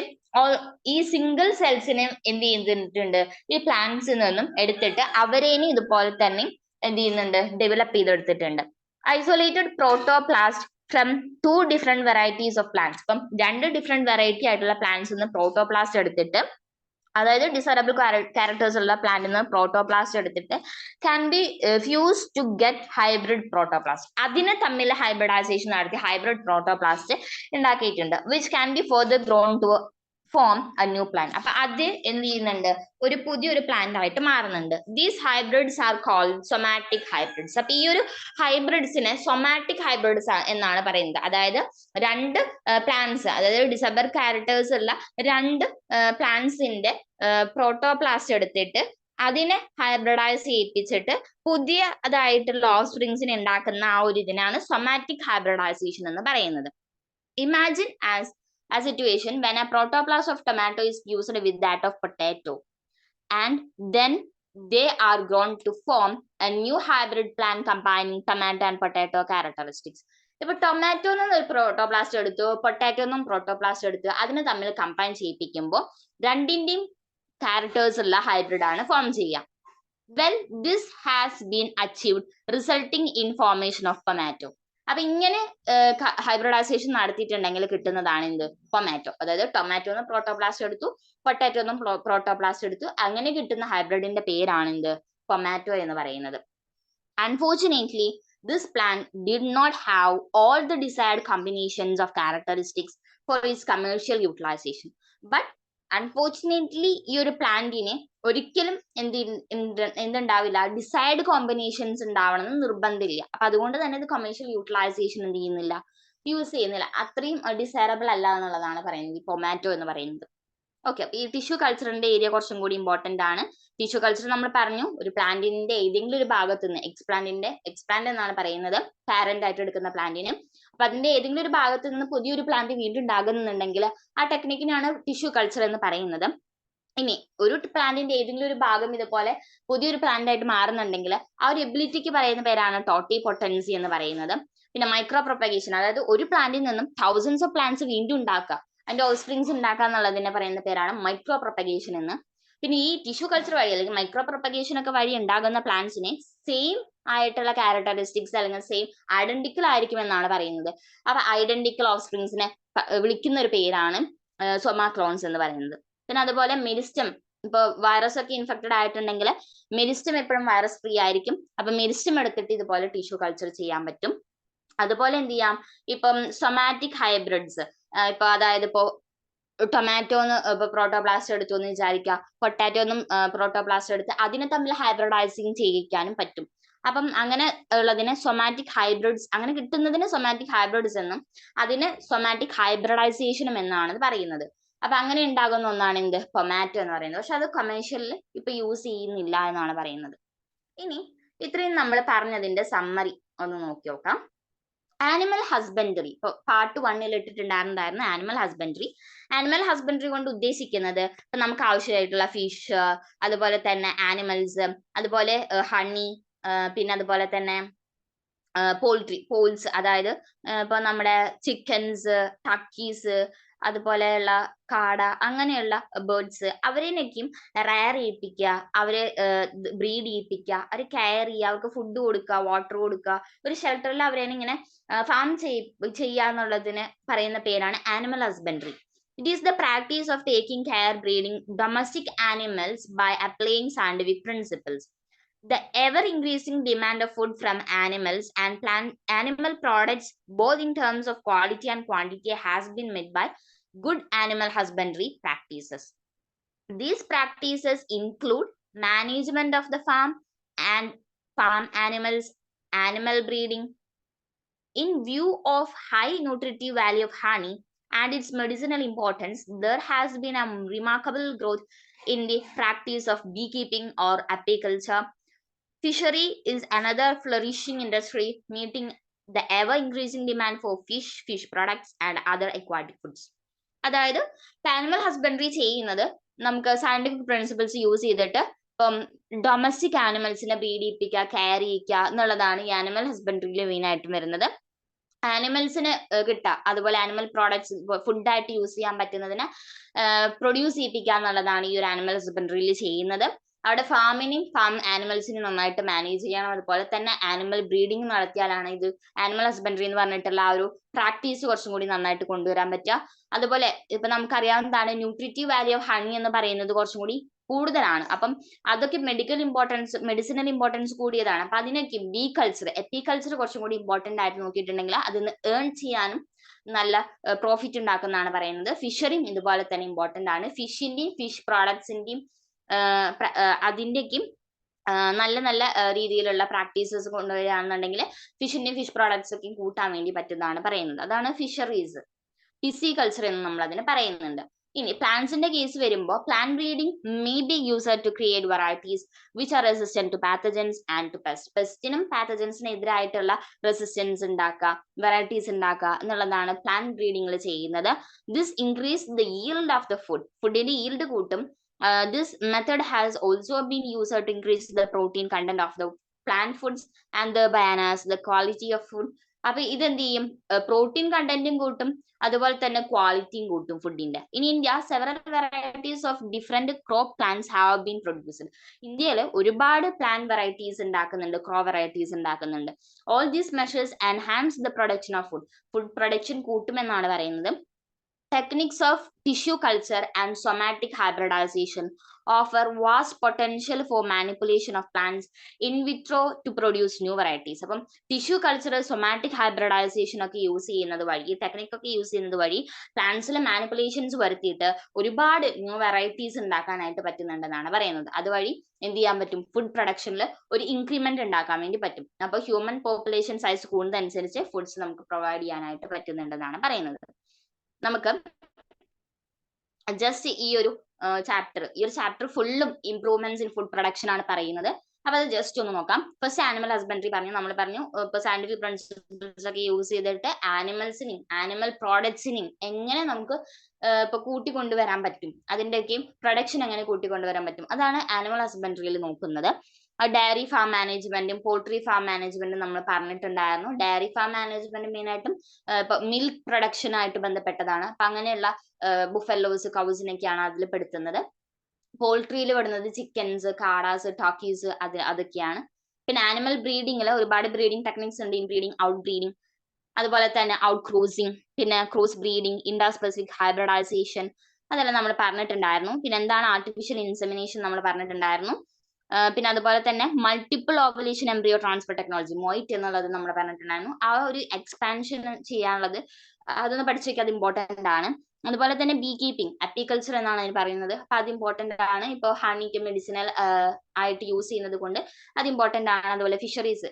ഈ സിംഗിൾ സെൽസിനെ എന്ത് ചെയ്തിട്ടുണ്ട്? ഈ പ്ലാന്റ്സിൽ നിന്നും എടുത്തിട്ട് അവരേനെ ഇതുപോലെ തന്നെ എന്ത് ചെയ്യുന്നുണ്ട്? ഡെവലപ്പ് ചെയ്തെടുത്തിട്ടുണ്ട്. Isolated protoplast from 2 different varieties of plants. ഇപ്പം 2 different വെറൈറ്റി ആയിട്ടുള്ള പ്ലാന്റ്സിൽ നിന്ന് പ്രോട്ടോപ്ലാസ്റ്റ് എടുത്തിട്ട്, അതായത് ഡിസൈറബിൾ ക്യാരക്ടേഴ്സ് ഉള്ള പ്ലാന്റിൽ നിന്ന് പ്രോട്ടോപ്ലാസ്റ്റ് എടുത്തിട്ട് can be fused to get hybrid protoplast. അതിനെ തമ്മിൽ ഹൈബ്രിഡൈസേഷൻ നടത്തി ഹൈബ്രിഡ് പ്രോട്ടോപ്ലാസ്റ്റ് ഉണ്ടാക്കിയിട്ടുണ്ട്, which can be further grown to form a new plant. അപ്പൊ അത് എന്ത് ചെയ്യുന്നുണ്ട്? ഒരു പുതിയൊരു പ്ലാന്റ് ആയിട്ട് മാറുന്നുണ്ട്. These hybrids are called somatic hybrids. അപ്പൊ ഈ ഒരു ഹൈബ്രിഡ്സിനെ സൊമാറ്റിക് ഹൈബ്രിഡ്സ് എന്നാണ് പറയുന്നത്. അതായത് 2 പ്ലാന്റ്സ്, അതായത് ഡിസൈബർ ക്യാരക്ടേഴ്സ് ഉള്ള 2 പ്ലാന്റ്സിന്റെ പ്രോട്ടോപ്ലാസ്റ്റ് എടുത്തിട്ട് അതിനെ ഹൈബ്രിഡൈസ് ചെയ്യിപ്പിച്ചിട്ട് പുതിയ അതായിട്ടുള്ള ഓഫ് സ്പ്രിങ്സിനെ ഉണ്ടാക്കുന്ന ആ ഒരു ഇതിനാണ് സൊമാറ്റിക് ഹൈബ്രിഡൈസേഷൻ എന്ന് പറയുന്നത്. Imagine a situation when a protoplast of tomato is fused with that of potato and then they are grown to form a new hybrid plant combining tomato and potato characteristics. ഇപ്പൊ tomato നിന്ന് ഒരു protoplast എടുത്തു, potato നിന്നും protoplast എടുത്തു, അതിനെ തമ്മിൽ combine ചെയ്യിപ്പിക്കുമ്പോൾ രണ്ടിന്റെയും characters ഉള്ള ഹൈബ്രിഡ് ആണ് ഫോം ചെയ്യുക. Well this has been achieved resulting in formation of tomato. അപ്പൊ ഇങ്ങനെ ഹൈബ്രിഡൈസേഷൻ നടത്തിയിട്ടുണ്ടെങ്കിൽ കിട്ടുന്നതാണ് എന്ത്? ടൊമാറ്റോ. അതായത് ടൊമാറ്റോ നിന്ന് പ്രോട്ടോപ്ലാസ്റ്റ് എടുത്തു, പൊട്ടാറ്റോ നിന്നും പ്രോട്ടോപ്ലാസ്റ്റ് എടുത്തു, അങ്ങനെ കിട്ടുന്ന ഹൈബ്രിഡിന്റെ പേരാണ് എന്ത്? ടൊമാറ്റോ എന്ന് പറയുന്നത്. Unfortunately, this plant did not have all the desired combinations of characteristics for its commercial utilization. But unfortunately, ഈ ഒരു പ്ലാന്റിനെ ഒരിക്കലും എന്തുണ്ടാവില്ല, ഡിസൈഡ് കോമ്പിനേഷൻസ് ഉണ്ടാവണം എന്ന് നിർബന്ധമില്ല. അപ്പൊ അതുകൊണ്ട് തന്നെ ഇത് കൊമേഴ്ഷ്യൽ യൂട്ടിലൈസേഷൻ എന്ത് ചെയ്യുന്നില്ല, യൂസ് ചെയ്യുന്നില്ല. അത്രയും ഡിസൈറബിൾ അല്ല എന്നുള്ളതാണ് പറയുന്നത് ഈ ടൊമാറ്റോ എന്ന് പറയുന്നത്. ഓക്കെ, ഈ ടിഷ്യൂ കൾച്ചറിന്റെ ഏരിയ കുറച്ചും കൂടി ഇമ്പോർട്ടന്റ് ആണ്. ടിഷ്യൂ കൾച്ചർ നമ്മൾ പറഞ്ഞു, ഒരു പ്ലാന്റിന്റെ ഏതെങ്കിലും ഒരു ഭാഗത്ത് നിന്ന് എക്സ്പ്ലാന്റ് എന്നാണ് പറയുന്നത് പാരന്റ് ആയിട്ട് എടുക്കുന്ന പ്ലാന്റിന്. അപ്പൊ അതിന്റെ ഏതെങ്കിലും ഒരു ഭാഗത്ത് നിന്ന് പുതിയൊരു പ്ലാന്റ് വീണ്ടും ഉണ്ടാകുന്നുണ്ടെങ്കിൽ ആ ടെക്നിക്കിനാണ് ടിഷ്യൂ കൾച്ചർ എന്ന് പറയുന്നത്. ഇനി ഒരു പ്ലാന്റിന്റെ ഏതെങ്കിലും ഒരു ഭാഗം ഇതുപോലെ പുതിയൊരു പ്ലാന്റ് ആയിട്ട് മാറുന്നുണ്ടെങ്കിൽ ആ ഒരു എബിലിറ്റിക്ക് പറയുന്ന പേരാണ് ടോട്ടി പൊട്ടൻസി എന്ന് പറയുന്നത്. പിന്നെ മൈക്രോ പ്രൊപ്പഗേഷൻ, അതായത് ഒരു പ്ലാന്റിൽ നിന്നും തൗസൻഡ്സ് ഓഫ് പ്ലാന്റ്സ് വീണ്ടും ഉണ്ടാക്കുക, അതിന്റെ ഓഫ്സ്പ്രിങ്സ് ഉണ്ടാക്കുക എന്നുള്ളതിനെ പറയുന്ന പേരാണ് മൈക്രോ പ്രൊപ്പഗേഷൻ എന്ന്. പിന്നെ ഈ ടിഷ്യൂ കൾച്ചർ വഴി അല്ലെങ്കിൽ മൈക്രോ പ്രൊപ്പഗേഷൻ ഒക്കെ വഴി ഉണ്ടാകുന്ന പ്ലാന്റ്സിനെ സെയിം ആയിട്ടുള്ള ക്യാരക്ടറിസ്റ്റിക്സ് അല്ലെങ്കിൽ സെയിം ഐഡന്റിക്കൽ ആയിരിക്കും എന്നാണ് പറയുന്നത്. അപ്പൊ ഐഡന്റിക്കൽ ഓഫ്സ്പ്രിങ്സിനെ വിളിക്കുന്ന ഒരു പേരാണ് സൊമാക്രോൺസ് എന്ന് പറയുന്നത്. പിന്നെ അതുപോലെ മെരിസ്റ്റം, ഇപ്പൊ വൈറസ് ഒക്കെ ഇൻഫെക്റ്റഡ് ആയിട്ടുണ്ടെങ്കിൽ മെരിസ്റ്റം എപ്പോഴും വൈറസ് ഫ്രീ ആയിരിക്കും. അപ്പൊ മെരിസ്റ്റം എടുത്തിട്ട് ഇതുപോലെ ടിഷ്യൂ കൾച്ചർ ചെയ്യാൻ പറ്റും. അതുപോലെ എന്ത് ചെയ്യാം, ഇപ്പം സൊമാറ്റിക് ഹൈബ്രിഡ്സ്, ഇപ്പൊ അതായത് ഇപ്പോ ടൊമാറ്റോന്ന് ഇപ്പൊ പ്രോട്ടോപ്ലാസ്റ്റ് എടുത്തു എന്ന് വിചാരിക്കുക, പൊട്ടാറ്റോന്നും പ്രോട്ടോപ്ലാസ്റ്റ് എടുത്ത് അതിനെ തമ്മിൽ ഹൈബ്രിഡൈസിങ് ചെയ്യിക്കാനും പറ്റും. അപ്പം അങ്ങനെ ഉള്ളതിനെ സൊമാറ്റിക് ഹൈബ്രിഡ്സ്, അങ്ങനെ കിട്ടുന്നതിന് സൊമാറ്റിക് ഹൈബ്രിഡ്സ് എന്നും അതിന് സൊമാറ്റിക് ഹൈബ്രിഡൈസേഷനും എന്നാണ് പറയുന്നത്. അപ്പൊ അങ്ങനെ ഉണ്ടാകുന്ന ഒന്നാണ് എന്ത്? ടൊമാറ്റോ എന്ന് പറയുന്നത്. പക്ഷെ അത് കൊമേഴ്ഷ്യലിൽ ഇപ്പൊ യൂസ് ചെയ്യുന്നില്ല എന്നാണ് പറയുന്നത്. ഇനി ഇത്രയും നമ്മൾ പറഞ്ഞതിന്റെ സമ്മറി ഒന്ന് നോക്കി നോക്കാം. ആനിമൽ ഹസ്ബൻഡറി, ഇപ്പൊ പാർട്ട് 1 ഇട്ടിട്ടുണ്ടായിരുന്നതായിരുന്നു ആനിമൽ ഹസ്ബൻഡറി. ആനിമൽ ഹസ്ബൻഡറി കൊണ്ട് ഉദ്ദേശിക്കുന്നത് ഇപ്പൊ നമുക്ക് ആവശ്യമായിട്ടുള്ള ഫിഷ്, അതുപോലെ തന്നെ ആനിമൽസ്, അതുപോലെ ഹണി, പിന്നെ അതുപോലെ തന്നെ പോൾസ്, അതായത് ഇപ്പൊ നമ്മുടെ ചിക്കൻസ്, ടക്കീസ്, അതുപോലെയുള്ള കാട, അങ്ങനെയുള്ള ബേർഡ്സ്, അവരെയൊക്കെയും റയർ ചെയ്യിപ്പിക്കുക, അവരെ ബ്രീഡ് ചെയ്യിപ്പിക്കുക, അവരെ കെയർ ചെയ്യുക, അവർക്ക് ഫുഡ് കൊടുക്കുക, വാട്ടർ കൊടുക്കുക, ഒരു ഷെൽട്ടറിൽ അവരെ ഇങ്ങനെ ഫാം ചെയ്യുക എന്നുള്ളതിന് പറയുന്ന പേരാണ് animal husbandry. It is the practice of taking care, breeding domestic animals by applying scientific principles. The ever-increasing demand of food from animals and animal products, both in terms of quality and quantity, has been met by good animal husbandry practices. These practices include management of the farm and farm animals, animal breeding. In view of high nutritive value of honey and its medicinal importance, there has been a remarkable growth in the practice of beekeeping or apiculture. Fishery is another flourishing industry, meeting the ever-increasing demand for fish products and other aquatic foods. അതായത് animal husbandry ചെയ്യുന്നത് നമുക്ക് scientific principles use ചെയ്തിട്ട് ഇപ്പം domestic ആനിമൽസിനെ breed ചെയ്യിപ്പിക്കുക, care ചെയ്യിക്കുക എന്നുള്ളതാണ് ഈ animal ഹസ്ബൻഡറിയിൽ main ആയിട്ട് വരുന്നത്. ആനിമൽസിന് കിട്ടുക, അതുപോലെ ആനിമൽ പ്രോഡക്ട്സ് ഫുഡായിട്ട് യൂസ് ചെയ്യാൻ പറ്റുന്നതിന് പ്രൊഡ്യൂസ് ചെയ്യിപ്പിക്കുക എന്നുള്ളതാണ് ഈ ഒരു ആനിമൽ ഹസ്ബൻഡറിയിൽ ചെയ്യുന്നത്. അവിടെ ഫാമിനെയും ഫാം ആനിമൽസിനെ നന്നായിട്ട് മാനേജ് ചെയ്യണം. അതുപോലെ തന്നെ ആനിമൽ ബ്രീഡിംഗ് നടത്തിയാലാണ് ഇത് ആനിമൽ ഹസ്ബൻഡറി എന്ന് പറഞ്ഞിട്ടുള്ള ആ ഒരു പ്രാക്ടീസ് കുറച്ചും കൂടി നന്നായിട്ട് കൊണ്ടുവരാൻ പറ്റുക. അതുപോലെ ഇപ്പൊ നമുക്കറിയാവുന്നതാണ് ന്യൂട്രിറ്റീവ് വാല്യൂ ഓഫ് ഹണി എന്ന് പറയുന്നത് കുറച്ചും കൂടി കൂടുതലാണ്. അപ്പം അതൊക്കെ മെഡിസിനൽ ഇമ്പോർട്ടൻസ് കൂടിയതാണ്. അപ്പൊ അതിനൊക്കെ ബീ കൾച്ചർ, എപ്പിക്കൾച്ചർ കുറച്ചും കൂടി ഇമ്പോർട്ടന്റ് ആയിട്ട് നോക്കിയിട്ടുണ്ടെങ്കിൽ അതിന് ഏൺ ചെയ്യാനും നല്ല പ്രോഫിറ്റ് ഉണ്ടാക്കുന്നതാണ് പറയുന്നത്. ഫിഷറിയും ഇതുപോലെ തന്നെ ഇമ്പോർട്ടന്റ് ആണ്. ഫിഷിന്റെയും ഫിഷ് പ്രോഡക്ട്സിന്റെയും അതിന്റെയും നല്ല നല്ല രീതിയിലുള്ള പ്രാക്ടീസസ് കൊണ്ടുവരികയാണെന്നുണ്ടെങ്കിൽ ഫിഷിന്റെയും ഫിഷ് പ്രോഡക്ട്സ് ഒക്കെ കൂട്ടാൻ വേണ്ടി പറ്റുന്നതാണ് പറയുന്നത്. അതാണ് ഫിഷറീസ്, പിസികൾച്ചർ എന്ന് നമ്മൾ അതിന് പറയുന്നുണ്ട്. ഇനി പ്ലാന്റ്സിന്റെ കേസ് വരുമ്പോൾ plant breeding may be used to create varieties which are resistant to pathogens and to പെസ്റ്റിനും പാത്തജൻസിനും എതിരായിട്ടുള്ള റെസിസ്റ്റൻസ് ഉണ്ടാക്കുക, വെറൈറ്റീസ് ഉണ്ടാക്കുക എന്നുള്ളതാണ് പ്ലാന്റ് ബ്രീഡിംഗിൽ ചെയ്യുന്നത്. This increase the yield of the ഫുഡിന്റെ yield കൂട്ടും. This method has also been used to increase the protein content of the plant foods and the bananas, the quality of food അപ്പൊ ഇതെന്ത് ചെയ്യും? Protein കണ്ടന്റും കൂട്ടും, അതുപോലെ തന്നെ ക്വാളിറ്റിയും കൂട്ടും ഫുഡിന്റെ. In India several varieties of different crop plants have been produced. ഇന്ത്യയിൽ ഒരുപാട് പ്ലാന്റ് വെറൈറ്റീസ് ഉണ്ടാക്കുന്നുണ്ട്, ക്രോപ്പ് വെറൈറ്റീസ് ഉണ്ടാക്കുന്നുണ്ട്. All these measures enhance the production of food. Food production കൂട്ടുമെന്നാണ് പറയുന്നത്. Techniques of tissue culture and somatic hybridization offer vast potential for manipulation of plants in vitro to produce new varieties. അപ്പം tissue culture, somatic hybridisation ഒക്കെ use ചെയ്യുന്നത് വഴി, technique ഒക്കെ use ചെയ്യുന്നത് വഴി പ്ലാന്റ്സിൽ manipulations വരുത്തിയിട്ട് ഒരുപാട് ന്യൂ വെറൈറ്റീസ് ഉണ്ടാക്കാനായിട്ട് പറ്റുന്നുണ്ടെന്നാണ് പറയുന്നത്. അതുവഴി എന്ത് ചെയ്യാൻ പറ്റും? ഫുഡ് പ്രൊഡക്ഷനിൽ ഒരു ഇൻക്രിമെന്റ് ഉണ്ടാക്കാൻ വേണ്ടി പറ്റും. അപ്പോൾ ഹ്യൂമൻ പോപ്പുലേഷൻ സൈസ് കൂടുന്നതനുസരിച്ച് ഫുഡ്സ് നമുക്ക് പ്രൊവൈഡ് ചെയ്യാനായിട്ട് പറ്റുന്നുണ്ടെന്നാണ് പറയുന്നത്. നമുക്ക് ജസ്റ്റ് ഈ ഒരു ചാപ്റ്റർ ഫുള്ളും ഇംപ്രൂവ്മെന്റ്സ് ഇൻ ഫുഡ് പ്രൊഡക്ഷൻ ആണ് പറയുന്നത്. അപ്പൊ അത് ജസ്റ്റ് ഒന്ന് നോക്കാം. ഫസ്റ്റ് ആനിമൽ ഹസ്ബൻഡറി പറഞ്ഞു, നമ്മൾ പറഞ്ഞു ഇപ്പൊ സയന്റിഫിക് പ്രിൻസിപ്പിൾസ് ഒക്കെ യൂസ് ചെയ്തിട്ട് ആനിമൽസിനെയും ആനിമൽ പ്രോഡക്ട്സിനെയും എങ്ങനെ നമുക്ക് ഇപ്പൊ കൂട്ടിക്കൊണ്ടുവരാൻ പറ്റും, അതിന്റെയൊക്കെയും പ്രൊഡക്ഷൻ എങ്ങനെ കൂട്ടിക്കൊണ്ടുവരാൻ പറ്റും, അതാണ് ആനിമൽ ഹസ്ബൻഡറിയിൽ നോക്കുന്നത്. ഡയറി ഫാം മാനേജ്മെന്റും പോൾട്രി ഫാം മാനേജ്മെന്റും നമ്മൾ പറഞ്ഞിട്ടുണ്ടായിരുന്നു. ഡയറി ഫാം മാനേജ്മെന്റ് മെയിൻ ആയിട്ടും ഇപ്പൊ മിൽക്ക് പ്രൊഡക്ഷൻ ആയിട്ട് ബന്ധപ്പെട്ടതാണ്. അപ്പൊ അങ്ങനെയുള്ള ബുഫലോസ്, കൗസിനൊക്കെയാണ് അതിൽ പെടുത്തുന്നത്. പോൾട്രിയിൽ പെടുന്നത് ചിക്കൻസ്, കാടാസ്, ടോക്കീസ് അതൊക്കെയാണ്. പിന്നെ ആനിമൽ ബ്രീഡിങ്ങിൽ ഒരുപാട് ബ്രീഡിംഗ് ടെക്നിക്സ് ഉണ്ട്. ഇൻ ബ്രീഡിംഗ്, ഔട്ട് ബ്രീഡിംഗ്, അതുപോലെ തന്നെ ഔട്ട് ക്രൂസിംഗ്, പിന്നെ ക്രൂസ് ബ്രീഡിംഗ്, ഇൻട്രാസ്പെസിഫിക് ഹൈബ്രിഡൈസേഷൻ, അതെല്ലാം നമ്മൾ പറഞ്ഞിട്ടുണ്ടായിരുന്നു. പിന്നെ എന്താണ് ആർട്ടിഫിഷ്യൽ ഇൻസെമിനേഷൻ നമ്മൾ പറഞ്ഞിട്ടുണ്ടായിരുന്നു. പിന്നെ അതുപോലെ തന്നെ multiple ovulation embryo transfer technology, മൊയ്റ്റ് എന്നുള്ളത് നമ്മൾ പറഞ്ഞിട്ടുണ്ടായിരുന്നു. ആ ഒരു എക്സ്പാൻഷൻ ചെയ്യാനുള്ളത് അതൊന്ന് പഠിച്ചു വെക്കുക, അത് ഇമ്പോർട്ടന്റ് ആണ്. അതുപോലെ തന്നെ ബീ കീപ്പിംഗ്, അപ്പിക്കൾച്ചർ എന്നാണ് അതിന് പറയുന്നത്. അപ്പൊ അത് ഇമ്പോർട്ടന്റ് ആണ്. ഇപ്പോൾ ഹണിക്ക് മെഡിസിനൽ ആയിട്ട് യൂസ് ചെയ്യുന്നത് കൊണ്ട് അത് ഇമ്പോർട്ടന്റ് ആണ്. അതുപോലെ ഫിഷറീസ്,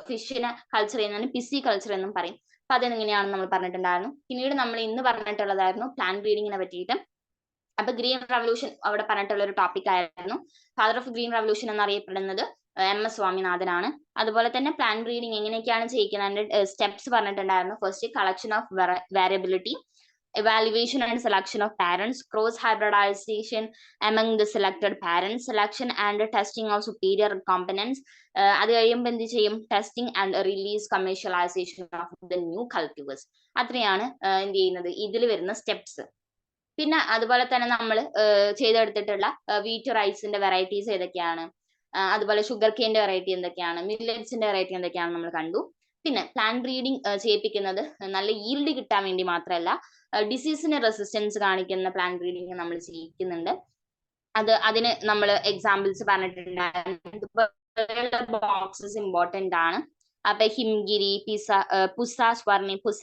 ഫിഷിനെ കൾച്ചർ ചെയ്യുന്നതിന് പിസി കൾച്ചർ എന്നും പറയും. അപ്പൊ അതെങ്ങനെയാണെന്ന് നമ്മൾ പറഞ്ഞിട്ടുണ്ടായിരുന്നു. പിന്നീട് നമ്മൾ ഇന്ന് പറഞ്ഞിട്ടുള്ളതായിരുന്നു പ്ലാന്റ് ബ്രീഡിങ്ങിനെ പറ്റിയിട്ട്. അപ്പൊ ഗ്രീൻ റവല്യൂഷൻ അവിടെ പറഞ്ഞിട്ടുള്ള ഒരു ടോപ്പിക് ആയിരുന്നു. ഫാദർ ഓഫ് ഗ്രീൻ റവല്യൂഷൻ എന്നറിയപ്പെടുന്നത് MS സ്വാമിനാഥനാണ്. അതുപോലെ തന്നെ പ്ലാന്റ് ബ്രീഡിംഗ് എങ്ങനെയൊക്കെയാണ് ചെയ്യിക്കുന്നത്, സ്റ്റെപ്സ് പറഞ്ഞിട്ടുണ്ടായിരുന്നു. First, collection of variability, evaluation and selection of parents, cross hybridization among the selected parents, selection and testing of superior components. അത് കഴിയുമ്പോൾ എന്ത് ചെയ്യും? Testing and release commercialization of the new കൾട്ടിവേഴ്സ്. അത്രയാണ് എന്ത് ചെയ്യുന്നത്, ഇതിൽ വരുന്ന സ്റ്റെപ്സ്. പിന്നെ അതുപോലെ തന്നെ നമ്മൾ ചെയ്തെടുത്തിട്ടുള്ള വീറ്റ് റൈസിന്റെ വെറൈറ്റീസ് ഏതൊക്കെയാണ്, അതുപോലെ ഷുഗർ കെയിന്റെ വെറൈറ്റി എന്തൊക്കെയാണ്, മില്ലറ്റ്സിന്റെ വെറൈറ്റി എന്തൊക്കെയാണ് നമ്മൾ കണ്ടു. പിന്നെ പ്ലാന്റ് ബ്രീഡിംഗ് ചെയ്യിപ്പിക്കുന്നത് നല്ല ഈൽഡ് കിട്ടാൻ വേണ്ടി മാത്രമല്ല, ഡിസീസിന് റെസിസ്റ്റൻസ് കാണിക്കുന്ന പ്ലാന്റ് ബ്രീഡിംഗ് നമ്മൾ ചെയ്യിക്കുന്നുണ്ട്. അതിന് നമ്മൾ എക്സാമ്പിൾസ് പറഞ്ഞിട്ടുണ്ടായിരുന്നു. ബോക്സസ് ഇമ്പോർട്ടന്റ് ആണ്. അപ്പൊ ഹിംഗിരി, പുസ സ്വർണി, പുസ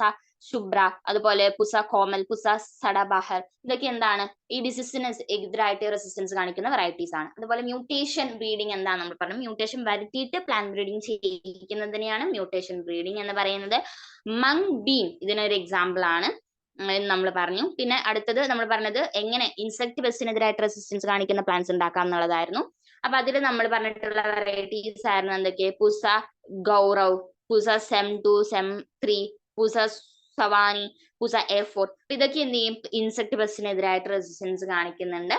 ശുഭ്ര, അതുപോലെ പുസ കോമൽ, പുസ സഡബാഹർ, ഇതൊക്കെ എന്താണ്? ഈ ഡിസീസിന് എതിരായിട്ട് റെസിസ്റ്റൻസ് കാണിക്കുന്ന വെറൈറ്റീസ് ആണ്. അതുപോലെ മ്യൂട്ടേഷൻ ബ്രീഡിംഗ് എന്താണ് നമ്മൾ പറഞ്ഞു? മ്യൂട്ടേഷൻ വരുത്തിയിട്ട് പ്ലാന്റ് ബ്രീഡിംഗ് ചെയ്യിക്കുന്നതിനെയാണ് മ്യൂട്ടേഷൻ ബ്രീഡിംഗ് എന്ന് പറയുന്നത്. മങ് ബീൻ ഇതിനൊരു എക്സാമ്പിൾ ആണ് നമ്മൾ പറഞ്ഞു. പിന്നെ അടുത്തത് നമ്മൾ പറഞ്ഞത് എങ്ങനെ ഇൻസെക്ട് പെസ്റ്റിനെതിരായിട്ട് റെസിസ്റ്റൻസ് കാണിക്കുന്ന പ്ലാന്റ്സ് ഉണ്ടാക്കാം എന്നുള്ളതായിരുന്നു. അപ്പൊ അതിൽ നമ്മൾ പറഞ്ഞിട്ടുള്ള വെറൈറ്റീസ് ആയിരുന്നു എന്തൊക്കെ? പുസ ഗൗറവ്, പുസ സെം2, സെം3, പുസ സവാനി, പുസ A4. ഇതൊക്കെ എന്ത് ചെയ്യും? ഇൻസെക്ട് പെസ്റ്റിനെതിരായിട്ട് റെസിസ്റ്റൻസ് കാണിക്കുന്നുണ്ട്.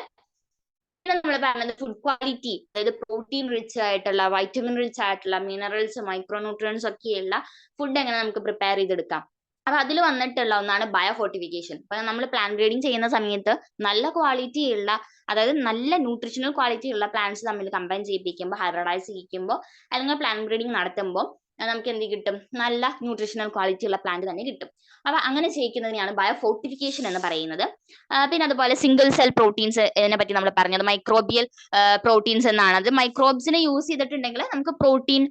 നമ്മൾ പറഞ്ഞത് ഫുഡ് ക്വാളിറ്റി, അതായത് പ്രോട്ടീൻ റിച്ച് ആയിട്ടുള്ള, വൈറ്റമിൻ റിച്ച് ആയിട്ടുള്ള, മിനറൽസ്, മൈക്രോന്യൂട്രിയൻസ് ഒക്കെയുള്ള ഫുഡ് എങ്ങനെ നമുക്ക് പ്രിപ്പയർ ചെയ്തെടുക്കാം. അപ്പൊ അതിൽ വന്നിട്ടുള്ള ഒന്നാണ് ബയോഫോർട്ടിഫിക്കേഷൻ. അപ്പൊ നമ്മൾ പ്ലാന്റ് ബ്രീഡിംഗ് ചെയ്യുന്ന സമയത്ത് നല്ല ക്വാളിറ്റി ഉള്ള, അതായത് നല്ല ന്യൂട്രീഷണൽ ക്വാളിറ്റി ഉള്ള പ്ലാന്റ്സ് തമ്മിൽ കമ്പൈൻ ചെയ്യിപ്പിക്കുമ്പോൾ, ഹൈബ്രിഡൈസ് ചെയ്യിക്കുമ്പോൾ, അല്ലെങ്കിൽ പ്ലാന്റ് ബ്രീഡിംഗ് നടത്തുമ്പോൾ നമുക്ക് എന്ത് കിട്ടും? നല്ല ന്യൂട്രീഷണൽ ക്വാളിറ്റി ഉള്ള പ്ലാന്റ് തന്നെ കിട്ടും. അപ്പൊ അങ്ങനെ ചെയ്യിക്കുന്നതിനെയാണ് ബയോഫോർട്ടിഫിക്കേഷൻ എന്ന് പറയുന്നത്. പിന്നെ അതുപോലെ സിംഗിൾ സെൽ പ്രോട്ടീൻസ് ഇതിനെ പറ്റി നമ്മൾ പറഞ്ഞത് മൈക്രോബിയൽ പ്രോട്ടീൻസ് എന്നാണ്. അത് മൈക്രോബ്സിനെ യൂസ് ചെയ്തിട്ടുണ്ടെങ്കിൽ നമുക്ക് പ്രോട്ടീൻ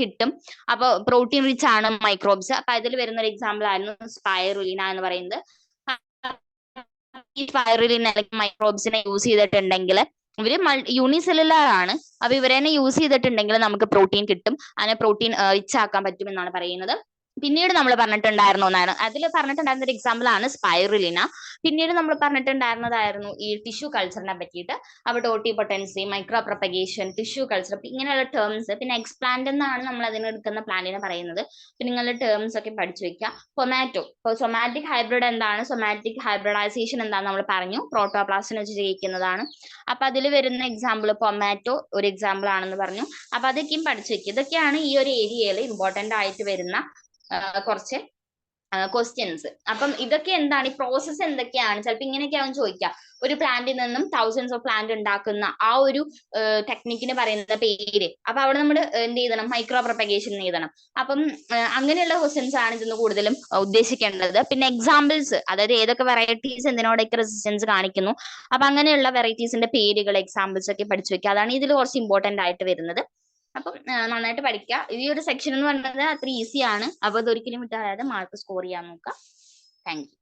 കിട്ടും. അപ്പൊ പ്രോട്ടീൻ റിച്ച് ആണ് മൈക്രോബ്സ്. അപ്പൊ അതിൽ വരുന്ന ഒരു എക്സാമ്പിൾ ആയിരുന്നു സ്പൈറുലിന എന്ന് പറയുന്നത്. ഈ സ്പൈറുലിന അല്ലെങ്കിൽ മൈക്രോബ്സിനെ യൂസ് ചെയ്തിട്ടുണ്ടെങ്കിൽ ഇവര് യൂണിസെല്ലുലാർ ആണ്. അപ്പൊ ഇവരെ യൂസ് ചെയ്തിട്ടുണ്ടെങ്കിൽ നമുക്ക് പ്രോട്ടീൻ കിട്ടും. അതിനെ പ്രോട്ടീൻ റിച്ച് ആക്കാൻ പറ്റും എന്നാണ് പറയുന്നത്. പിന്നീട് നമ്മൾ പറഞ്ഞിട്ടുണ്ടായിരുന്നു ഒന്നാണ്, അതിൽ പറഞ്ഞിട്ടുണ്ടായിരുന്ന ഒരു എക്സാമ്പിൾ ആണ് സ്പൈറുലിന. പിന്നീട് നമ്മൾ പറഞ്ഞിട്ടുണ്ടായിരുന്നതായിരുന്നു ഈ ടിഷ്യൂ കൾച്ചറിനെ പറ്റിയിട്ട്. അപ്പോൾ ടോട്ടിപൊട്ടൻസി, മൈക്രോ പ്രൊപ്പഗേഷൻ, ടിഷ്യൂ കൾച്ചർ, ഇങ്ങനെയുള്ള ടേംസ്. പിന്നെ എക്സ്പ്ലാന്റ് എന്നാണ് നമ്മൾ അതിന് എടുക്കുന്ന പ്ലാന്റിനെ പറയുന്നത്. പിന്നെ നിങ്ങളുടെ ടേംസ് ഒക്കെ പഠിച്ചു വെക്കുക. പൊമാറ്റോ, ഇപ്പോൾ സൊമാറ്റിക് ഹൈബ്രിഡ് എന്താണ്, സൊമാറ്റിക് ഹൈബ്രിഡൈസേഷൻ എന്താണ് നമ്മൾ പറഞ്ഞു, പ്രോട്ടോപ്ലാസ്റ്റിനെ വെച്ച് ചെയ്യിക്കുന്നതാണ്. അപ്പൊ അതിൽ വരുന്ന എക്സാമ്പിൾ പൊമാറ്റോ ഒരു എക്സാമ്പിൾ ആണെന്ന് പറഞ്ഞു. അപ്പൊ അതൊക്കെയും പഠിച്ചു വെക്കുക. ഇതൊക്കെയാണ് ഈ ഒരു ഏരിയയിൽ ഇമ്പോർട്ടന്റ് ആയിട്ട് വരുന്ന കുറച്ച് ക്വസ്റ്റ്യൻസ്. അപ്പം ഇതൊക്കെ എന്താണ്, ഈ പ്രോസസ്സ് എന്തൊക്കെയാണ്, ചിലപ്പോൾ ഇങ്ങനെയൊക്കെ ആവും ചോദിക്കാം. ഒരു പ്ലാന്റിൽ നിന്നും തൗസൻഡ്സ് ഓഫ് പ്ലാന്റ് ഉണ്ടാക്കുന്ന ആ ഒരു ടെക്നിക്കിന് പറയുന്ന പേര്. അപ്പൊ അവിടെ നമ്മൾ എന്ത് ചെയ്യണം, മൈക്രോ പ്രൊപ്പഗേഷൻ എഴുതണം. അപ്പം അങ്ങനെയുള്ള ക്വസ്റ്റ്യൻസ് ആണ് ഇതിന് കൂടുതലും ഉദ്ദേശിക്കേണ്ടത്. പിന്നെ എക്സാമ്പിൾസ്, അതായത് ഏതൊക്കെ വെറൈറ്റീസ് എന്തിനോടൊക്കെ റെസിസ്റ്റൻസ് കാണിക്കുന്നു, അപ്പൊ അങ്ങനെയുള്ള വെറൈറ്റീസിന്റെ പേരുകൾ, എക്സാമ്പിൾസ് ഒക്കെ പഠിച്ചു വെക്കുക. അതാണ് ഇതിൽ കുറച്ച് ഇമ്പോർട്ടന്റ് ആയിട്ട് വരുന്നത്. അപ്പം നന്നായിട്ട് പഠിക്കുക. ഈ ഒരു സെക്ഷൻ എന്ന് പറയുന്നത് അത്ര ഈസി ആണ്. അപ്പൊ ഇതൊരിക്കലും വിട്ടുകളയാതെ മാർക്ക് സ്കോർ ചെയ്യാൻ നോക്കുക. Thank you.